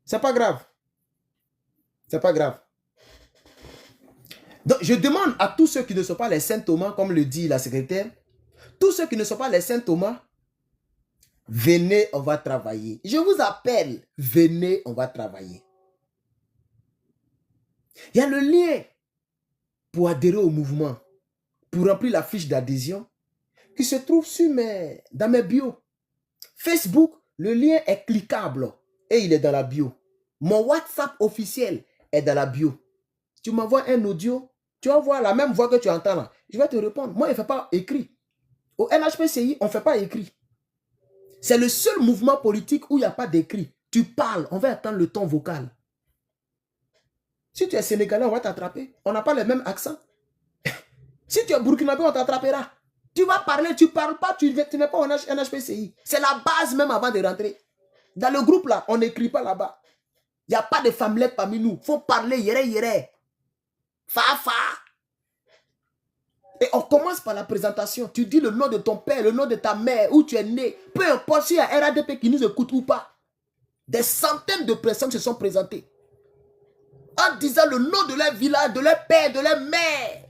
C'est pas grave. C'est pas grave. Donc, je demande à tous ceux qui ne sont pas les Saint Thomas, comme le dit la secrétaire, tous ceux qui ne sont pas les Saint Thomas, venez, on va travailler. Je vous appelle, venez, on va travailler. Il y a le lien pour adhérer au mouvement, pour remplir la fiche d'adhésion, qui se trouve dans mes bios. Facebook, le lien est cliquable et il est dans la bio. Mon WhatsApp officiel est dans la bio. Tu m'envoies un audio, tu vas voir la même voix que tu entends là. Je vais te répondre. Moi, je ne fais pas écrit. Au NHPCI, on ne fait pas écrit. C'est le seul mouvement politique où il n'y a pas d'écrit. Tu parles, on va attendre le ton vocal. Si tu es sénégalais, on va t'attraper. On n'a pas le même accent. Si tu es burkinabé, on t'attrapera. Tu vas parler, tu ne parles pas, tu n'es pas au NHPCI. C'est la base même avant de rentrer. Dans le groupe là, on n'écrit pas là-bas. Il n'y a pas de femmelettes parmi nous. Il faut parler yéré yéré. Fa fa. Et on commence par la présentation. Tu dis le nom de ton père, le nom de ta mère, où tu es né. Peu importe s'il y a RADP qui nous écoute ou pas. Des centaines de personnes se sont présentées. En disant le nom de leur village, de leur père, de leur mère.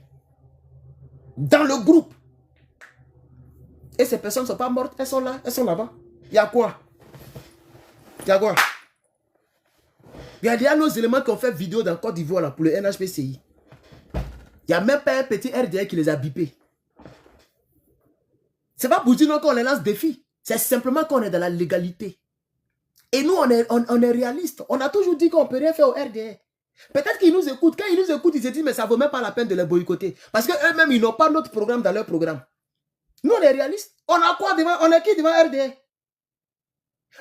Dans le groupe. Et ces personnes ne sont pas mortes. Elles sont là. Elles sont là-bas. Il y a quoi? Il y a quoi? Il y a déjà nos éléments qui ont fait vidéo dans Côte d'Ivoire pour le NHPCI. Il n'y a même pas un petit RDA qui les a bipés. C'est pas pour dire qu'on les lance défi. C'est simplement qu'on est dans la légalité. Et nous, on est réaliste. On a toujours dit qu'on ne peut rien faire au RDA. Peut-être qu'ils nous écoutent. Quand ils nous écoutent, ils se disent, mais ça ne vaut même pas la peine de les boycotter. Parce qu'eux-mêmes, ils n'ont pas notre programme dans leur programme. Nous, on est réalistes. On a quoi devant? On est qui devant RDA?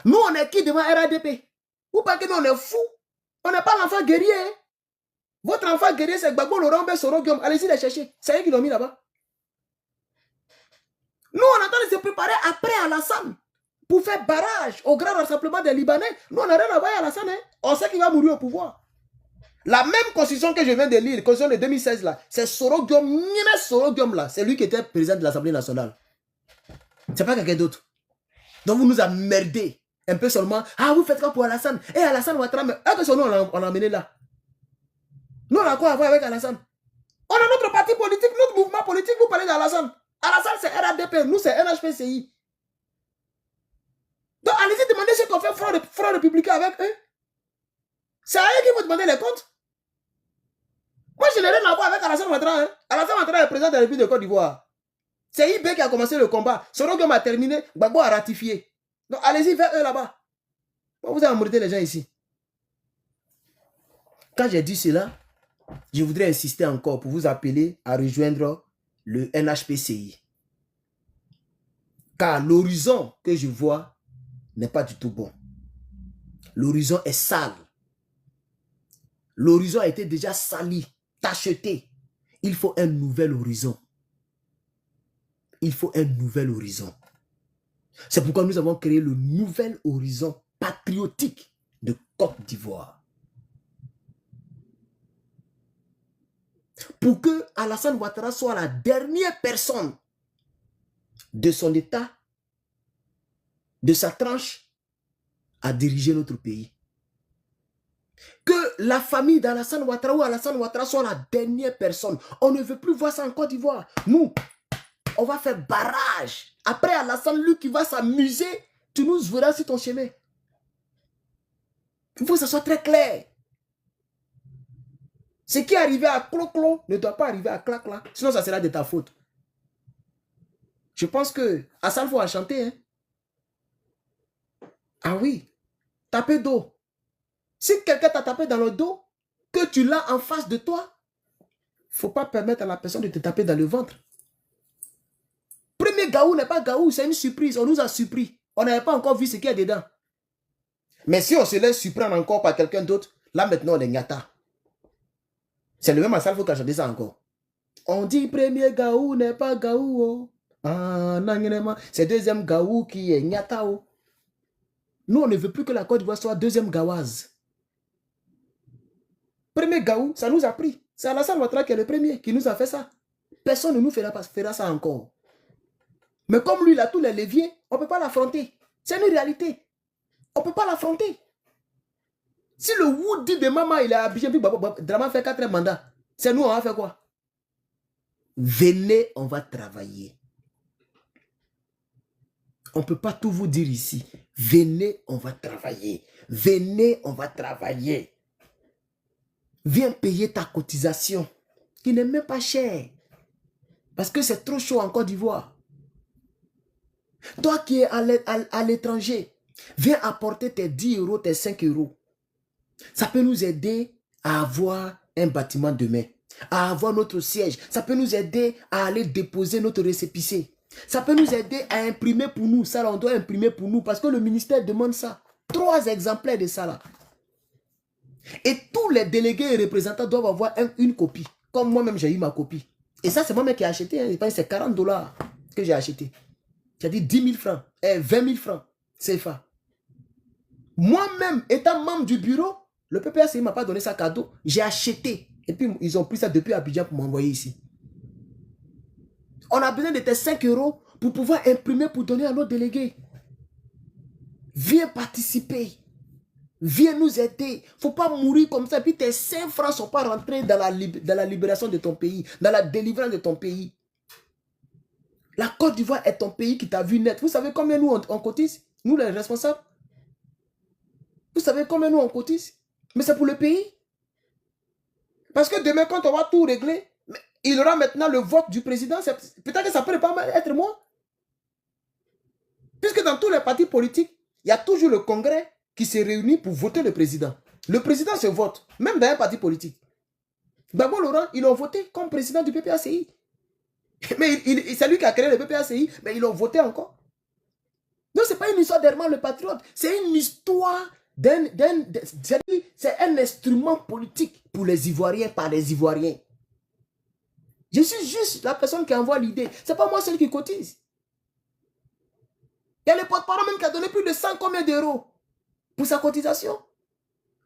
Nous, on est qui devant RADP? Ou pas que nous, on est fous? On n'est pas l'enfant guerrier. Hein? Votre enfant guerrier, c'est Gbagbo Laurent Soro Guillaume. Allez-y les chercher. C'est eux qui l'ont mis là-bas. Nous, on est en train de se préparer après Alassane pour faire barrage au grand rassemblement des Libanais. Nous, on n'a rien à voir à Alassane. Hein? On sait qu'il va mourir au pouvoir. La même constitution que je viens de lire, la constitution de 2016, là, c'est Soro Guillaume, Soro Guillaume, là. C'est lui qui était président de l'Assemblée nationale. C'est pas quelqu'un d'autre. Donc, vous nous emmerdez un peu seulement. Ah, vous faites quoi pour Alassane? Et Alassane Ouattara, mais que son nom, on l'a amené là. Nous, on a quoi à voir avec Alassane? On a notre parti politique, notre mouvement politique, vous parlez d'Alassane. Alassane, c'est RADP, nous, c'est NHPCI. Donc, allez-y demander ce qu'on fait front républicain avec eux. C'est à eux qui vont demander les comptes. Moi, je n'ai rien à voir avec Alassane Ouattara. Hein. Alassane Ouattara est le président de la République de Côte d'Ivoire. C'est IB qui a commencé le combat. Soro Guillaume a terminé, Gbagbo a ratifié. Donc, allez-y vers eux là-bas. Vous avez emmerdé les gens ici. Quand j'ai dit cela, je voudrais insister encore pour vous appeler à rejoindre le NHPCI. Car l'horizon que je vois n'est pas du tout bon. L'horizon est sale. L'horizon a été déjà sali, tacheté. Il faut un nouvel horizon. Il faut un nouvel horizon. C'est pourquoi nous avons créé le nouvel horizon patriotique de Côte d'Ivoire. Pour que Alassane Ouattara soit la dernière personne de son état, de sa tranche, à diriger notre pays. Que la famille d'Alassane Ouattara ou Alassane Ouattara soit la dernière personne. On ne veut plus voir ça en Côte d'Ivoire. Nous, on va faire barrage. Après Alassane, lui qui va s'amuser, tu nous verras sur ton chemin. Il faut que ça soit très clair. Ce qui est arrivé à Clo-Clo ne doit pas arriver à Clac-Clac. Sinon, ça sera de ta faute. Je pense que Hassan, il faut chanter. Hein? Ah oui. Taper dos. Si quelqu'un t'a tapé dans le dos, que tu l'as en face de toi, il ne faut pas permettre à la personne de te taper dans le ventre. Premier Gaou n'est pas Gaou, c'est une surprise. On nous a surpris. On n'avait pas encore vu ce qu'il y a dedans. Mais si on se laisse surprendre encore par quelqu'un d'autre, là maintenant on est Nyata. C'est le même Hassan, il faut qu'à chanter ça encore. On dit premier Gaou n'est pas Gaou. Oh. Ah, c'est deuxième Gaou qui est Nyata. Oh. Nous, on ne veut plus que la Côte d'Ivoire soit deuxième Gawaz. Premier Gaou, ça nous a pris. C'est Alassane Ouattara qui est le premier qui nous a fait ça. Personne ne nous fera ça encore. Mais comme lui, il a tous les leviers, on ne peut pas l'affronter. C'est une réalité. On ne peut pas l'affronter. Si le Woody de maman, il a habillé, Drama fait 4 mandats, c'est nous, on va faire quoi? Venez, on va travailler. On ne peut pas tout vous dire ici. Venez, on va travailler. Venez, on va travailler. Viens payer ta cotisation, qui n'est même pas chère. Parce que c'est trop chaud en Côte d'Ivoire. Toi qui es à l'étranger, viens apporter tes 10 euros, tes 5 euros. Ça peut nous aider à avoir un bâtiment demain, à avoir notre siège. Ça peut nous aider à aller déposer notre récépissé. Ça peut nous aider à imprimer pour nous. Ça, on doit imprimer pour nous parce que le ministère demande ça. 3 exemplaires de ça là. Et tous les délégués et représentants doivent avoir une copie. Comme moi-même, j'ai eu ma copie. Et ça, c'est moi-même qui ai acheté. Hein. C'est 40 $ que j'ai acheté. C'est-à-dire 10 000 francs. 20 000 francs. CFA. Moi-même, étant membre du bureau, le PPAC ne m'a pas donné ça cadeau. J'ai acheté. Et puis, ils ont pris ça depuis Abidjan pour m'envoyer ici. On a besoin de tes 5 euros pour pouvoir imprimer, pour donner à nos délégués. Viens participer. Viens nous aider. Il ne faut pas mourir comme ça. Et puis tes 5 francs ne sont pas rentrés dans la libération de ton pays, dans la délivrance de ton pays. La Côte d'Ivoire est ton pays qui t'a vu naître. Vous savez combien nous on cotise? Nous les responsables. Vous savez combien nous on cotise? Mais c'est pour le pays. Parce que demain, quand on va tout régler, il aura maintenant le vote du président. Peut-être que ça peut pas être moi. Puisque dans tous les partis politiques, il y a toujours le congrès qui se réunit pour voter le président. Le président se vote, même dans un parti politique. Gbagbo Laurent, ils l'ont voté comme président du PPACI. Mais c'est lui qui a créé le PPACI, mais ils l'ont voté encore. Donc, ce n'est pas une histoire d'Herman le Patriote. C'est une histoire c'est un instrument politique pour les Ivoiriens, par les Ivoiriens. Je suis juste la personne qui envoie l'idée. Ce n'est pas moi celle qui cotise. Il y a le porte-parole même qui a donné plus de 100 combien d'euros pour sa cotisation.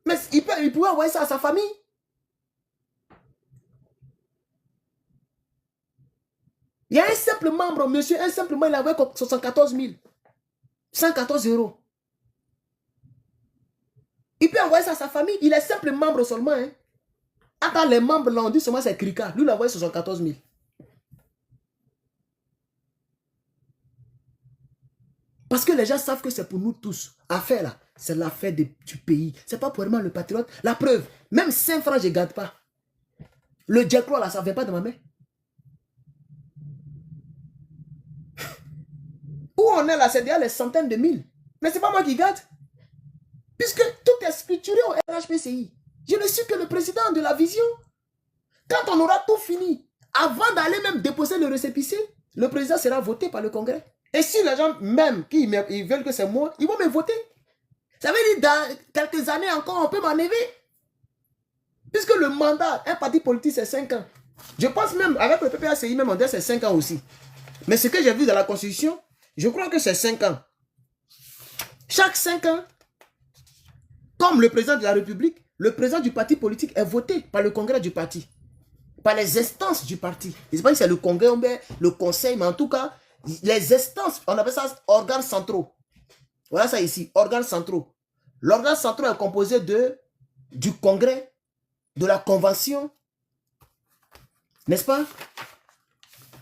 Mais il pouvait envoyer ça à sa famille. Il y a un simple membre, monsieur, un simple membre, il a envoyé 74 000. 114 euros. Il peut envoyer ça à sa famille. Il est simple membre seulement. Hein. Attends, les membres l'ont dit seulement c'est Krika. Lui, il a envoyé 74 000. Parce que les gens savent que c'est pour nous tous. Affaire là, c'est l'affaire du pays. C'est pas pour vraiment le patriote. La preuve, même 5 francs, je ne garde pas. Le diacro là, ça ne vient pas de ma main. Où on est là, c'est déjà les centaines de mille. Mais ce n'est pas moi qui garde. Puisque tout est structuré au RHPCI. Je ne suis que le président de la vision. Quand on aura tout fini, avant d'aller même déposer le récépissé, le président sera voté par le Congrès. Et si les gens même qui ils veulent que c'est moi, ils vont me voter. Ça veut dire dans quelques années encore, on peut m'enlever. Puisque le mandat, un parti politique, c'est 5 ans. Je pense même, avec le PPACI, même on dit c'est 5 ans aussi. Mais ce que j'ai vu dans la Constitution, je crois que c'est 5 ans. Chaque 5 ans, comme le président de la République, le président du parti politique est voté par le congrès du parti. Par les instances du parti. Je ne sais pas si c'est le congrès ou le conseil, mais en tout cas, les instances, on appelle ça organes centraux. Voilà ça ici, organes centraux. L'organe central est composé du congrès, de la convention, n'est-ce pas?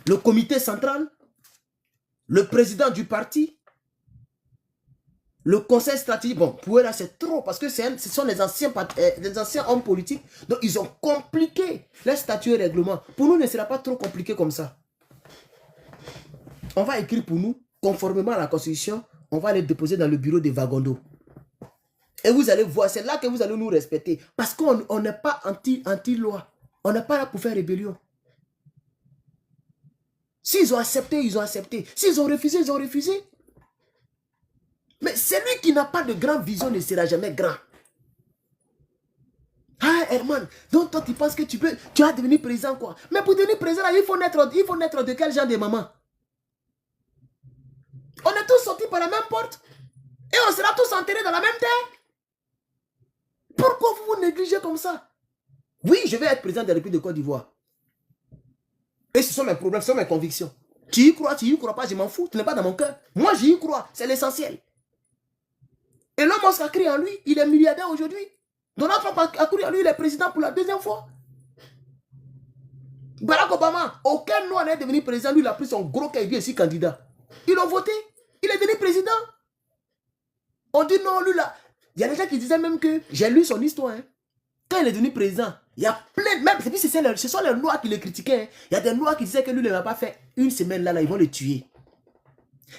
Le comité central, le président du parti, le conseil stratégique. Bon, pour eux là, c'est trop parce que ce sont les anciens hommes politiques. Donc, ils ont compliqué les statuts et règlements. Pour nous, ne sera pas trop compliqué comme ça. On va écrire pour nous, conformément à la Constitution, on va les déposer dans le bureau des Wagondo. Et vous allez voir, c'est là que vous allez nous respecter. Parce qu'on n'est pas anti-loi. On n'est pas là pour faire rébellion. S'ils ont accepté, ils ont accepté. S'ils ont refusé, ils ont refusé. Mais celui qui n'a pas de grande vision ne sera jamais grand. Ah, Herman, donc toi tu penses que tu vas devenir président quoi? Mais pour devenir président, il faut naître de quel genre de maman? On est tous sortis par la même porte. Et on sera tous enterrés dans la même terre. Pourquoi vous vous négligez comme ça? Oui, je vais être président de la République de Côte d'Ivoire. Et ce sont mes problèmes, ce sont mes convictions. Tu y crois pas, je m'en fous. Tu n'es pas dans mon cœur. Moi, j'y crois. C'est l'essentiel. Et l'homme a cru en lui. Il est milliardaire aujourd'hui. Donald Trump a cru en lui. Il est président pour la 2e fois. Barack Obama, aucun noir n'est devenu président. Lui, il a pris son gros cahier ici candidat. Ils l'ont voté. Il est devenu président. On dit non, lui là. Il y a des gens qui disaient même que j'ai lu son histoire. Hein. Quand il est devenu président, il y a plein de... Même, ce sont les noirs qui le critiquaient. Hein. Il y a des noirs qui disaient que lui ne va pas faire une semaine là, ils vont le tuer.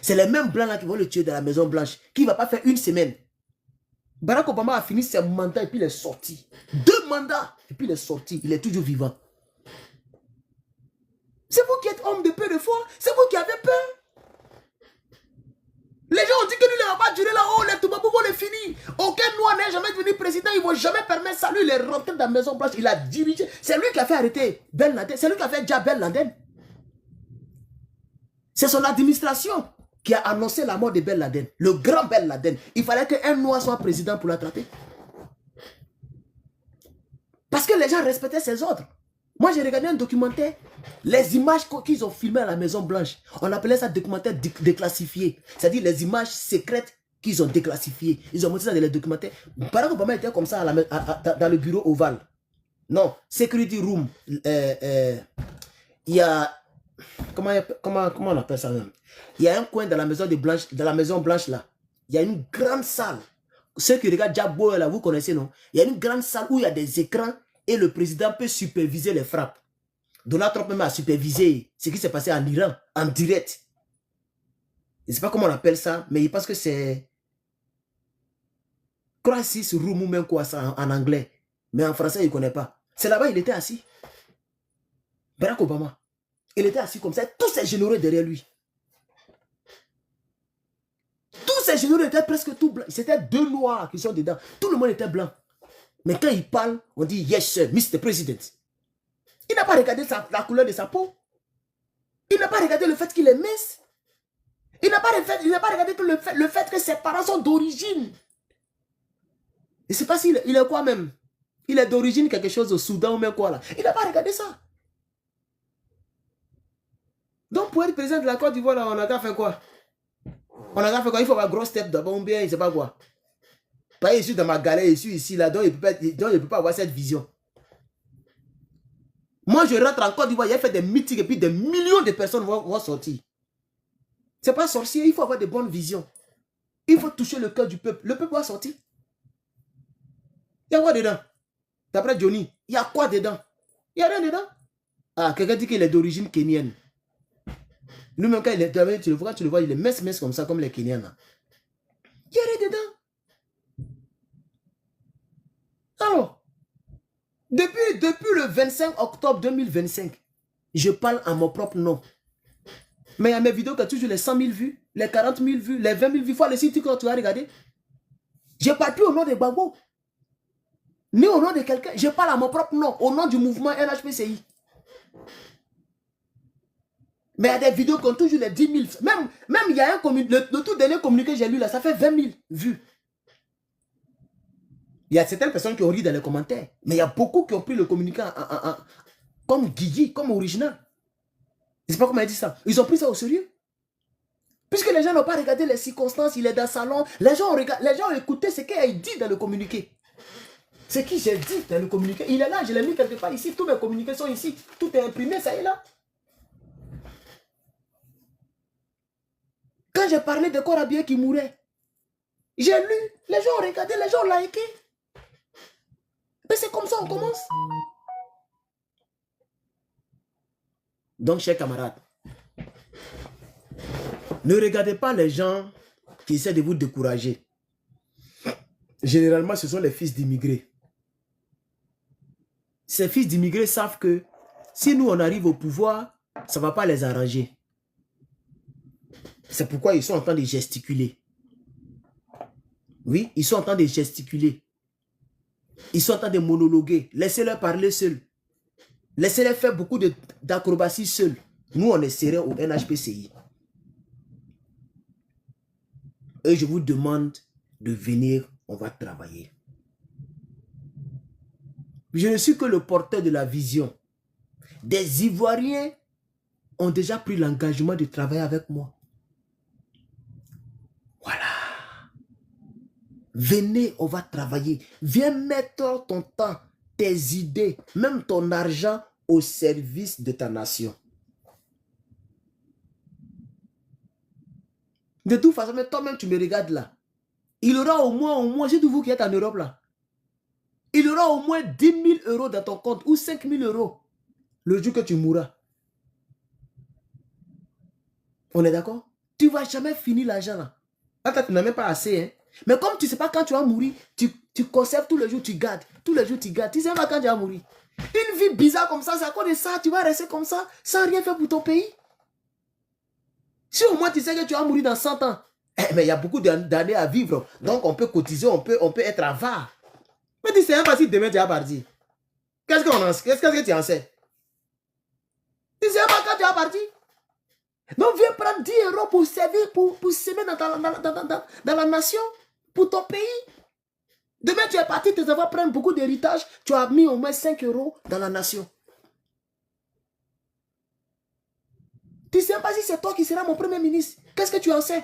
C'est les mêmes blancs là qui vont le tuer dans la Maison Blanche. Qui ne va pas faire une semaine. Barack Obama a fini ses mandats et puis il est sorti. 2 mandats et puis il est sorti. Il est toujours vivant. C'est vous qui êtes homme de peu de foi. C'est vous qui avez peur. Les gens ont dit que lui ne va pas durer là-haut, les Toubabou vont le finir. Aucun noir n'est jamais devenu président, ils ne vont jamais permettre ça. Lui, il est rentré dans la Maison Blanche, il a dirigé. C'est lui qui a fait arrêter Ben Laden, c'est lui qui a fait déjà Ben Laden. C'est son administration qui a annoncé la mort de Ben Laden, le grand Ben Laden. Il fallait qu'un noir soit président pour l'attraper. Parce que les gens respectaient ses ordres. Moi, j'ai regardé un documentaire. Les images qu'ils ont filmées à la Maison Blanche, on appelait ça documentaire déclassifié. C'est-à-dire les images secrètes qu'ils ont déclassifiées. Ils ont montré ça dans les documentaires. Barack Obama était comme ça dans le bureau ovale. Non, security room. Il y a... Comment on appelle ça même? Il y a un coin dans la Maison Blanche là. Il y a une grande salle. Ceux qui regardent Jabbo là, vous connaissez, non? Il y a une grande salle où il y a des écrans et le président peut superviser les frappes. Donald Trump même a supervisé ce qui s'est passé en Iran, en direct. Je ne sais pas comment on appelle ça, mais il pense que c'est crisis room ou même quoi ça en anglais. Mais en français, il ne connaît pas. C'est là-bas, il était assis. Barack Obama. Il était assis comme ça, tous ses généraux derrière lui. Tous ces généraux étaient presque tout blancs. C'était 2 noirs qui sont dedans. Tout le monde était blanc. Mais quand il parle, on dit yes sir, Mr. President. Il n'a pas regardé la couleur de sa peau. Il n'a pas regardé le fait qu'il est mince. Il n'a pas regardé que le fait que ses parents sont d'origine. Je ne sais pas s'il est quoi même. Il est d'origine quelque chose au Soudan ou même quoi là. Il n'a pas regardé ça. Donc pour être président de la Côte d'Ivoire, on a qu'à faire quoi? On a qu'à faire quoi? Il faut avoir gros step d'abord ou bien, je ne sais pas quoi. Pas je suis dans ma galère, je suis ici, là, donc il ne peut pas avoir cette vision. Moi, je rentre en Côte d'Ivoire, il a fait des meetings et puis des millions de personnes vont sortir. Ce n'est pas sorcier, il faut avoir de bonnes visions. Il faut toucher le cœur du peuple. Le peuple va sortir. Il y a quoi dedans? D'après Johnny, il y a quoi dedans? Il n'y a rien dedans. Ah, quelqu'un dit qu'il est d'origine kenyenne. Lui-même, quand tu le vois, il est mince comme ça, comme les Kenyans. Il n'y a rien dedans. Alors, depuis le 25 octobre 2025, je parle en mon propre nom. Mais il y a mes vidéos qui ont toujours les 100 000 vues, les 40 000 vues, les 20 000 vues. Il faut aller sur TikTok, tu vas regarder. Je ne parle plus au nom de Gbagbo, ni au nom de quelqu'un. Je parle à mon propre nom, au nom du mouvement NHPCI. Mais il y a des vidéos qui ont toujours les 10 000. Même il y a le tout dernier communiqué que j'ai lu là, ça fait 20 000 vues. Il y a certaines personnes qui ont ri dans les commentaires. Mais il y a beaucoup qui ont pris le communiqué comme Guigui, comme original. Je ne sais pas comment il dit ça. Ils ont pris ça au sérieux. Puisque les gens n'ont pas regardé les circonstances, il est dans le salon. Les gens ont écouté ce qu'il a dit dans le communiqué. Ce que j'ai dit dans le communiqué. Il est là, je l'ai mis quelque part ici. Tous mes communiqués sont ici. Tout est imprimé, ça est là. Quand j'ai parlé de corps habillés qui mouraient, j'ai lu, les gens ont regardé, les gens ont liké. Mais c'est comme ça on commence. Donc, chers camarades, ne regardez pas les gens qui essaient de vous décourager. Généralement, ce sont les fils d'immigrés. Ces fils d'immigrés savent que si nous, on arrive au pouvoir, ça ne va pas les arranger. C'est pourquoi ils sont en train de gesticuler. Oui, ils sont en train de gesticuler. Ils sont en train de monologuer. Laissez-les parler seuls. Laissez-les faire beaucoup d'acrobaties seuls. Nous, on est sérieux au NHPCI. Et je vous demande de venir, on va travailler. Je ne suis que le porteur de la vision. Des Ivoiriens ont déjà pris l'engagement de travailler avec moi. Voilà. Venez, on va travailler. Viens mettre ton temps, tes idées, même ton argent au service de ta nation. De toute façon, mais toi-même, tu me regardes là. Il y aura au moins, c'est vous qui êtes en Europe là. Il y aura au moins 10 000 euros dans ton compte ou 5 000 euros le jour que tu mourras. On est d'accord? Tu ne vas jamais finir l'argent là. Attends, tu n'as même pas assez. Hein? Mais comme tu ne sais pas quand tu vas mourir, tu conserves tous les jours, tu gardes. Tous les jours, tu gardes. Tu ne sais pas quand tu vas mourir. Une vie bizarre comme ça, c'est à cause de ça. Tu vas rester comme ça, sans rien faire pour ton pays. Si au moins tu sais que tu vas mourir dans 100 ans, mais il y a beaucoup d'années à vivre. Donc on peut cotiser, on peut être avare. Mais tu ne sais même pas si demain tu vas partir. Qu'est-ce que tu en sais? Tu ne sais pas quand tu vas partir. Donc viens prendre 10 euros pour servir, pour semer dans la nation, pour ton pays. Demain tu es parti, tes enfants prennent beaucoup d'héritage, tu as mis au moins 5 euros dans la nation. Tu ne sais pas si c'est toi qui seras mon premier ministre. Qu'est-ce que tu en sais?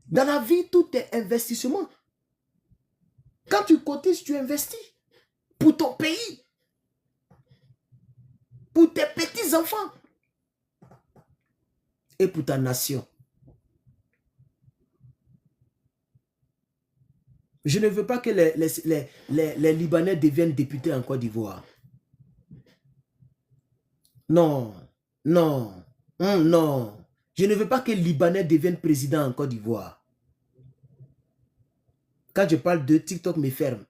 Dans la vie, tout est investissement. Quand tu cotises, tu investis. Pour ton pays. Pour tes petits-enfants. Et pour ta nation. Je ne veux pas que les Libanais deviennent députés en Côte d'Ivoire. Non, non, non. Je ne veux pas que le Libanais devienne président en Côte d'Ivoire. Quand je parle de TikTok, me ferme.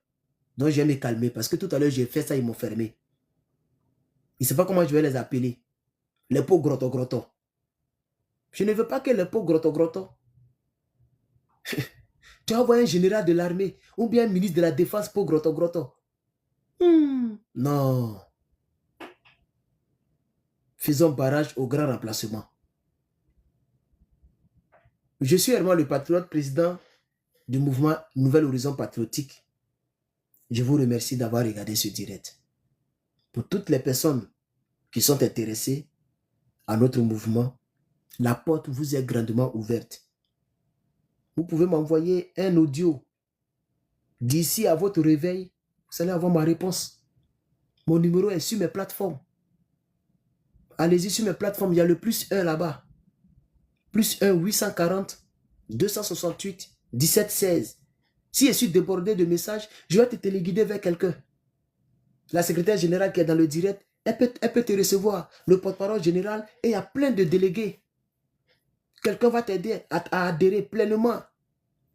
Donc, je vais me calmer parce que tout à l'heure, j'ai fait ça, ils m'ont fermé. Ils ne savent pas comment je vais les appeler. Les pots grotto-grotto. Je ne veux pas que les pots grotto-grotto. Tu as envoyé un général de l'armée ou bien un ministre de la défense pour grotto-grotto. Non. Faisons barrage au grand remplacement. Je suis Herman le Patriote, président du mouvement Nouvel Horizon Patriotique. Je vous remercie d'avoir regardé ce direct. Pour toutes les personnes qui sont intéressées à notre mouvement, la porte vous est grandement ouverte. Vous pouvez m'envoyer un audio. D'ici à votre réveil, vous allez avoir ma réponse. Mon numéro est sur mes plateformes. Allez-y sur mes plateformes, il y a le +1 là-bas. +1 840 268 17 16. Si je suis débordé de messages, je vais te téléguider vers quelqu'un. La secrétaire générale qui est dans le direct, elle peut te recevoir. Le porte-parole général, et il y a plein de délégués. Quelqu'un va t'aider à adhérer pleinement.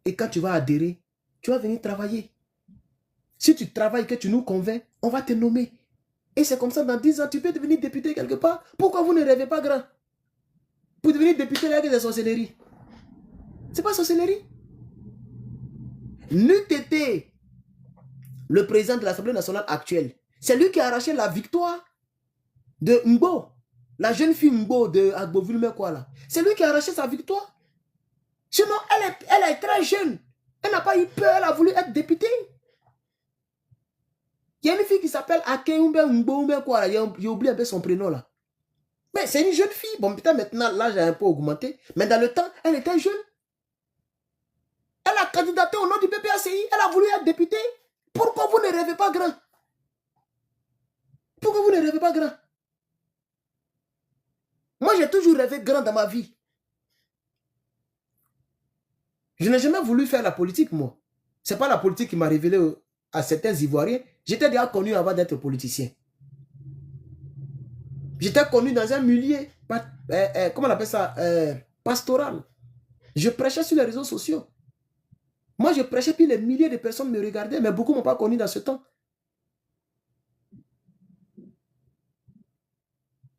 Et quand tu vas adhérer, tu vas venir travailler. Si tu travailles, que tu nous convaincs, on va te nommer. Et c'est comme ça, dans 10 ans, tu peux devenir député quelque part. Pourquoi vous ne rêvez pas grand? Pour devenir député, il y a des sorcelleries. C'est pas sorcellerie. N'eût été le président de l'Assemblée nationale actuelle, c'est lui qui a arraché la victoire de Ngbo, la jeune fille Ngbo de Agboville, quoi là. C'est lui qui a arraché sa victoire. Sinon, elle est très jeune. Elle n'a pas eu peur, elle a voulu être députée. Il y a une fille qui s'appelle Akeumbe Ngbo, quoi là. J'ai oublié un peu son prénom là. Mais c'est une jeune fille. Bon, putain, maintenant, l'âge a un peu augmenté. Mais dans le temps, elle était jeune. Elle a candidaté au nom du PPACI. Elle a voulu être députée. Pourquoi vous ne rêvez pas grand? Pourquoi vous ne rêvez pas grand? Moi, j'ai toujours rêvé grand dans ma vie. Je n'ai jamais voulu faire la politique, moi. Ce n'est pas la politique qui m'a révélé à certains Ivoiriens. J'étais déjà connu avant d'être politicien. J'étais connu dans un milieu, comment on appelle ça, pastoral. Je prêchais sur les réseaux sociaux. Moi, je prêchais, puis les milliers de personnes me regardaient, mais beaucoup ne m'ont pas connu dans ce temps.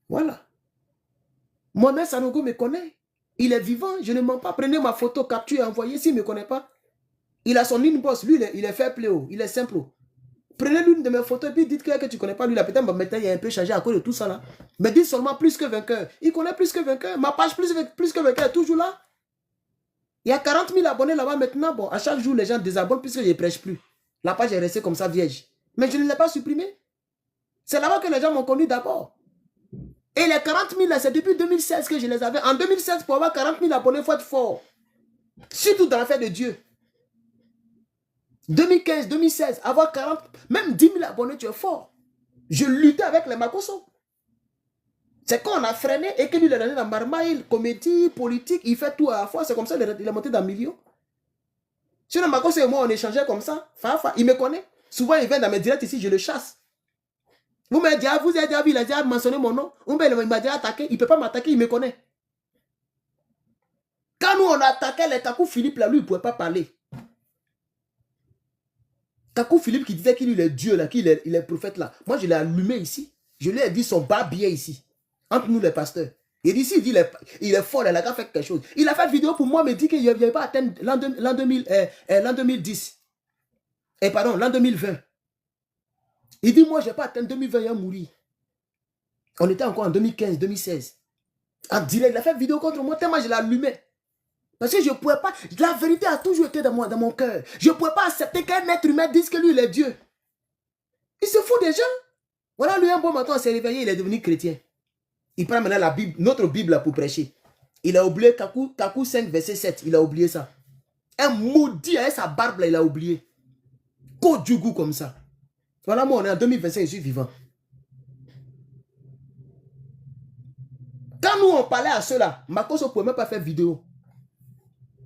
Voilà. Mohamed Sanogo me connaît. Il est vivant, je ne mens pas. Prenez ma photo, capture et envoyez s'il ne me connaît pas. Il a son inbox, lui, il est fair play, il est simple. Prenez l'une de mes photos et puis dites que tu ne connais pas lui. Là, peut-être maintenant il est un peu changé à cause de tout ça là. Mais dites seulement plus que vainqueur. Il connaît plus que vainqueur. Ma page plus que vainqueur est toujours là. Il y a 40 000 abonnés là-bas maintenant. Bon, à chaque jour, les gens désabonnent puisque je ne prêche plus. La page est restée comme ça vierge. Mais je ne l'ai pas supprimée. C'est là-bas que les gens m'ont connu d'abord. Et les 40 000 là, c'est depuis 2016 que je les avais. En 2016, pour avoir 40 000 abonnés, il faut être fort. Surtout dans l'affaire de Dieu. 2015, 2016, avoir 40, même 10 000 abonnés, tu es fort. Je luttais avec les Makosso. C'est quand on a freiné et que lui, il est allé dans Marmaille, comédie, politique, il fait tout à la fois. C'est comme ça qu'il est monté dans le milieu. Sinon, Makosso et moi, on échangeait comme ça. Il me connaît. Souvent, il vient dans mes directs ici, je le chasse. Vous avez déjà vu, il a déjà mentionné mon nom. Il m'a déjà attaqué. Il ne peut pas m'attaquer, il me connaît. Quand nous, on a attaqué les Kakou Philippe, là, lui, il ne pouvait pas parler. Kakou Philippe qui disait qu'il est Dieu, là, qu'il est prophète, là. Moi, je l'ai allumé ici. Je lui ai dit son bas billet ici. Entre nous, les pasteurs. Il dit, ici, il dit, il est fort, il a fait quelque chose. Il a fait une vidéo pour moi, me dit qu'il n'avait pas atteint l'an 2010. Pardon, l'an 2020. Il dit, moi, je n'ai pas atteint 2020, il a mouru. On était encore en 2015, 2016. En direct, il a fait une vidéo contre moi, tellement je l'ai allumé. Parce que je ne pouvais pas, la vérité a toujours été dans mon cœur. Je ne pouvais pas accepter qu'un être humain dise que lui, il est Dieu. Il se fout des gens. Voilà, lui, un bon matin, on s'est réveillé, il est devenu chrétien. Il prend maintenant la Bible, notre Bible pour prêcher. Il a oublié Kakou 5, verset 7. Il a oublié ça. Un maudit avec sa barbe, là, il a oublié. Côte du goût comme ça. Voilà, moi, on est en 2025, je suis vivant. Quand nous, on parlait à ceux-là, Makosso ne pouvait même pas faire vidéo.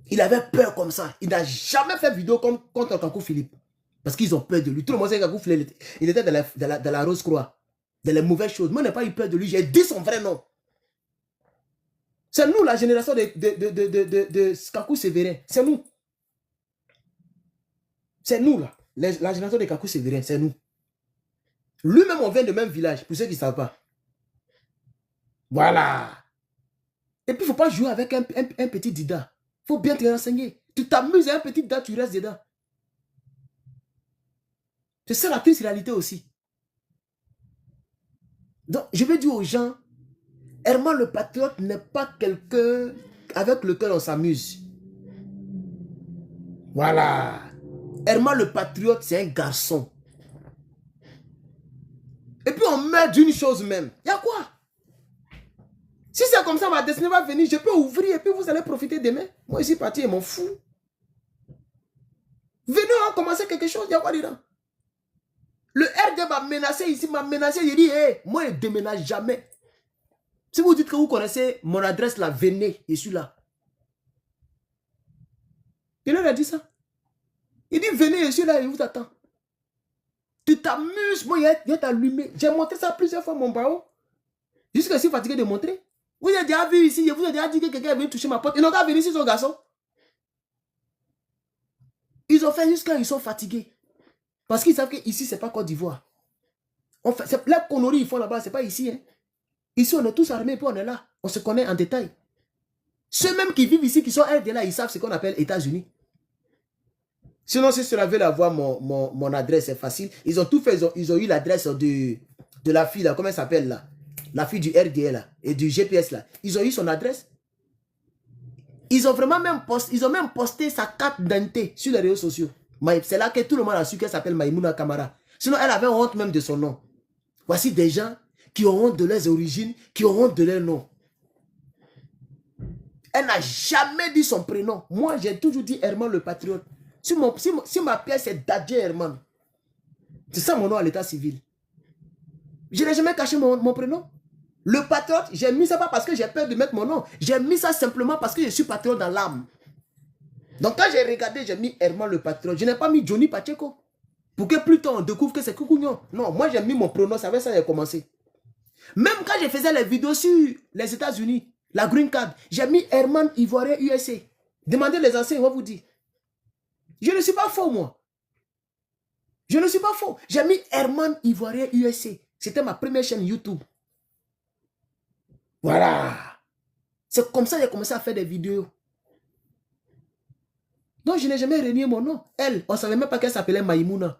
Il avait peur comme ça. Il n'a jamais fait vidéo contre Kakou Philippe. Parce qu'ils ont peur de lui. Tout le monde sait que Kakou Philippe, il était dans la Rose-Croix. de les mauvaises choses. Moi, je n'ai pas eu peur de lui. J'ai dit son vrai nom. C'est nous, la génération de Kakou Sévérin. C'est nous. C'est nous, là. La génération de Kakou Sévérin, c'est nous. Lui-même, on vient du même village, pour ceux qui ne savent pas. Voilà. Et puis, il ne faut pas jouer avec un petit dida. Il faut bien te renseigner. Tu t'amuses à un petit dida, tu restes dedans. C'est ça la triste réalité aussi. Donc, je vais dire aux gens, Herman le Patriote n'est pas quelqu'un avec lequel on s'amuse. Voilà. Herman le Patriote, c'est un garçon. Et puis on meurt d'une chose même. Il y a quoi? Si c'est comme ça, ma destinée va venir, je peux ouvrir et puis vous allez profiter demain. Moi, ici, parti, je m'en fous. Venez, on va commencer quelque chose, il y a quoi dedans? Le RD m'a menacé ici, m'a menacé, j'ai dit, hey, moi, je ne déménage jamais. Si vous dites que vous connaissez mon adresse là, venez, je suis là. Il leur a dit ça. Il dit, venez, je suis là, je vous attends. Tu t'amuses, moi, il est allumé. J'ai montré ça plusieurs fois, mon barreau. Jusqu'à je suis fatigué de montrer. Vous avez déjà vu ici, je vous ai déjà dit que quelqu'un est venu toucher ma porte. Ils n'ont qu'à venir ici, son garçon. Ils ont fait jusqu'à ils sont fatigués. Parce qu'ils savent qu'ici, ce n'est pas Côte d'Ivoire. La connerie, ils font là-bas, ce n'est pas ici. Hein. Ici, on est tous armés, puis on est là. On se connaît en détail. Ceux même qui vivent ici, qui sont RD là, ils savent ce qu'on appelle États-Unis. Sinon, si cela veut avoir mon adresse, c'est facile. Ils ont tout fait. Ils ont eu l'adresse de la fille, là. Comment elle s'appelle, là? La fille du RDA, là. Et du GPS, là. Ils ont eu son adresse. Ils ont vraiment même posté sa carte d'identité sur les réseaux sociaux. C'est là que tout le monde a su qu'elle s'appelle Maïmouna Kamara. Sinon, elle avait honte même de son nom. Voici des gens qui ont honte de leurs origines, qui ont honte de leur nom. Elle n'a jamais dit son prénom. Moi, j'ai toujours dit Herman le Patriote. Si ma pièce est Dadje Herman, c'est ça mon nom à l'état civil. Je n'ai jamais caché mon prénom. Le patriote, j'ai mis ça pas parce que j'ai peur de mettre mon nom. J'ai mis ça simplement parce que je suis patriote dans l'âme. Donc quand j'ai regardé, j'ai mis Herman le Patriote. Je n'ai pas mis Johnny Pacheco. Pour que plus tard on découvre que c'est Koukounion. Non, moi j'ai mis mon prénom, c'est avec ça que j'ai commencé. Même quand je faisais les vidéos sur les États-Unis, la Green Card, j'ai mis Herman Ivoirien USA. Demandez les anciens, ils vont vous dire. Je ne suis pas faux, moi. Je ne suis pas faux. J'ai mis Herman Ivoirien USA. C'était ma première chaîne YouTube. Voilà. C'est comme ça que j'ai commencé à faire des vidéos. Donc, je n'ai jamais renié mon nom. Elle, on ne savait même pas qu'elle s'appelait Maïmouna.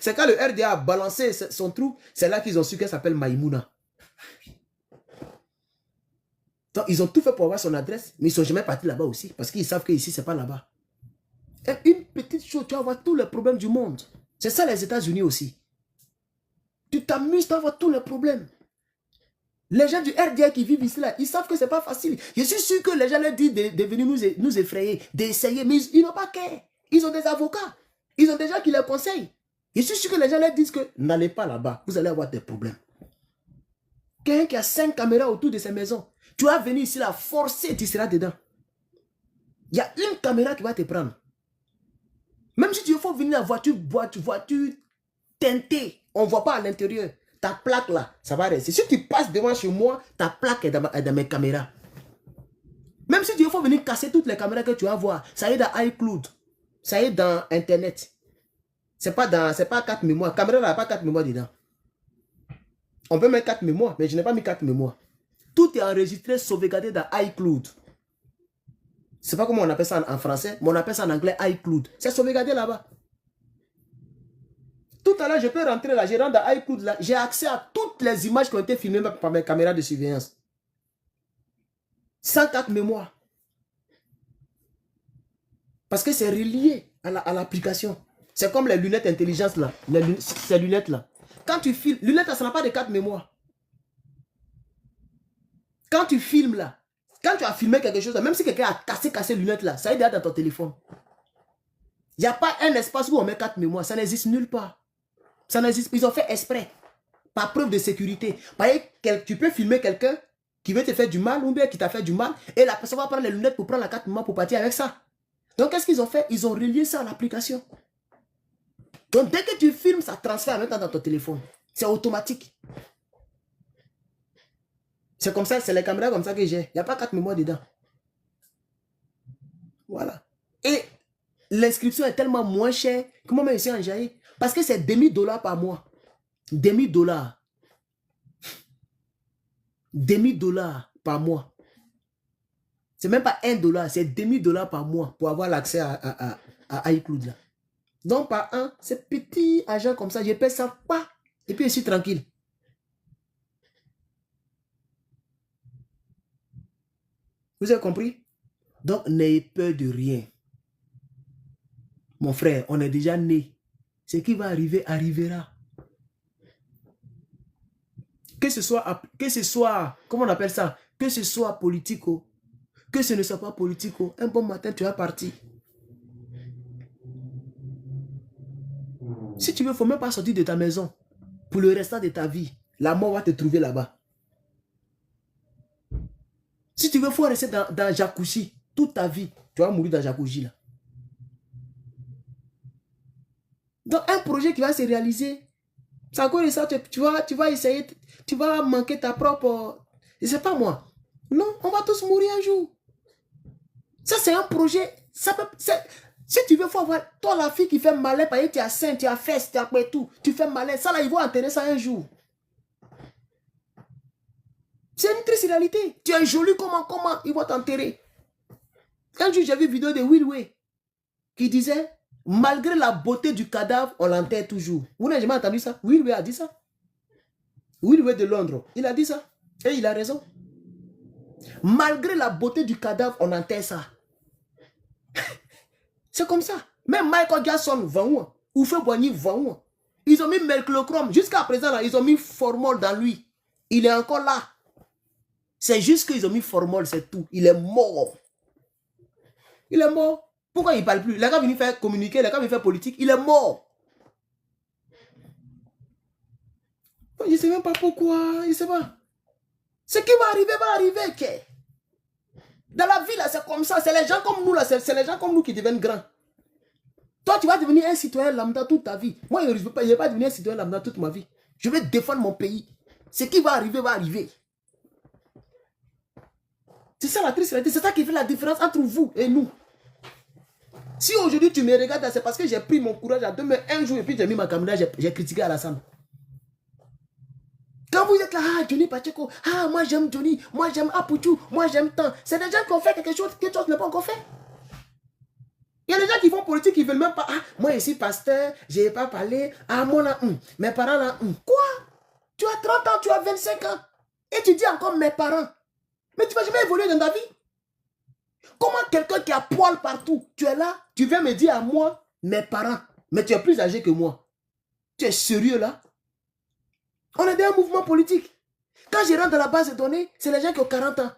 C'est quand le RDA a balancé son trou, c'est là qu'ils ont su qu'elle s'appelle Maïmouna. Donc, ils ont tout fait pour avoir son adresse, mais ils ne sont jamais partis là-bas aussi, parce qu'ils savent qu'ici, ce n'est pas là-bas. Et une petite chose, tu vas avoir tous les problèmes du monde. C'est ça les États-Unis aussi. Tu t'amuses, tu vas avoir tous les problèmes. Les gens du RDA qui vivent ici, là, ils savent que ce n'est pas facile. Je suis sûr que les gens leur disent de venir nous effrayer, d'essayer, mais ils n'ont pas qu'à. Ils ont des avocats. Ils ont des gens qui les conseillent. Je suis sûr que les gens leur disent que n'allez pas là-bas, vous allez avoir des problèmes. Quelqu'un qui a 5 caméras autour de ses maisons, tu vas venir ici, là, forcer, tu seras dedans. Il y a une caméra qui va te prendre. Même si tu faut venir en voiture teintée, on ne voit pas à l'intérieur. Ta plaque là, ça va rester. Si tu passes devant chez moi, ta plaque est dans mes caméras. Même si tu faut venir casser toutes les caméras que tu vas voir, ça y est dans iCloud, ça y est dans Internet. C'est pas 4 mémoires. La caméra n'a pas 4 mémoires dedans. On peut mettre 4 mémoires, mais je n'ai pas mis 4 mémoires. Tout est enregistré, sauvegardé dans iCloud. Je ne sais pas comment on appelle ça en français, mais on appelle ça en anglais iCloud. C'est sauvegardé là-bas. Tout à l'heure, je peux rentrer là, je rentre dans iCloud là, j'ai accès à toutes les images qui ont été filmées par mes caméras de surveillance. 104 mémoires. Parce que c'est relié à l'application. C'est comme les lunettes intelligence là, ces lunettes là. Quand tu filmes, lunettes là, ça n'a pas de 4 mémoires. Quand tu filmes là, quand tu as filmé quelque chose là, même si quelqu'un a cassé lunettes là, ça est déjà dans ton téléphone. Il n'y a pas un espace où on met 4 mémoires, ça n'existe nulle part. Ça n'existe pas. Ils ont fait exprès. Par preuve de sécurité. Par exemple, tu peux filmer quelqu'un qui veut te faire du mal ou bien qui t'a fait du mal et la personne va prendre les lunettes pour prendre la carte mémoire pour partir avec ça. Donc, qu'est-ce qu'ils ont fait? Ils ont relié ça à l'application. Donc, dès que tu filmes, ça transfère en même temps dans ton téléphone. C'est automatique. C'est comme ça, c'est les caméras comme ça que j'ai. Il n'y a pas 4 mémoires dedans. Voilà. Et l'inscription est tellement moins chère que moi-même ici en Jaï. Parce que c'est $2000 par mois. $2000. $2000 par mois. C'est même pas $1, c'est $2000 par mois pour avoir l'accès à iCloud. Là. Donc par un, c'est petit argent comme ça, je paie ça pas. Et puis je suis tranquille. Vous avez compris? Donc n'ayez peur de rien. Mon frère, on est déjà né. Ce qui va arriver, arrivera. Que ce soit, comment on appelle ça? Que ce soit politique, que ce ne soit pas politique, un bon matin, tu vas partir. Si tu veux, il ne faut même pas sortir de ta maison. Pour le restant de ta vie, la mort va te trouver là-bas. Si tu veux, il faut rester dans jacuzzi toute ta vie. Tu vas mourir dans jacuzzi là. Donc, un projet qui va se réaliser, c'est encore ça, tu vas essayer, tu vas manquer ta propre... Je ne sais pas moi. Non, on va tous mourir un jour. Ça, c'est un projet. Ça peut, si tu veux, il faut avoir... Toi, la fille qui fait malin, parce que tu as sein, tu as fesse, tu as tout. Tu fais malin. Ça, là, ils vont enterrer ça un jour. C'est une triste réalité. Tu es joli, comment ils vont t'enterrer. Un jour, j'ai vu une vidéo de Will Way qui disait, malgré la beauté du cadavre, on l'enterre toujours. Vous n'avez jamais entendu ça? Will Way a dit ça. Will Way de Londres, il a dit ça. Et il a raison. Malgré la beauté du cadavre, on enterre ça. C'est comme ça. Même Michael Jackson, 20 ou fait Boigny, 20 ils ont mis mercurochrome. Jusqu'à présent, là, ils ont mis formol dans lui. Il est encore là. C'est juste qu'ils ont mis formol, c'est tout. Il est mort. Il est mort. Pourquoi il ne parle plus? Les gars viennent faire communiquer, les gars viennent faire politique. Il est mort. Je ne sais même pas pourquoi. Je ne sais pas. Ce qui va arriver, okay? Dans la vie, là, c'est comme ça. C'est les gens comme nous, là. C'est les gens comme nous qui deviennent grands. Toi, tu vas devenir un citoyen lambda toute ta vie. Moi, je ne vais pas devenir un citoyen lambda toute ma vie. Je vais défendre mon pays. Ce qui va arriver, va arriver. C'est ça la triste réalité. C'est ça qui fait la différence entre vous et nous. Si aujourd'hui tu me regardes, c'est parce que j'ai pris mon courage à 2 mains un jour et puis j'ai mis ma caméra, j'ai critiqué Alassane. Quand vous êtes là, ah, Johnny Pacheco, ah, moi j'aime Johnny, moi j'aime Apuchou, moi j'aime tant. C'est des gens qui ont fait quelque chose n'est pas encore fait. Il y a des gens qui font politique, qui ne veulent même pas. Ah, moi ici, pasteur, je n'ai pas parlé. Ah, moi là, mes parents là, quoi? Tu as 30 ans, tu as 25 ans. Et tu dis encore mes parents. Mais tu ne vas jamais évoluer dans ta vie. Comment quelqu'un qui a poil partout, tu es là, tu viens me dire à moi, mes parents, mais tu es plus âgé que moi. Tu es sérieux là? On est dans un mouvement politique. Quand je rentre dans la base de données, c'est les gens qui ont 40 ans,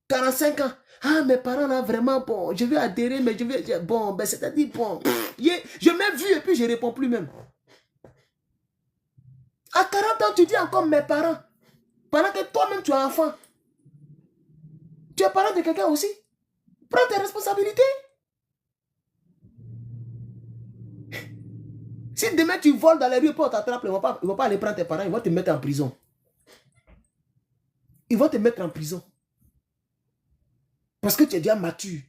45 ans. Ah, mes parents là, vraiment, bon, je vais adhérer, mais je vais, bon, ben c'est-à-dire, bon, je m'ai vu et puis je ne réponds plus même. À 40 ans, tu dis encore mes parents. Pendant que toi-même, tu es enfant. Tu es parent de quelqu'un aussi. Prends tes responsabilités. Si demain tu voles dans les rues pour t'attraper, ils ne vont pas aller prendre tes parents, ils vont te mettre en prison. Ils vont te mettre en prison. Parce que tu es déjà mature.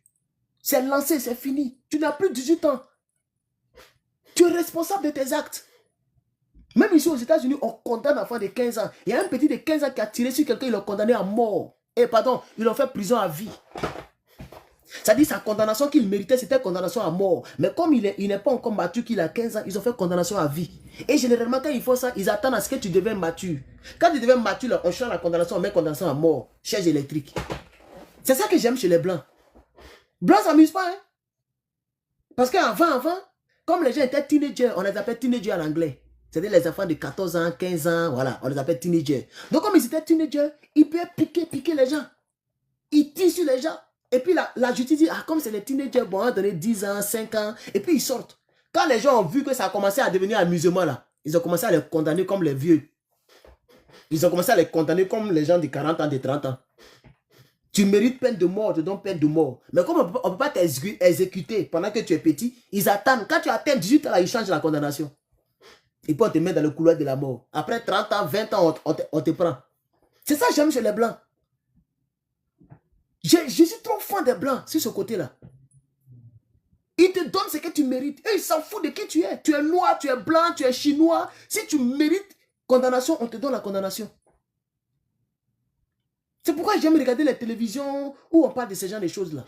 C'est lancé, c'est fini. Tu n'as plus 18 ans. Tu es responsable de tes actes. Même ici aux États-Unis, on condamne un enfant de 15 ans. Il y a un petit de 15 ans qui a tiré sur quelqu'un, ils l'ont condamné à mort. Et pardon, ils l'ont fait prison à vie. Ça dit sa condamnation qu'il méritait, c'était condamnation à mort. Mais comme il n'est pas encore mature, qu'il a 15 ans, ils ont fait condamnation à vie. Et généralement, quand ils font ça, ils attendent à ce que tu deviennes mature. Quand tu deviens mature, là, on change la condamnation, on met condamnation à mort. Chaise électrique. C'est ça que j'aime chez les Blancs. Blancs ne s'amusent pas. Hein? Parce qu'avant, comme les gens étaient teenagers, on les appelle teenagers en anglais. C'est-à-dire les enfants de 14 ans, 15 ans, voilà, on les appelle teenagers. Donc comme ils étaient teenagers, ils peuvent piquer les gens. Ils tirent sur les gens. Et puis la justice dit, ah, comme c'est les teenagers, bon, on va donner 10 ans, 5 ans, et puis ils sortent. Quand les gens ont vu que ça a commencé à devenir amusement, là, ils ont commencé à les condamner comme les vieux. Ils ont commencé à les condamner comme les gens de 40 ans, de 30 ans. Tu mérites peine de mort, je donne peine de mort. Mais comme on ne peut pas t'exécuter pendant que tu es petit, ils attendent. Quand tu atteins 18 ans, là, ils changent la condamnation. Et puis on te met dans le couloir de la mort. Après 30 ans, 20 ans, on te prend. C'est ça que j'aime chez les Blancs. Je suis trop fan des Blancs sur ce côté-là. Ils te donnent ce que tu mérites. Et ils s'en foutent de qui tu es. Tu es noir, tu es blanc, tu es chinois. Si tu mérites condamnation, on te donne la condamnation. C'est pourquoi j'aime regarder les télévisions où on parle de ce genre de choses-là.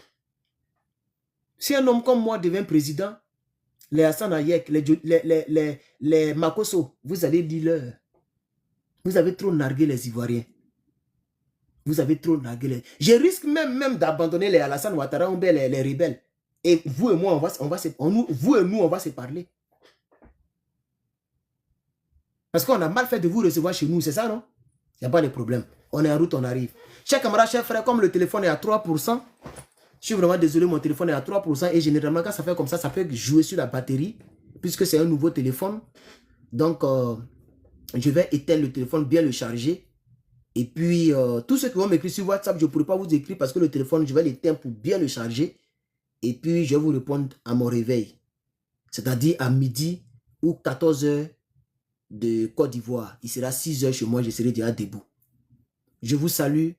Si un homme comme moi devient président, les Hassan Hayek, les Makosso, vous allez dire leur. Vous avez trop nargué les Ivoiriens. Vous avez trop nargué les... Je risque même d'abandonner les Alassane Ouattara ou les rebelles. Et vous et moi, on va se parler. Parce qu'on a mal fait de vous recevoir chez nous, c'est ça, non? Il n'y a pas de problème. On est en route, on arrive. Chers camarades, chers frères, comme le téléphone est à 3%, je suis vraiment désolé, mon téléphone est à 3%. Et généralement, quand ça fait comme ça peut jouer sur la batterie, puisque c'est un nouveau téléphone. Donc, je vais éteindre le téléphone, bien le charger. Et puis, tous ceux qui vont m'écrire sur WhatsApp, je ne pourrai pas vous écrire parce que le téléphone, je vais l'éteindre pour bien le charger. Et puis, je vais vous répondre à mon réveil. C'est-à-dire à midi ou 14 h de Côte d'Ivoire. Il sera 6 h chez moi, je serai déjà debout. Je vous salue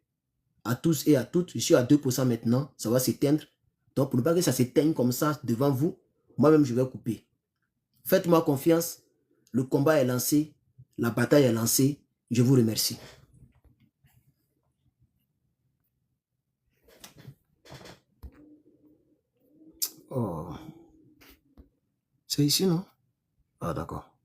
à tous et à toutes. Je suis à 2% maintenant. Ça va s'éteindre. Donc, pour ne pas que ça s'éteigne comme ça devant vous, moi-même, je vais couper. Faites-moi confiance. Le combat est lancé. La bataille est lancée. Je vous remercie. Oh. C'est ici, non? Ah, d'accord.